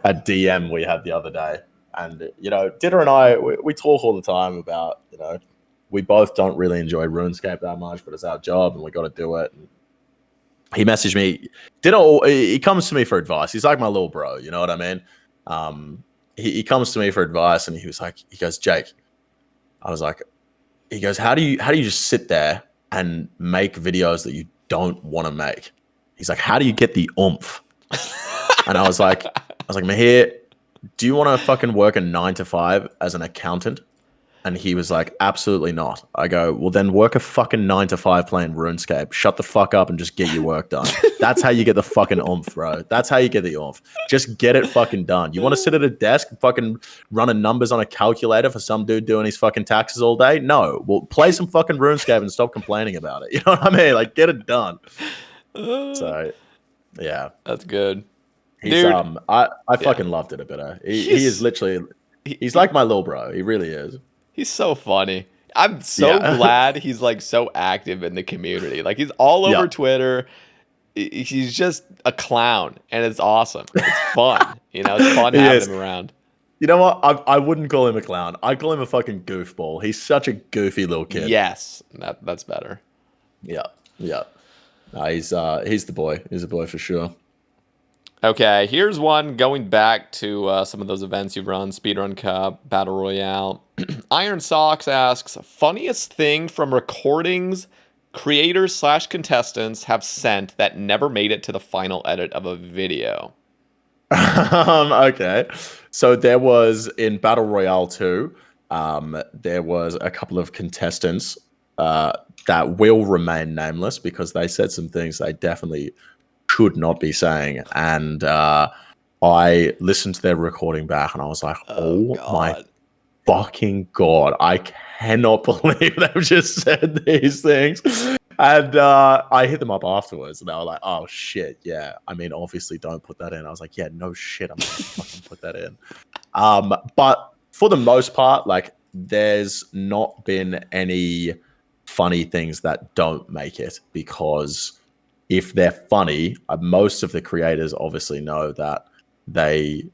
DM we had the other day. And, Ditter and I, we talk all the time about, we both don't really enjoy RuneScape that much, but it's our job and we got to do it. And he messaged me. He comes to me for advice. He's like my little bro, you know what I mean? He comes to me for advice and he goes, Jake, he goes, how do you just sit there and make videos that you don't want to make? He's like, how do you get the oomph? And I was like, Mahir, do you want to fucking work a 9 to 5 as an accountant? And he was like, absolutely not. I go, well, then work a fucking 9 to 5 playing RuneScape. Shut the fuck up and just get your work done. That's how you get the fucking oomph, bro. That's how you get the oomph. Just get it fucking done. You want to sit at a desk and fucking running numbers on a calculator for some dude doing his fucking taxes all day? No. Well, play some fucking RuneScape and stop complaining about it. You know what I mean? Like, get it done. So, yeah. That's good. He's, I fucking loved it a bit. He is literally, he's like my little bro. He really is. He's so funny. I'm so glad he's like so active in the community. Like he's all over Twitter. He's just a clown and it's awesome. It's fun. It's fun having him around. You know what? I wouldn't call him a clown. I'd call him a fucking goofball. He's such a goofy little kid. Yes. That's better. Yeah. No, he's the boy. He's a boy for sure. Okay, here's one going back to some of those events you've run, Speedrun Cup, Battle Royale. Iron Socks asks, funniest thing from recordings creators/contestants have sent that never made it to the final edit of a video? Okay, so there was in Battle Royale 2, there was a couple of contestants that will remain nameless because they said some things they definitely should not be saying, and I listened to their recording back and I was like, oh my fucking god, I cannot believe they've just said these things. And I hit them up afterwards and they were like, oh shit, yeah, I mean obviously don't put that in. I was like, yeah, no shit, I'm gonna fucking put that in. But for the most part, like, there's not been any funny things that don't make it, because if they're funny, most of the creators obviously know that they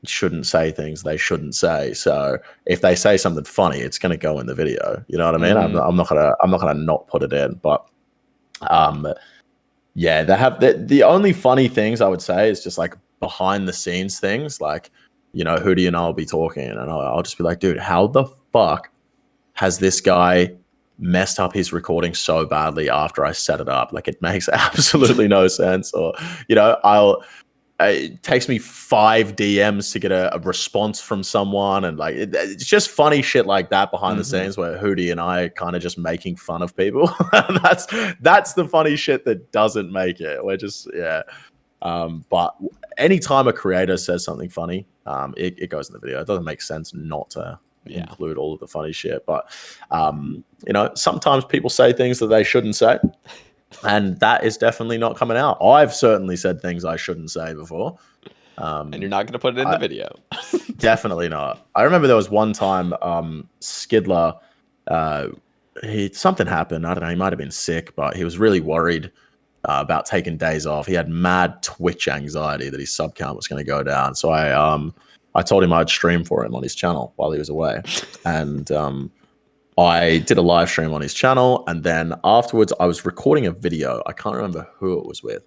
shouldn't say things they shouldn't say. So if they say something funny, it's going to go in the video. You know what I mean? I'm not gonna not put it in. But yeah, they have the only funny things I would say is just like behind the scenes things, like, Hootie and I'll be talking and I'll just be like, dude, how the fuck has this guy messed up his recording so badly after I set it up? Like, it makes absolutely no sense. Or, it takes me 5 DMs to get a response from someone. And like, it's just funny shit like that behind the scenes where Hootie and I are kind of just making fun of people. That's the funny shit that doesn't make it. We're just, but anytime a creator says something funny, it goes in the video. It doesn't make sense not to include all of the funny shit. But sometimes people say things that they shouldn't say, and that is definitely not coming out. I've certainly said things I shouldn't say before, and you're not going to put it in the video. Definitely not. I remember there was one time Skidler, something happened. I don't know, he might have been sick, but he was really worried about taking days off. He had mad Twitch anxiety that his sub count was going to go down. So I told him I'd stream for him on his channel while he was away. And I did a live stream on his channel. And then afterwards, I was recording a video. I can't remember who it was with.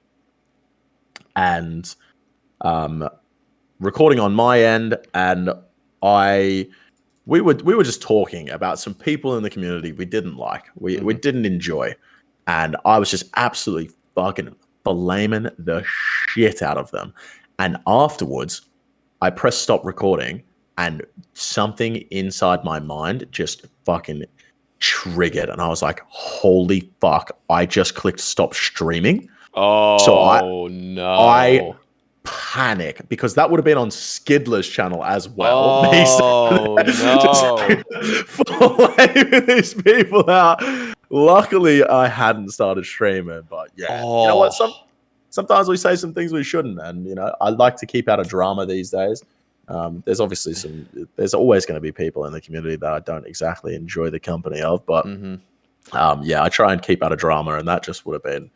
And recording on my end. And we were just talking about some people in the community we didn't like. We didn't enjoy. And I was just absolutely fucking blaming the shit out of them. And afterwards, I pressed stop recording, and something inside my mind just fucking triggered, and I was like, holy fuck, I just clicked stop streaming. So I no. panic, because that would have been on Skidler's channel as well. Oh no. Following these people out. Luckily, I hadn't started streaming, but yeah, you know what? Sometimes we say some things we shouldn't, and I like to keep out of drama these days. There's obviously there's always going to be people in the community that I don't exactly enjoy the company of, but yeah, I try and keep out of drama, and that just would have been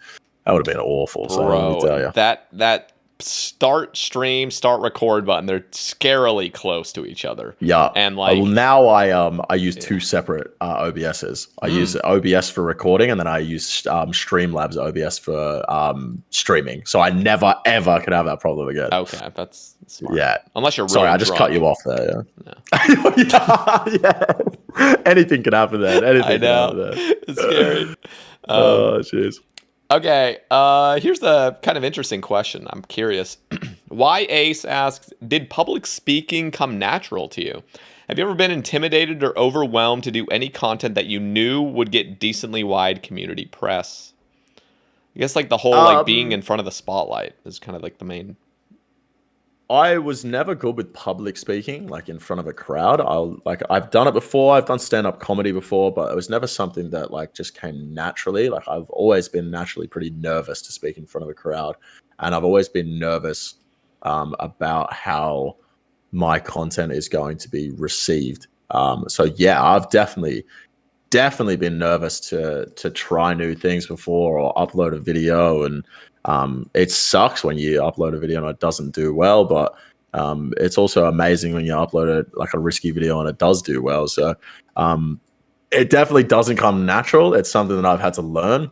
awful. So let me tell you, that start stream, start record button, they're scarily close to each other. Yeah, and like now I use two separate OBSs. I use OBS for recording, and then I use Streamlabs OBS for streaming. So I never ever could have that problem again. Okay, that's smart. Yeah, unless you're really sorry, I just cut you off there. Yeah, yeah. Anything can happen there. Anything can happen there. It's scary. Oh, jeez. Okay, here's the kind of interesting question. I'm curious. Why Ace asks, did public speaking come natural to you? Have you ever been intimidated or overwhelmed to do any content that you knew would get decently wide community press? I guess like the whole like being in front of the spotlight is kind of like the main. I was never good with public speaking, like in front of a crowd. I've done it before. I've done stand-up comedy before, but it was never something that like just came naturally. Like I've always been naturally pretty nervous to speak in front of a crowd, and I've always been nervous about how my content is going to be received. So yeah, I've definitely been nervous to try new things before, or upload a video, and it sucks when you upload a video and it doesn't do well, but it's also amazing when you upload a risky video and it does do well. So it definitely doesn't come natural. It's something that I've had to learn.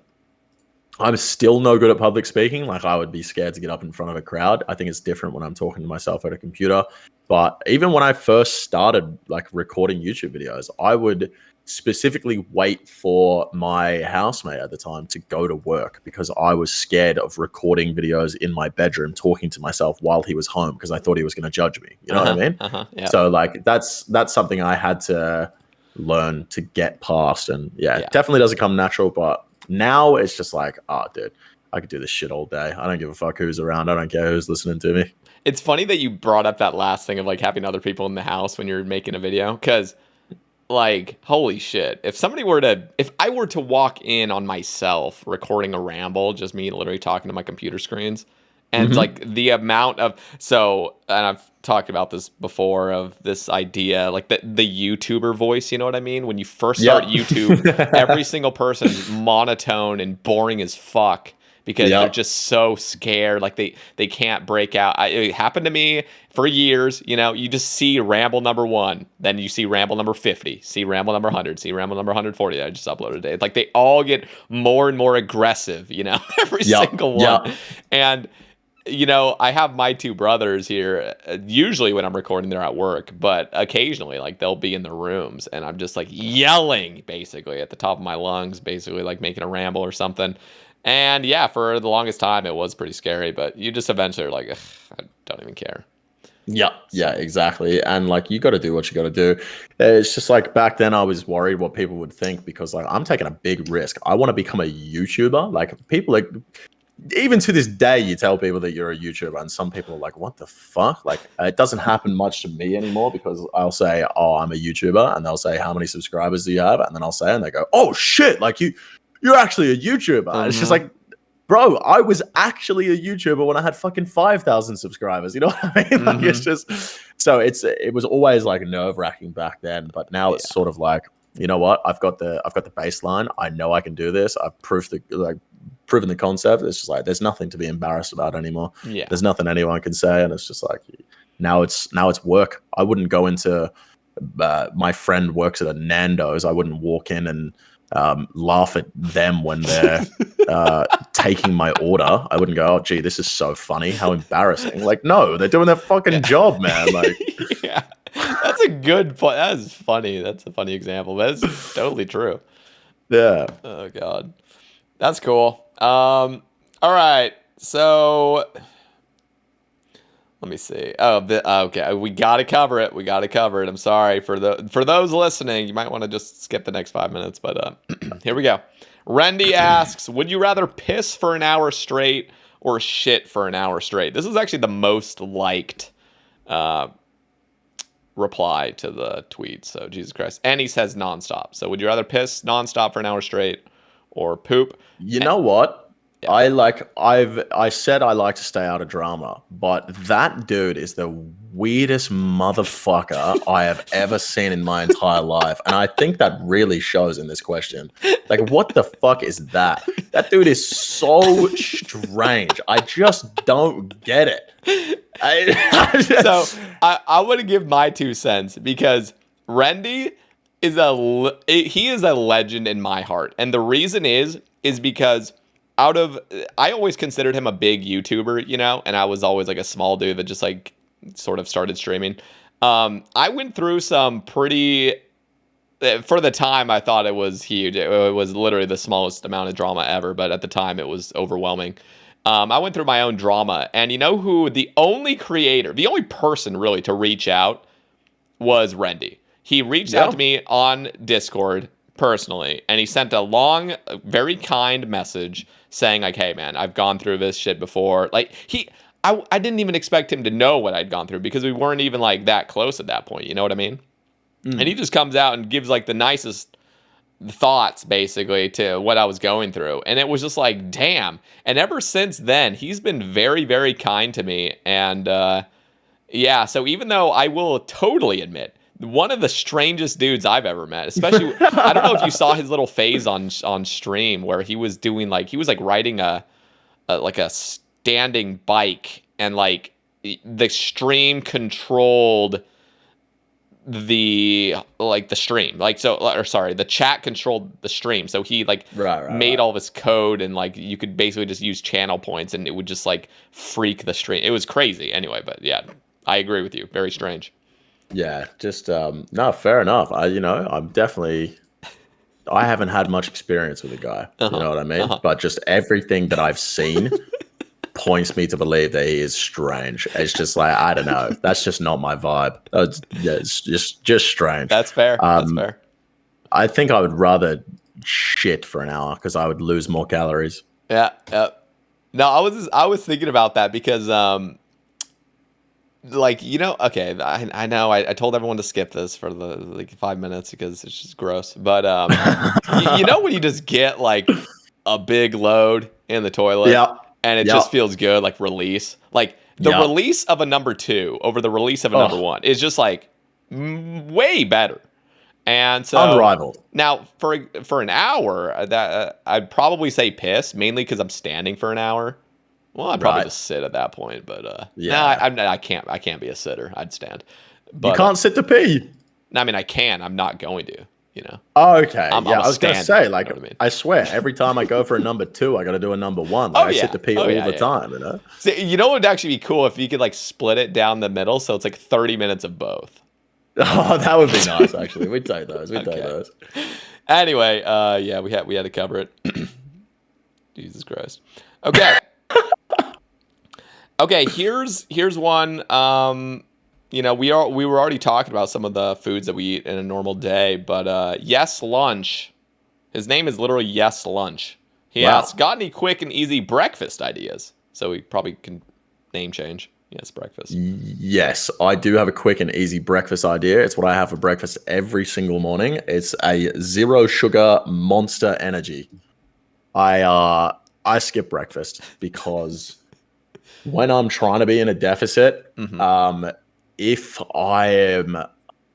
I'm still no good at public speaking. Like I would be scared to get up in front of a crowd. I think it's different when I'm talking to myself at a computer. But even when I first started like recording YouTube videos, I would specifically wait for my housemate at the time to go to work, because I was scared of recording videos in my bedroom talking to myself while he was home, because I thought he was going to judge me. You know what I mean? Yeah. So like that's something I had to learn to get past. And yeah, it definitely doesn't come natural, but now it's just like, oh, dude, I could do this shit all day. I don't give a fuck who's around. I don't care who's listening to me. It's funny that you brought up that last thing of like having other people in the house when you're making a video, because like, holy shit, if I were to walk in on myself recording a ramble, just me literally talking to my computer screens, and like the amount of, and I've talked about this before, of this idea, like the YouTuber voice, you know what I mean? When you first start YouTube, every single person's monotone and boring as fuck, because they're just so scared, like they can't break out. It happened to me for years. You just see ramble number 1, then you see ramble number 50, see ramble number 100, see ramble number 140 that I just uploaded today. Like they all get more and more aggressive, every single one. And I have my 2 brothers here. Usually when I'm recording, they're at work, but occasionally like they'll be in the rooms, and I'm just like yelling basically at the top of my lungs, basically like making a ramble or something. And yeah, for the longest time, it was pretty scary, but you just eventually are like, I don't even care. Yeah, exactly. And like, you got to do what you got to do. It's just like back then I was worried what people would think, because like I'm taking a big risk. I want to become a YouTuber. Like people, like even to this day, you tell people that you're a YouTuber, and some people are like, what the fuck? Like it doesn't happen much to me anymore, because I'll say, oh, I'm a YouTuber, and they'll say, how many subscribers do you have? And then I'll say, and they go, oh shit, like you're actually a YouTuber. And it's just like, bro, I was actually a YouTuber when I had fucking 5,000 subscribers. You know what I mean? Like it's just, so it was always like nerve-wracking back then, but now it's sort of like, you know what? I've got the baseline. I know I can do this. I've proven the concept. It's just like there's nothing to be embarrassed about anymore. Yeah. There's nothing anyone can say, and it's just like now it's work. I wouldn't go into my friend works at a Nando's. I wouldn't walk in and laugh at them when they're taking my order. I wouldn't go, oh gee, this is so funny, how embarrassing. Like, no, they're doing their fucking job, man. Like that's a good point. That is funny. That's a funny example. That's totally true. Yeah. Oh god, that's cool. All right, so Let me see. Oh, okay. We gotta cover it. I'm sorry for those listening. You might want to just skip the next 5 minutes, but here we go. Randy asks, "Would you rather piss for an hour straight or shit for an hour straight?" This is actually the most liked reply to the tweet. So Jesus Christ, and he says nonstop. So would you rather piss nonstop for an hour straight or poop? You know what? Yeah. I said I like to stay out of drama, but that dude is the weirdest motherfucker I have ever seen in my entire life. And I think that really shows in this question. Like, what the fuck is that? That dude is so strange. I just don't get it. So I want to give my 2 cents because Randy is a legend in my heart. And the reason is because I always considered him a big YouTuber, you know, and I was always like a small dude that just like sort of started streaming. I went through some pretty, for the time, I thought it was huge. It was literally the smallest amount of drama ever, but at the time it was overwhelming. I went through my own drama, and you know who the only person really to reach out was Randy. He reached out to me on Discord personally, and he sent a long, very kind message saying like, "Hey man, I've gone through this shit before." Like I didn't even expect him to know what I'd gone through because we weren't even like that close at that point. You know what I mean? And he just comes out and gives like the nicest thoughts basically to what I was going through, and it was just like, damn. And ever since then, he's been very, very kind to me. And yeah, so even though I will totally admit, one of the strangest dudes I've ever met, especially, I don't know if you saw his little phase on stream where he was doing like, he was like riding a standing bike, and like the stream controlled the stream, like, so, or sorry, the chat controlled the stream. So he like made all this code, and like you could basically just use channel points and it would just like freak the stream. It was crazy anyway, but yeah, I agree with you. Very strange. Yeah, just no, fair enough. I haven't had much experience with the guy. You know what I mean? But just everything that I've seen points me to believe that he is strange. It's just like, I don't know. That's just not my vibe. It's just strange. That's fair. That's fair. I think I would rather shit for an hour because I would lose more calories. Yeah. No, I was thinking about that because like, you know, okay, I know I told everyone to skip this for the like 5 minutes because it's just gross. But you know when you just get like a big load in the toilet, and it just feels good, like release, like the release of a number 2 over the release of a number 1 is just like way better. And so unrivaled. Now for an hour, that I'd probably say piss, mainly because I'm standing for an hour. Well, I'd probably just sit at that point, but I can't be a sitter. I'd stand. But, you can't sit to pee. I mean, I can. I'm not going to. You know. Oh, okay. I was going to say, like, you know what I mean? I swear, every time I go for a number 2, I got to do a number 1. Like, I sit to pee all the time. You know. So, you know, what would actually be cool if you could like split it down the middle, so it's like 30 minutes of both. Oh, that would be nice. Actually, we'd take those. Take those. Anyway, yeah, we had to cover it. Jesus Christ. Okay. Okay, here's one. You know, we were already talking about some of the foods that we eat in a normal day, but Yes Lunch, his name is literally Yes Lunch. He asks, got any quick and easy breakfast ideas? So we probably can name change. Yes, breakfast. Yes, I do have a quick and easy breakfast idea. It's what I have for breakfast every single morning. It's a 0 sugar Monster Energy. I skip breakfast because when I'm trying to be in a deficit, if I am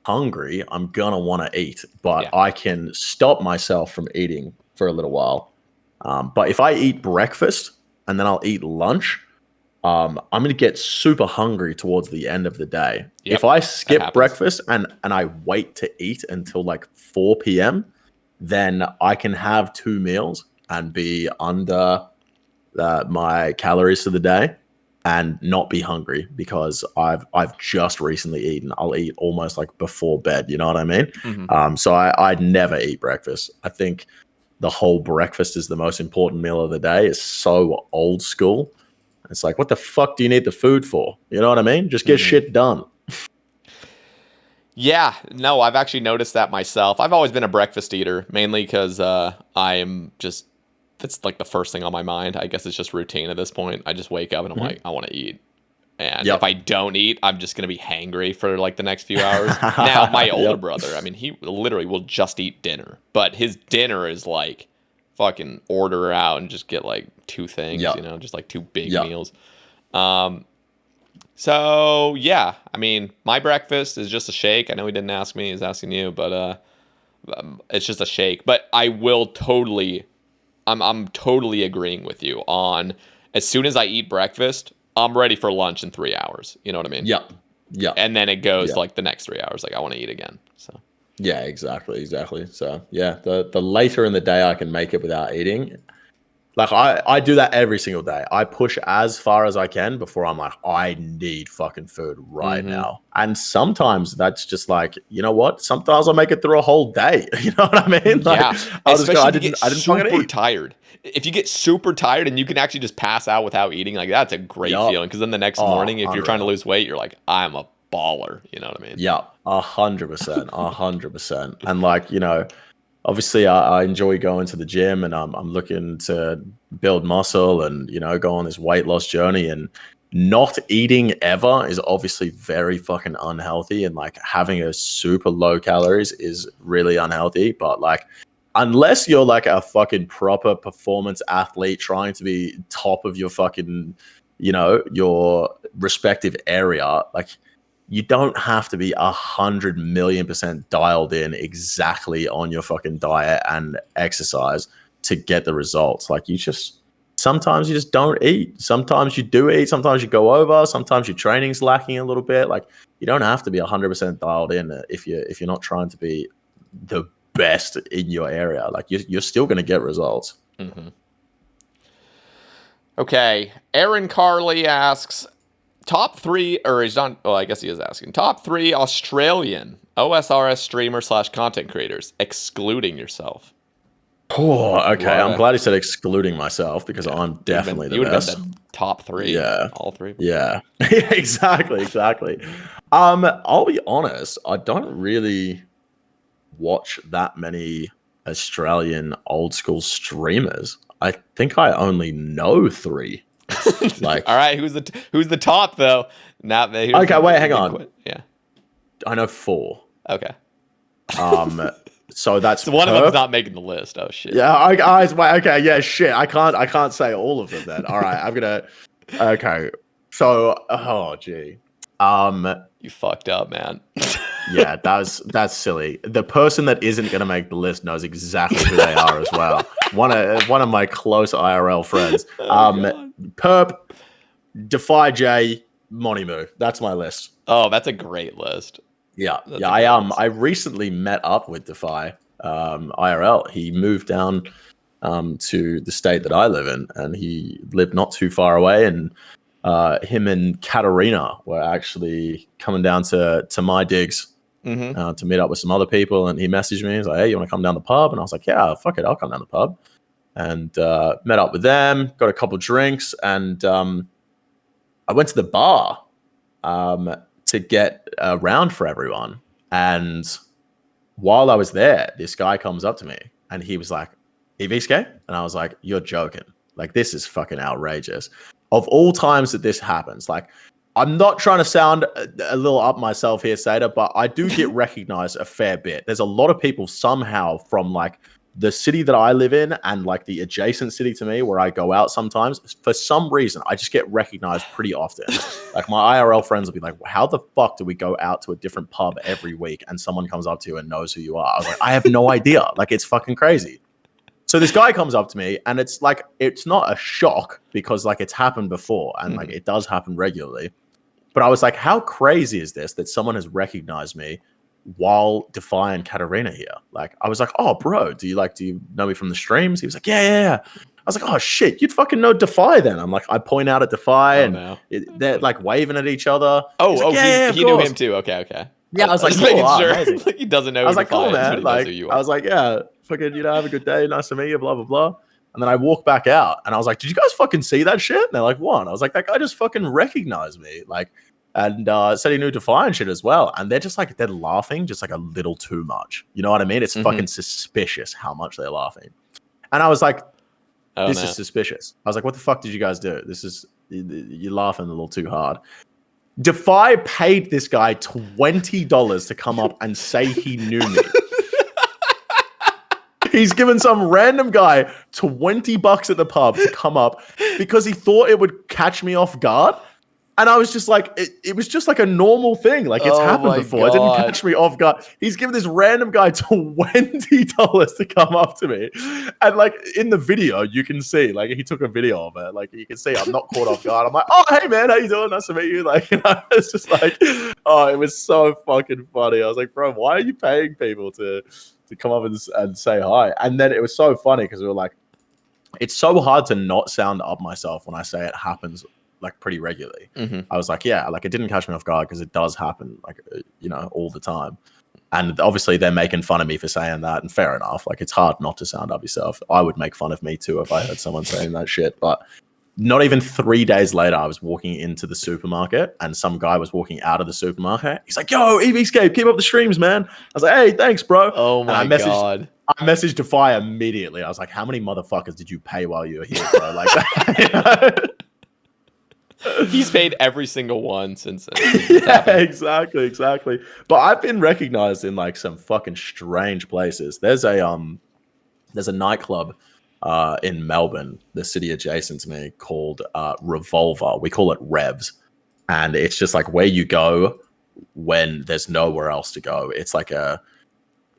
hungry, I'm gonna want to eat, but I can stop myself from eating for a little while. But if I eat breakfast and then I'll eat lunch, I'm gonna get super hungry towards the end of the day. Yep, if I skip breakfast and I wait to eat until like 4 p.m., then I can have 2 meals and be under my calories for the day and not be hungry because I've just recently eaten. I'll eat almost like before bed. You know what I mean? So I'd never eat breakfast. I think the whole breakfast is the most important meal of the day. It's so old school. It's like, what the fuck do you need the food for? You know what I mean? Just get shit done. Yeah, no, I've actually noticed that myself. I've always been a breakfast eater, mainly because that's like the first thing on my mind. I guess it's just routine at this point. I just wake up and I'm like, I want to eat. And if I don't eat, I'm just going to be hangry for like the next few hours. Now, my older brother, I mean, he literally will just eat dinner. But his dinner is like fucking order out and just get like 2 things, you know, just like 2 big meals. So, yeah, I mean, my breakfast is just a shake. I know he didn't ask me, he's asking you, but it's just a shake. But I will totally, I'm totally agreeing with you on as soon as I eat breakfast, I'm ready for lunch in 3 hours. You know what I mean? Yeah. And then it goes like the next 3 hours. Like I want to eat again. So. Yeah, exactly. So yeah, the later in the day I can make it without eating. Like I do that every single day. I push as far as I can before I'm like, I need fucking food right now. And sometimes that's just like, you know what? Sometimes I'll make it through a whole day. You know what I mean? Like, yeah. I'll just go, I didn't fucking super eat. tired. If you get super tired and you can actually just pass out without eating, like that's a great feeling. Because then the next morning, if you're trying to lose weight, you're like, I'm a baller. You know what I mean? Yeah, 100%, 100%. And like, you know, obviously I enjoy going to the gym and I'm looking to build muscle and, you know, go on this weight loss journey, and not eating ever is obviously very fucking unhealthy. And like having a super low calories is really unhealthy. But like, unless you're like a fucking proper performance athlete trying to be top of your fucking, you know, your respective area, like, you don't have to be 100,000,000% dialed in exactly on your fucking diet and exercise to get the results. Like sometimes you just don't eat. Sometimes you do eat. Sometimes you go over. Sometimes your training's lacking a little bit. Like you don't have to be 100% dialed in if you're not trying to be the best in your area. Like you're still going to get results. Okay. Aaron Carley asks, top 3, or he's not, well, I guess he is asking, top 3 Australian OSRS streamer / content creators, excluding yourself. Oh, okay. I'm glad he said excluding myself because I'm definitely the best. You would have been the top 3. Yeah. All 3. Yeah. Exactly. I'll be honest. I don't really watch that many Australian old school streamers. I think I only know 3. Like, all right, who's the top though? Okay, wait, hang on. Yeah, I know 4. Okay. So that's so one of them's not making the list. Oh shit. Yeah, wait, okay, yeah, shit. I can't say all of them then. All right, I'm gonna. Okay, so gee, you fucked up, man. Yeah, that's silly. The person that isn't gonna make the list knows exactly who they are as well. One of my close IRL friends. Perp, Defy J, Monimu. That's my list. Oh, that's a great list. Yeah, I recently met up with Defy IRL. He moved down to the state that I live in, and he lived not too far away. And him and Katarina were actually coming down to my digs to meet up with some other people. And he messaged me. He's like, "Hey, you want to come down the pub?" And I was like, "Yeah, fuck it, I'll come down the pub." And met up with them, got a couple drinks, and I went to the bar to get a round for everyone. And while I was there, this guy comes up to me and he was like, "EVScape?" And I was like, "You're joking. Like, this is fucking outrageous." Of all times that this happens, like, I'm not trying to sound a little up myself here, Sae Bae, but I do get recognized a fair bit. There's a lot of people somehow from like the city that I live in and like the adjacent city to me where I go out sometimes. For some reason, I just get recognized pretty often. Like my IRL friends will be like, "How the fuck do we go out to a different pub every week and someone comes up to you and knows who you are?" I was like, I have no idea. Like, it's fucking crazy. So this guy comes up to me and it's like, it's not a shock because like it's happened before and like it does happen regularly. But I was like, how crazy is this that someone has recognized me while Defy and Katarina here? Like, I was like, "Oh, bro, do you know me from the streams?" He was like, yeah. I was like, "Oh shit, you'd fucking know Defy then." I'm like, I point out at Defy they're like waving at each other. He knew him too. Okay. Yeah, I was like, making cool, sure. Amazing. He doesn't know. I was like, Defy "Cool, is, but man." he knows Like, who you I are. was like, "Yeah, fucking, have a good day. Nice to meet you." Blah blah blah. And then I walk back out and I was like, did you guys fucking see that shit? And they're like, what? And I was like, that guy just fucking recognized me. Like, and said he knew Defy and shit as well. And they're just like, they're laughing just like a little too much. You know what I mean? It's fucking suspicious how much they're laughing. And I was like, this is suspicious. I was like, what the fuck did you guys do? You're laughing a little too hard. Defy paid this guy $20 to come up and say he knew me. He's given some random guy $20 at the pub to come up because he thought it would catch me off guard. And I was just like, it was just like a normal thing. Like, it's happened before. It didn't catch me off guard. He's given this random guy $20 to come up to me. And like in the video, you can see, like, he took a video of it. Like, you can see I'm not caught off guard. I'm like, oh, hey man, how you doing? Nice to meet you. Like, you know, it's just like, oh, it was so fucking funny. I was like, bro, why are you paying people to come up and say hi? And then it was so funny because we were like, it's so hard to not sound up myself when I say it happens like pretty regularly. I was like, yeah, like it didn't catch me off guard because it does happen, like, you know, all the time. And obviously they're making fun of me for saying that, and fair enough. Like, it's hard not to sound up yourself. I would make fun of me too if I heard someone saying that shit. But not even 3 days later, I was walking into the supermarket and some guy was walking out of the supermarket. He's like, yo, EVScape, keep up the streams, man. I was like, hey, thanks, bro. Oh my God. I messaged Defy immediately. I was like, how many motherfuckers did you pay while you were here, bro? Like that. He's paid every single one since yeah, exactly. But I've been recognized in like some fucking strange places. There's a nightclub in Melbourne, the city adjacent to me, called Revolver. We call it Revs, and it's just like where you go when there's nowhere else to go. It's like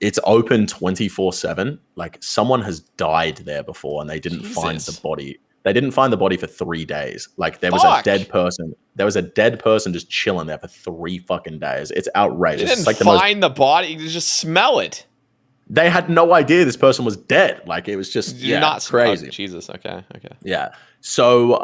it's open 24/7. Like, someone has died there before and they didn't find the body. They didn't find the body for 3 days. Like, there was a dead person. There was a dead person just chilling there for 3 fucking days. It's outrageous. They didn't like find the body. You just smell it. They had no idea this person was dead. Like, it was just not crazy. Oh, Jesus. Okay. Yeah. So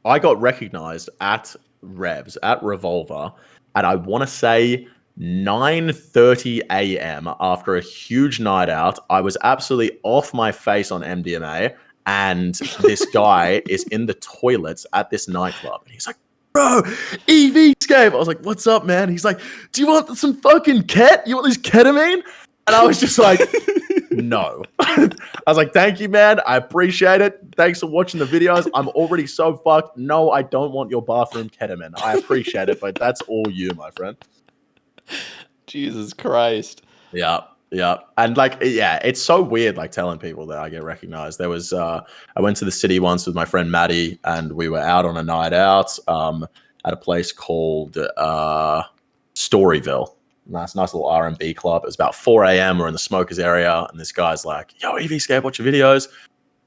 I got recognized at Revs, at Revolver, and I want to say 9:30 a.m. after a huge night out. I was absolutely off my face on MDMA. And this guy is in the toilets at this nightclub. And he's like, bro, EVScape. I was like, what's up, man? He's like, do you want some fucking ket? You want this ketamine? And I was just like, no. I was like, thank you, man. I appreciate it. Thanks for watching the videos. I'm already so fucked. No, I don't want your bathroom ketamine. I appreciate it, but that's all you, my friend. Jesus Christ. Yeah. And like, yeah, it's so weird, like, telling people that I get recognized. There was, I went to the city once with my friend Maddie, and we were out on a night out at a place called Storyville. Nice little R&B club. It was about 4 a.m. We're in the smokers area, and this guy's like, yo, EVScape, watch your videos.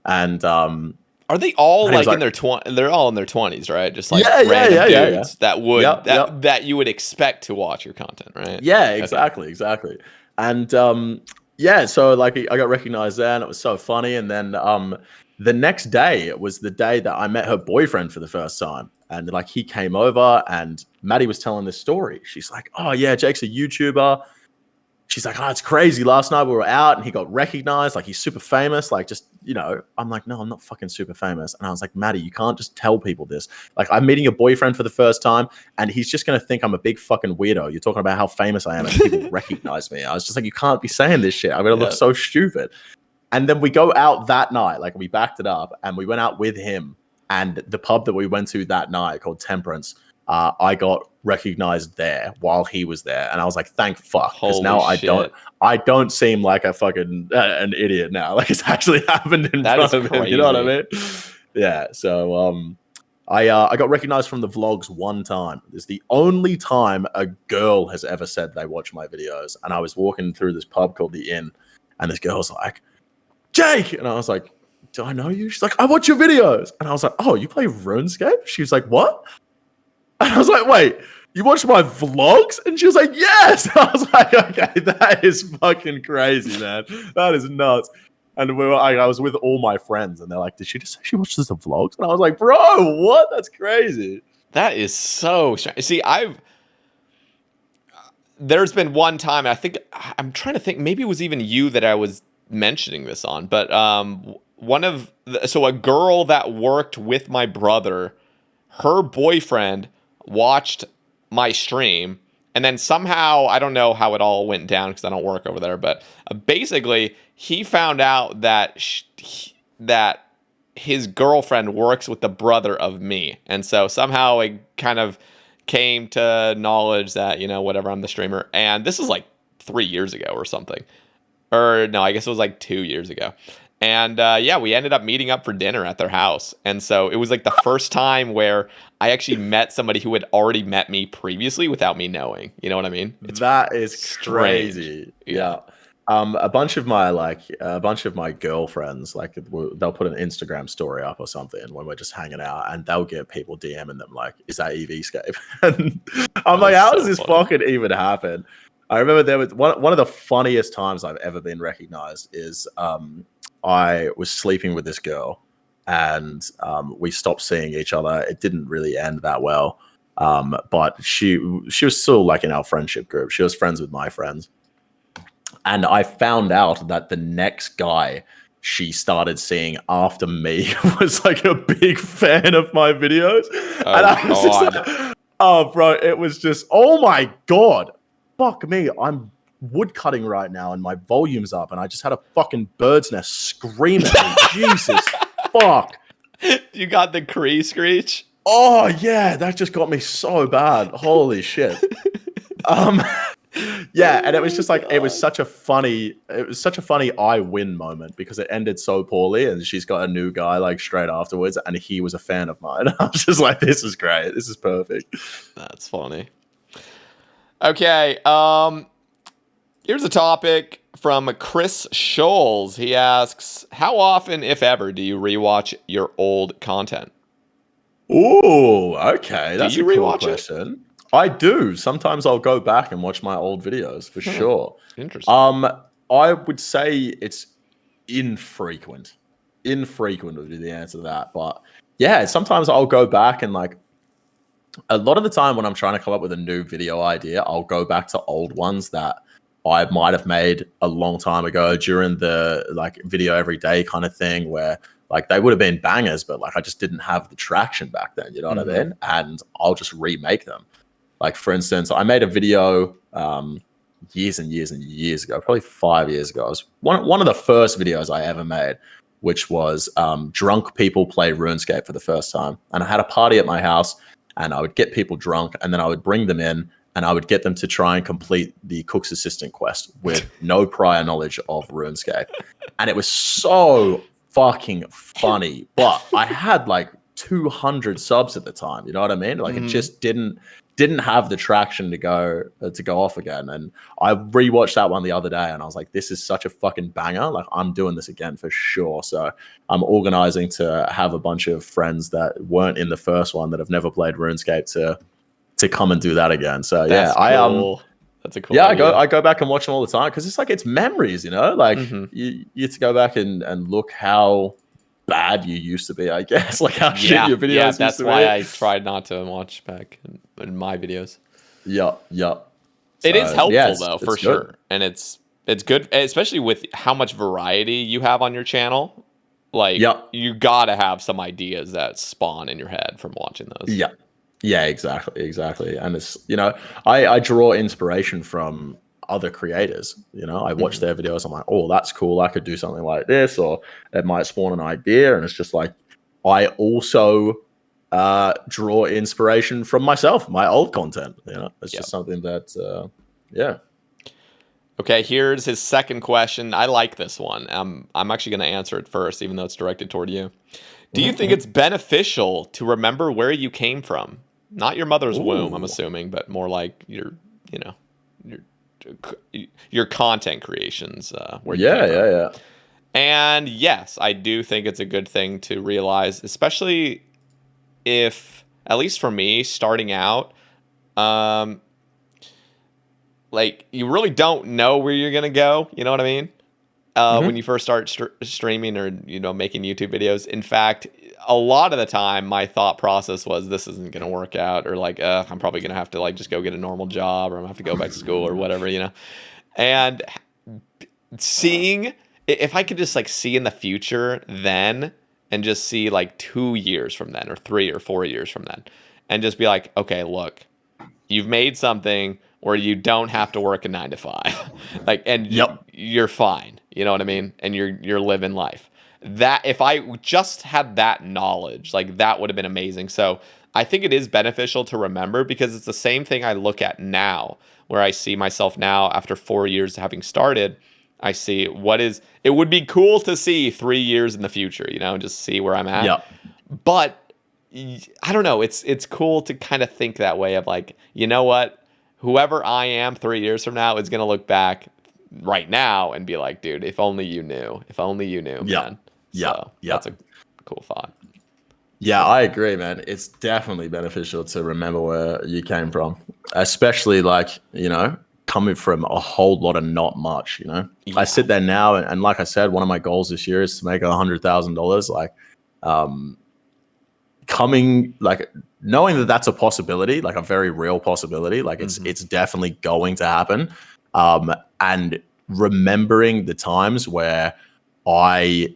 And are they all like in their 20s? They're all in their 20s, right? Just like random dudes that you would expect to watch your content, right? Yeah, exactly. And so like I got recognized there, and it was so funny. And then the next day, it was the day that I met her boyfriend for the first time. And like, he came over, and Maddie was telling this story. She's like, oh yeah, Jake's a YouTuber. She's like, oh, it's crazy. Last night we were out and he got recognized. Like, he's super famous. Like, just, you know, I'm like, no, I'm not fucking super famous. And I was like, Maddie, you can't just tell people this. Like, I'm meeting your boyfriend for the first time, and he's just going to think I'm a big fucking weirdo. You're talking about how famous I am and people recognize me. I was just like, you can't be saying this shit. I'm going to look so stupid. And then we go out that night. Like, we backed it up and we went out with him. And the pub that we went to that night, called Temperance, I got recognized there while he was there, and I was like, thank fuck, because now I don't seem like a fucking an idiot now. Like, it's actually happened in front of him. You know what I mean? Yeah. So I got recognized from the vlogs one time. It's the only time a girl has ever said they watch my videos. And I was walking through this pub called the Inn, and this girl's like, Jake, and I was like, do I know you? She's like, I watch your videos. And I was like, oh, you play RuneScape? She was like, what? And I was like, wait, you watch my vlogs? And she was like, yes. I was like, okay, that is fucking crazy, man. That is nuts. And I was with all my friends, and they're like, did she just say she watches the vlogs? And I was like, bro, what? That's crazy. That is so strange. See, there's been one time, I'm trying to think, maybe it was even you that I was mentioning this on, but so a girl that worked with my brother, her boyfriend watched my stream, and then somehow, I don't know how it all went down because I don't work over there, but basically he found out that that his girlfriend works with the brother of me, and so somehow it kind of came to knowledge that, whatever, I'm the streamer. And this is like 3 years ago or something, or no, I guess it was like 2 years ago. And yeah, we ended up meeting up for dinner at their house. And so it was like the first time where I actually met somebody who had already met me previously without me knowing. You know what I mean? That is strange. crazy. Yeah. A bunch of my girlfriends, like, they'll put an Instagram story up or something when we're just hanging out, and they'll get people DMing them like, "Is that EVScape?" And I'm like, "How does this fucking even happen?" I remember there was one of the funniest times I've ever been recognized is I was sleeping with this girl, and we stopped seeing each other. It didn't really end that well, but she was still like in our friendship group. She was friends with my friends. And I found out that the next guy she started seeing after me was like a big fan of my videos. Oh, and I was just like, oh, bro, it was just, oh my God, fuck me. I'm wood cutting right now and my volume's up and I just had a fucking bird's nest scream at me. Jesus, fuck. You got the Cree screech? Oh, yeah, that just got me so bad. Holy shit. Yeah, and it was just like, it was such a funny I win moment because it ended so poorly and she's got a new guy like straight afterwards and he was a fan of mine. I was just like, this is great. This is perfect. That's funny. Okay, here's a topic from Chris Scholes. He asks, how often, if ever, do you rewatch your old content? Ooh, okay. That's a cool question. I do. Sometimes I'll go back and watch my old videos for sure. Interesting. I would say it's infrequent. Infrequent would be the answer to that. But yeah, sometimes I'll go back and like a lot of the time when I'm trying to come up with a new video idea, I'll go back to old ones that I might have made a long time ago during the like video every day kind of thing where like they would have been bangers, but like I just didn't have the traction back then, you know what I mean? And I'll just remake them. Like, for instance, I made a video years and years and years ago, probably 5 years ago. It was one of the first videos I ever made, which was drunk people play RuneScape for the first time. And I had a party at my house, and I would get people drunk, and then I would bring them in, and I would get them to try and complete the Cook's Assistant quest with no prior knowledge of RuneScape. And it was so fucking funny. But I had like 200 subs at the time, you know what I mean? Like, it just didn't have the traction to go off again. And I rewatched that one the other day and I was like, this is such a fucking banger. Like, I'm doing this again for sure. So I'm organizing to have a bunch of friends that weren't in the first one that have never played RuneScape to come and do that again. So that's cool. That's a cool idea. I go back and watch them all the time because it's like, it's memories, you know, like you get to go back and look how bad you used to be, I guess, like how shit your videos used to be. That's why I tried not to watch back in my videos. Yeah. It is helpful though, for sure. And it's good, especially with how much variety you have on your channel. Like, you gotta have some ideas that spawn in your head from watching those. Yeah, exactly. And it's, you know, I draw inspiration from other creators, you know, I watch their videos. I'm like, oh, that's cool. I could do something like this, or it might spawn an idea. And it's just like, I also draw inspiration from myself, my old content, you know, it's just something that, yeah. Okay, here's his second question. I like this one. I'm actually going to answer it first, even though it's directed toward you. Do you think it's beneficial to remember where you came from? Not your mother's womb, I'm assuming, but more like your content creations. Where you came from. Yeah. And yes, I do think it's a good thing to realize, especially if, at least for me, starting out, like, you really don't know where you're gonna go. You know what I mean? When you first start streaming or, you know, making YouTube videos. In fact, a lot of the time, my thought process was, this isn't gonna work out, or like, I'm probably gonna have to like just go get a normal job, or I'm gonna have to go back to school or whatever, you know. And seeing if I could just like see in the future then and just see like 2 years from then or 3 or 4 years from then and just be like, okay, look, you've made something where you don't have to work a 9 to 5. Like, and Yep. you're fine. You know what I mean? And you're living life. That if I just had that knowledge, like that would have been amazing. So I think it is beneficial to remember because it's the same thing I look at now, where I see myself now after 4 years having started. I see it would be cool to see 3 years in the future, just see where I'm at. Yep. But I don't know. It's cool to kind of think that way of like, you know what? Whoever I am 3 years from now is going to look back right now and be like, dude, if only you knew. If only you knew, man. So that's a cool thought. Yeah, I agree, man. It's definitely beneficial to remember where you came from, especially like, coming from a whole lot of not much, Yeah. I sit there now and like I said, one of my goals this year is to make $100,000. Like, knowing that that's a possibility, like a very real possibility, like it's definitely going to happen. And remembering the times where I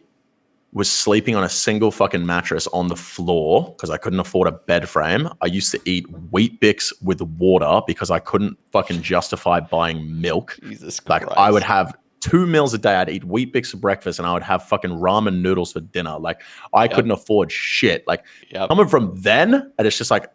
was sleeping on a single fucking mattress on the floor because I couldn't afford a bed frame. I used to eat Wheat Bix with water because I couldn't fucking justify buying milk. Jesus Christ. Like I would have 2 meals a day. I'd eat Wheat Bix for breakfast and I would have fucking ramen noodles for dinner. Like I couldn't afford shit. Like coming from then, and it's just like,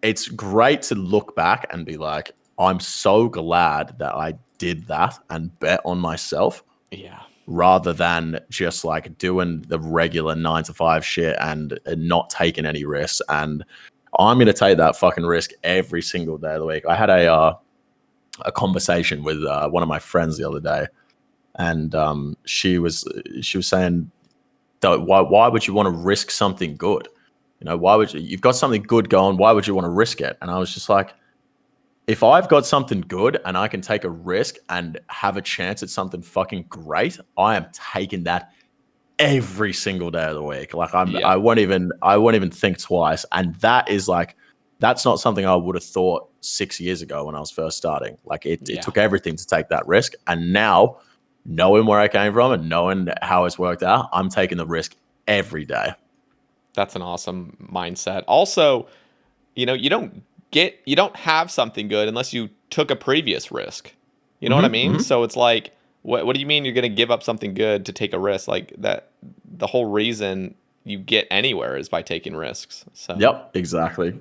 it's great to look back and be like, I'm so glad that I did that and bet on myself. Yeah. Rather than just like doing the regular 9 to 5 shit and not taking any risks. And I'm going to take that fucking risk every single day of the week. I had a conversation with one of my friends the other day, and she was saying, why would you want to risk something good? Why would you've got something good going? Why would you want to risk it? And I was just like, if I've got something good and I can take a risk and have a chance at something fucking great, I am taking that every single day of the week. Like I won't even think twice. And that is like, that's not something I would have thought 6 years ago when I was first starting. Like it took everything to take that risk. And now, knowing where I came from and knowing how it's worked out, I'm taking the risk every day. That's an awesome mindset. Also, you don't have something good unless you took a previous risk. You know what I mean? So it's like, what do you mean you're going to give up something good to take a risk? Like that, the whole reason you get anywhere is by taking risks. So yep, exactly.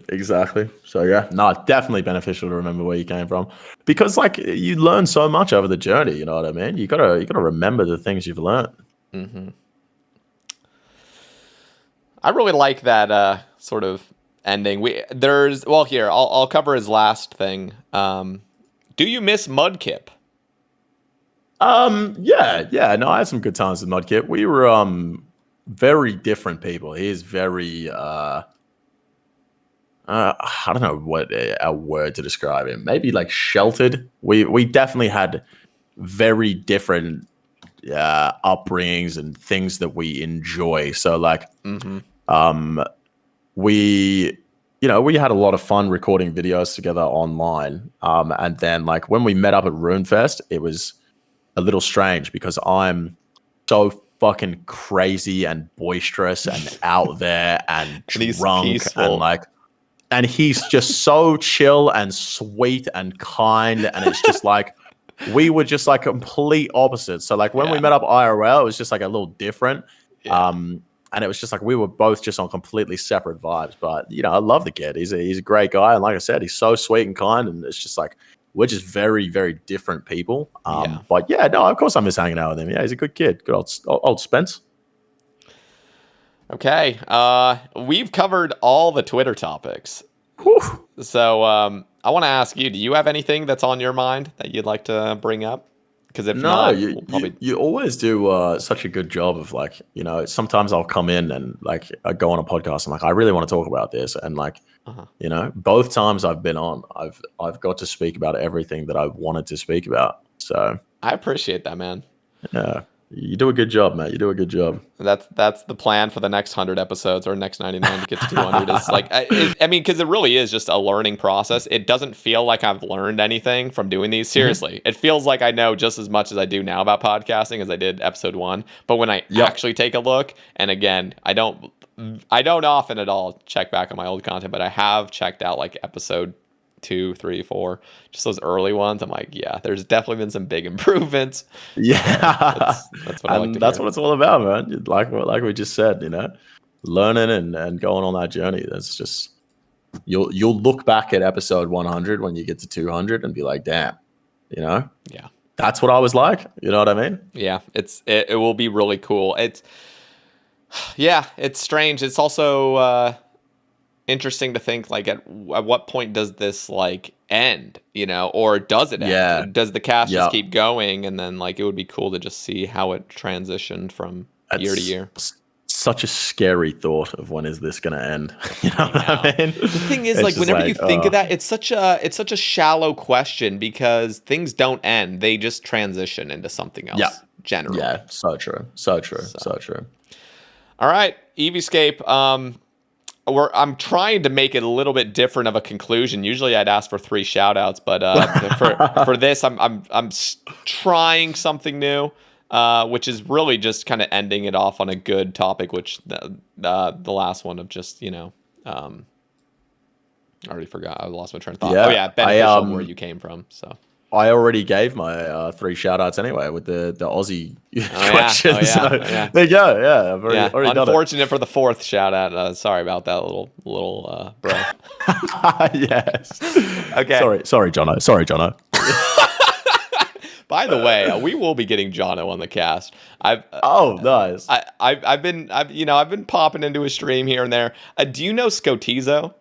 So yeah, no, definitely beneficial to remember where you came from, because like you learn so much over the journey. You know what I mean? You gotta remember the things you've learned. I really like that sort of ending. Here I'll cover his last thing. Do you miss Mudkip? Yeah. No, I had some good times with Mudkip. We were very different people. He is very I don't know what a word to describe him. Maybe like sheltered. We definitely had very different upbringings and things that we enjoy. So like we had a lot of fun recording videos together online. And then like when we met up at RuneFest, it was a little strange because I'm so fucking crazy and boisterous and out there and drunk and he's just so chill and sweet and kind, and it's just like we were just like complete opposites. So like when we met up IRL, it was just like a little different. And it was just like we were both just on completely separate vibes. But I love the kid. He's a great guy, and like I said, he's so sweet and kind. And it's just like we're just very, very different people. But yeah, no, of course I miss hanging out with him. Yeah, he's a good kid. Good old Spence. Okay, we've covered all the Twitter topics. Whew. So I want to ask you: do you have anything that's on your mind that you'd like to bring up? Because if not, you always do such a good job of like, sometimes I'll come in and like I go on a podcast and like I really want to talk about this, and like both times I've been on, I've got to speak about everything that I wanted to speak about. So I appreciate that, man. Yeah. You do a good job, mate. You do a good job. That's the plan for the next 100 episodes or next 99 to get to 200. Is like, I mean, because it really is just a learning process. It doesn't feel like I've learned anything from doing these. Seriously, it feels like I know just as much as I do now about podcasting as I did episode 1. But when I actually take a look, and again, I don't often at all check back on my old content, but I have checked out like episode 2, 3, 4, just those early ones. I'm like, yeah, there's definitely been some big improvements. Yeah, that's what I like to that's hear. what it's all about, man. Like we just said, learning and going on that journey. That's just you'll look back at episode 100 when you get to 200 and be like, damn, Yeah, that's what I was like. You know what I mean? Yeah, it will be really cool. It's strange. It's also interesting to think like at what point does this like end, or does it end? Yeah. Does the cast just keep going? And then like it would be cool to just see how it transitioned from year to year. Such a scary thought of when is this going to end? You know what I mean? The thing is, like, whenever you think of that, it's such a shallow question because things don't end; they just transition into something else. Generally. Yeah, so true. All right, EVScape. I'm trying to make it a little bit different of a conclusion. Usually, I'd ask for 3 shout-outs, but for this, I'm trying something new, which is really just kind of ending it off on a good topic. Which the last one of just I already forgot. I lost my train of thought. Yeah, beneficial where you came from. So I already gave my 3 shout-outs anyway with the Aussie questions. There you go. Yeah, I've already done it. Unfortunate for the 4th shout-out. Sorry about that little bro. Yes. Okay. Sorry, Jono. By the way, we will be getting Jono on the cast. Nice. I've been popping into a stream here and there. Do you know Scotizo?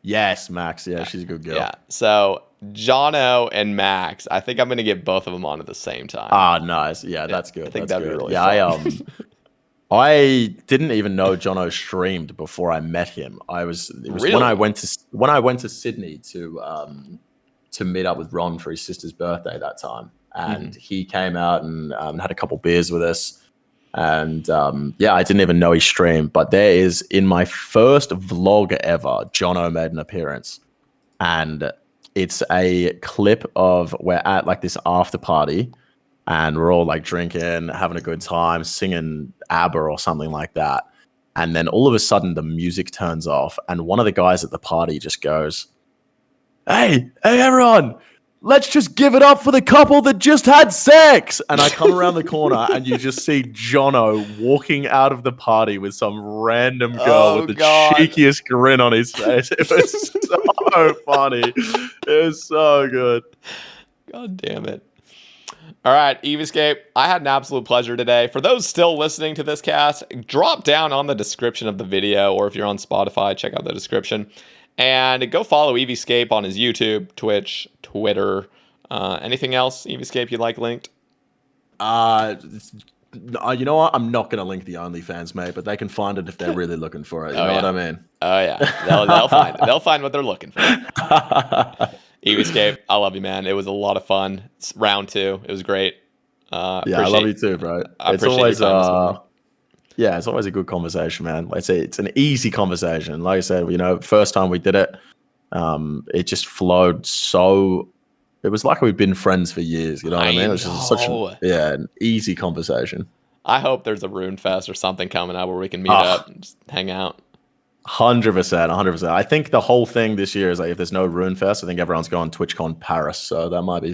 Yes, Max. Yeah, she's a good girl. Yeah. So Jono and Max, I think I'm going to get both of them on at the same time. Nice. Yeah, that's good. I think that'd be really fun. I didn't even know Jono streamed before I met him. It was really? when I went to Sydney to meet up with Ron for his sister's birthday that time, and he came out and had a couple beers with us. And I didn't even know he streamed, but there is in my first vlog ever, Jono made an appearance, and it's a clip of we're at like this after party, and we're all like drinking, having a good time, singing ABBA or something like that, and then all of a sudden the music turns off, and one of the guys at the party just goes, "Hey, everyone! Let's just give it up for the couple that just had sex." And I come around the corner and you just see Jono walking out of the party with some random girl with the cheekiest grin on his face. It was so funny. It was so good. God damn it. All right, EVScape, I had an absolute pleasure today. For those still listening to this cast, drop down on the description of the video, or if you're on Spotify, check out the description. And go follow EVScape on his YouTube, Twitch, Twitter. Anything else, EVScape, you'd like linked? You know what? I'm not going to link the OnlyFans, mate, but they can find it if they're really looking for it. You know what I mean? Oh, yeah. They'll find it. They'll find what they're looking for. EVScape, I love you, man. It was a lot of fun. It's round 2. It was great. I love you too, bro. It's always it's always a good conversation, man. Let's say it's an easy conversation. Like I said, first time we did it, it just flowed so. It was like we've been friends for years. You know what I mean? It was just such an easy conversation. I hope there's a Rune Fest or something coming up where we can meet up and just hang out. 100%. I think the whole thing this year is like if there's no Rune Fest, I think everyone's going TwitchCon Paris, so that might be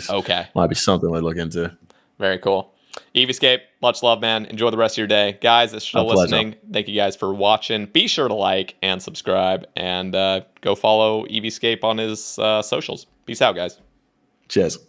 something we look into. Very cool. EVScape, much love, man. Enjoy the rest of your day. Guys that's still listening, thank you guys for watching. Be sure to like and subscribe, and go follow EVScape on his socials. Peace out, guys. Cheers.